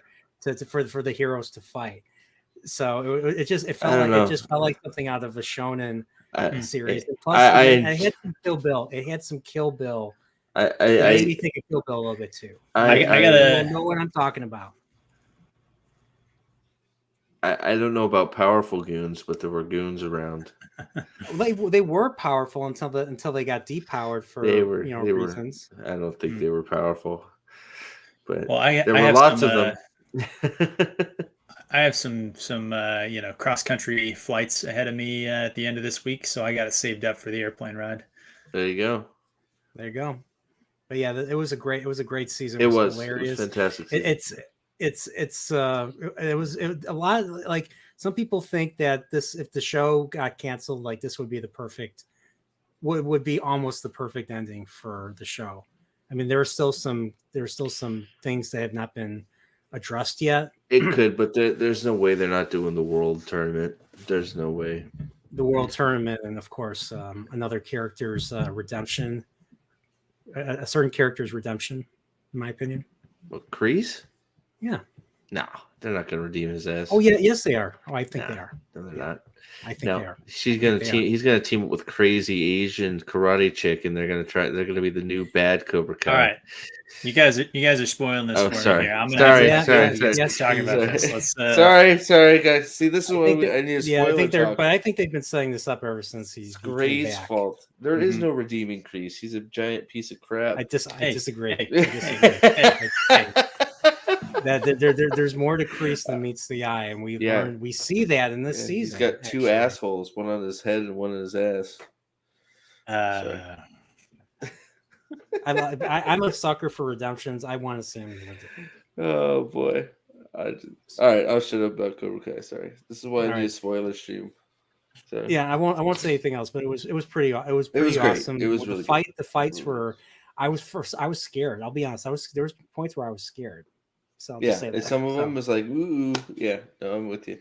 for the heroes to fight. So it just felt like something out of a shonen series. Plus, it had some Kill Bill. It had some Kill Bill. It made me think of Kill Bill a little bit too. I gotta know what I'm talking about. I don't know about powerful goons, but there were goons around. They were powerful until they got depowered for reasons. I don't think they were powerful, but there were lots of them. I have some cross country flights ahead of me at the end of this week, so I got it saved up for the airplane ride. There you go. But yeah, it was a great season. It was hilarious. It was fantastic. It was a lot. Like, some people think that if the show got canceled, like, this would be would be almost the perfect ending for the show. I mean, there are still some things that have not been addressed yet. It could, but there's no way they're not doing the world tournament. There's no way. The world tournament, and of course, another character's redemption, a certain character's redemption, in my opinion. What, Kreese? Yeah. No, they're not gonna redeem his ass. Oh yeah, yes they are. Oh, I think they are. No, they're not. I think No, they are. she's gonna team. He's gonna team up with crazy Asian karate chick, and they're gonna be the new bad Cobra Kai. All right, you guys are spoiling this Oh, for sorry. me here. I'm gonna Sorry, have to sorry, keep yes, talking about sorry. this. Let's, sorry, guys. See, this is what I need a spoiler I think they're, talk. but I think they've been setting this up ever since It's he came Gray's back. fault. There is Mhm. no redeeming Kreese. He's a giant piece of crap. I disagree. hey, I disagree. hey. There's more to Kreese than meets the eye, and we see that in this Yeah, season. he's got two actually. assholes, one on his head and one in his ass. I'm a sucker for redemptions. I want to see him. Oh boy. All right, I'll shut up about Cobra Kai. Sorry, this is why I All need a right. spoiler stream. So, Yeah, I won't say anything else, but it was pretty great. awesome. It was The really fight. good. The fights were. I was scared. I'll be honest. There was points where I was scared. So I'll just say and that. some of them was like, ooh, yeah. No, I'm with you.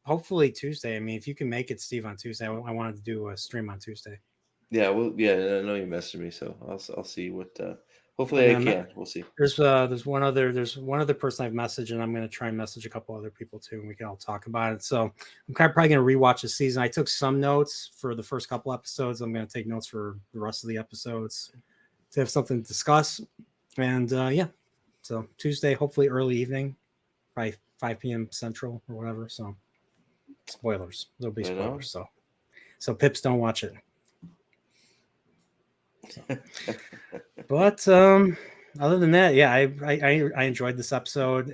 Hopefully Tuesday. I mean, if you can make it, Steve, on Tuesday, I wanted to do a stream on Tuesday. Yeah, well, yeah. I know you messaged me, so I'll see what. Hopefully, I can. We'll see. There's one other person I've messaged, and I'm going to try and message a couple other people too, and we can all talk about it. So I'm probably going to rewatch the season. I took some notes for the first couple episodes. I'm going to take notes for the rest of the episodes to have something to discuss. And so Tuesday, hopefully early evening, probably 5 p.m. Central or whatever. So spoilers, there'll be spoilers. So pips, don't watch it. So. But other than that, yeah, I enjoyed this episode.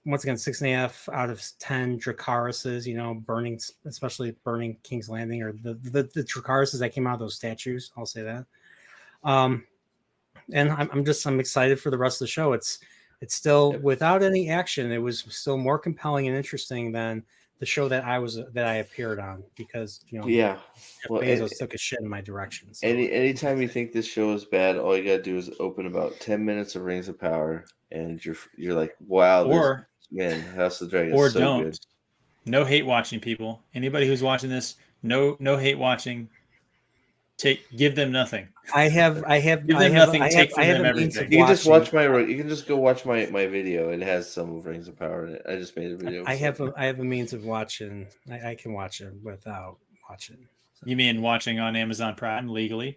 Once again, 6.5 out of 10 Dracaruses, burning, especially burning King's Landing, or the Dracaruses that came out of those statues. I'll say that. And I'm excited for the rest of the show. It's still without any action. It was still more compelling and interesting than the show that I appeared on, because yeah, Bezos took a shit in my direction. So. Anytime you think this show is bad, all you gotta do is open about 10 minutes of Rings of Power, and you're like, wow, House of the Dragon is so don't. good. No hate watching, people. Anybody who's watching this, no hate watching. Give them nothing. I have Give them nothing. Take from them everything. You can just watch you can just go watch my video. It has some of Rings of Power in it. I just made a video. I have a means of watching. I can watch it without watching. So. You mean watching on Amazon Prime legally?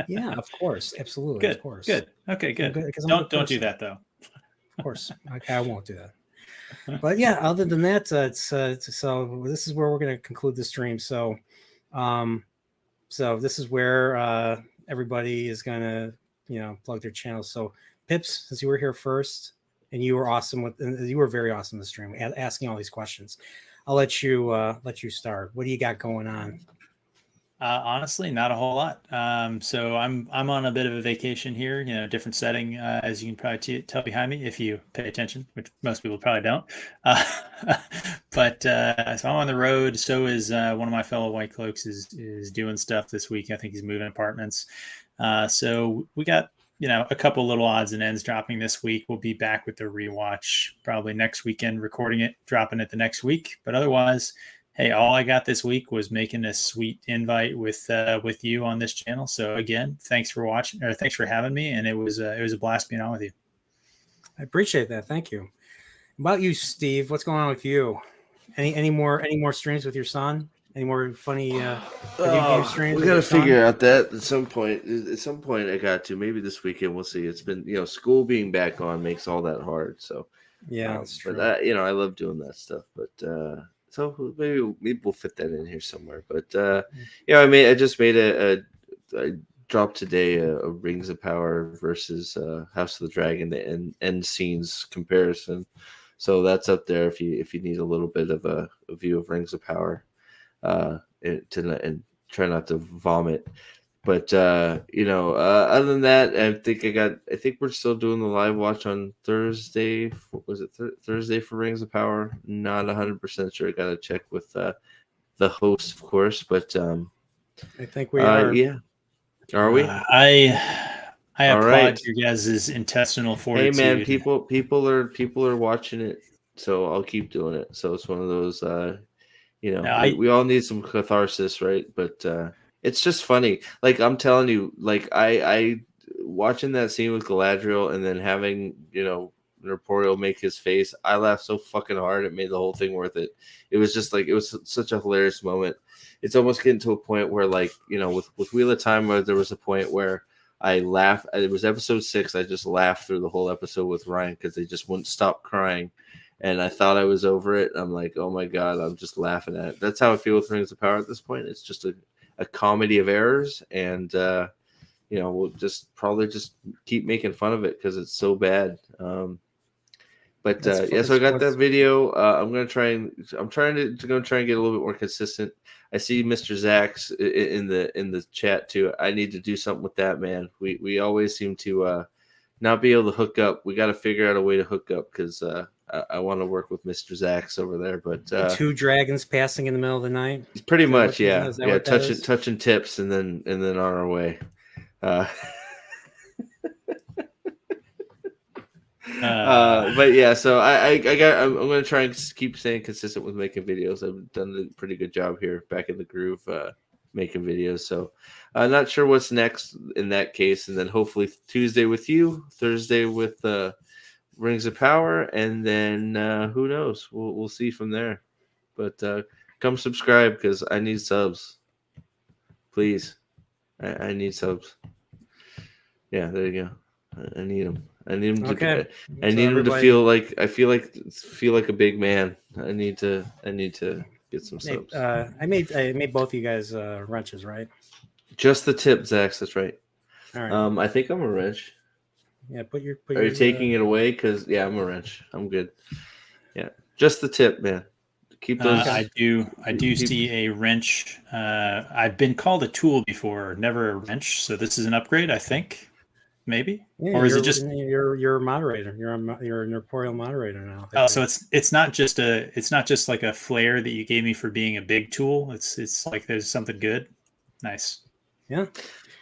Yeah, of course, absolutely. Good. Of course. Good. Okay, good. Don't do that though. Of course, I won't do that. But yeah, other than that, so this is where we're going to conclude the stream. So, this is where everybody is going to plug their channels. So Pips, since you were here first and you were very awesome this stream, asking all these questions. I'll let you start. What do you got going on? Honestly, not a whole lot. So I'm on a bit of a vacation here, different setting, as you can probably tell behind me if you pay attention, which most people probably don't. But so I'm on the road. So is one of my fellow Whitecloaks is doing stuff this week. I think he's moving apartments. So we got a couple little odds and ends dropping this week. We'll be back with the rewatch probably next weekend, recording it, dropping it the next week. But otherwise, hey, all I got this week was making a sweet invite with you on this channel. So again, thanks for watching, or thanks for having me, and it was a blast being on with you. I appreciate that. Thank you. About you, Steve, what's going on with you? Any more streams with your son? Any more funny video game streams? We got to figure out that at some point. At some point, I got to. Maybe this weekend. We'll see. It's been school being back on makes all that hard. So yeah, that's true. But I love doing that stuff. But so maybe we'll fit that in here somewhere. But I just made I dropped today a Rings of Power versus House of the Dragon, the end scenes comparison. So that's up there if you need a little bit of a view of Rings of Power, and try not to vomit. But other than that, I think we're still doing the live watch on Thursday. Was it Thursday for Rings of Power? Not 100% sure. I got to check with the host, of course. But I think we are. Yeah. Are we? I All applaud right. your guys' intestinal Hey fortitude. man, people are watching it, so I'll keep doing it. So it's one of those, No, we all need some catharsis, right? But it's just funny. Like I'm telling you, like I watching that scene with Galadriel and then having Norporiel make his face, I laughed so fucking hard it made the whole thing worth it. It was just like it was such a hilarious moment. It's almost getting to a point where like with Wheel of Time, where there was a point where I laughed. It was episode 6. I just laughed through the whole episode with Ryan because they just wouldn't stop crying. And I thought I was over it. I'm like, oh my God, I'm just laughing at it. That's how I feel with Rings of Power at this point. It's just a comedy of errors. And, we'll just probably just keep making fun of it because it's so bad. So I got that video. I'm trying to get a little bit more consistent. I see Mr. Zach's in the chat too. I need to do something with that, man. We always seem to not be able to hook up. We got to figure out a way to hook up because I want to work with Mr. Zach's over there. But 2 dragons passing in the middle of the night. Pretty much, yeah. Touching tips and then on our way. But yeah, so I'm gonna try and keep staying consistent with making videos. I've done a pretty good job here back in the groove making videos. So I'm not sure what's next in that case, and then hopefully Tuesday with you, Thursday with Rings of Power, and then who knows? We'll see from there. But come subscribe because I need subs. Please, I need subs. Yeah, there you go. I need them. I need them to. I need them to feel like a big man. I need to get some subs. I made both of you guys wrenches, right? Just the tip, Zach. That's right. All right. I think I'm a wrench. Yeah, put your. Are you taking it away? Because I'm a wrench. I'm good. Yeah, just the tip, man. Keep those. I do see a wrench. I've been called a tool before, never a wrench. So this is an upgrade, I think. Maybe, yeah, or is it just you're a moderator? You're a Norporiel moderator now. Oh, so it's not just like a flair that you gave me for being a big tool. It's like there's something good. Nice. Yeah.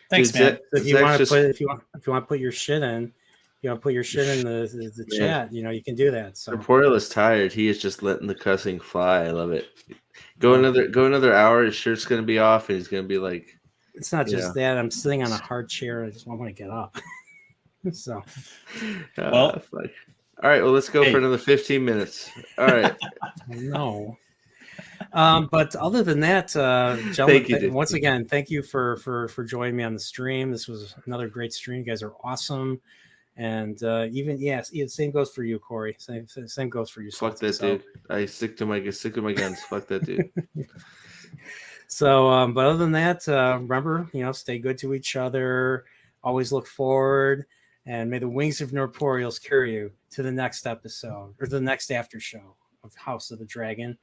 Thanks, man. If you want to put your shit in, the chat. You can do that. So Norporiel is tired. He is just letting the cussing fly. I love it. Go another hour. His shirt's gonna be off, and he's gonna be like. It's not just that I'm sitting on a hard chair. I just want to get up. So, all right. Well, let's go for another 15 minutes. All right. No. But other than that, gentlemen, once again, thank you for joining me on the stream. This was another great stream. You guys are awesome. And same goes for you, Corey. Same goes for you. Fuck that dude. I stick to my guns. Fuck that dude. So, but other than that, remember, stay good to each other. Always look forward, and may the wings of Norporiels carry you to the next episode or the next after show of House of the Dragon.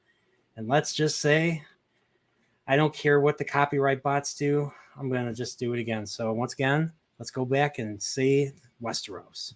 And let's just say, I don't care what the copyright bots do. I'm gonna just do it again. So once again, let's go back and see Westeros.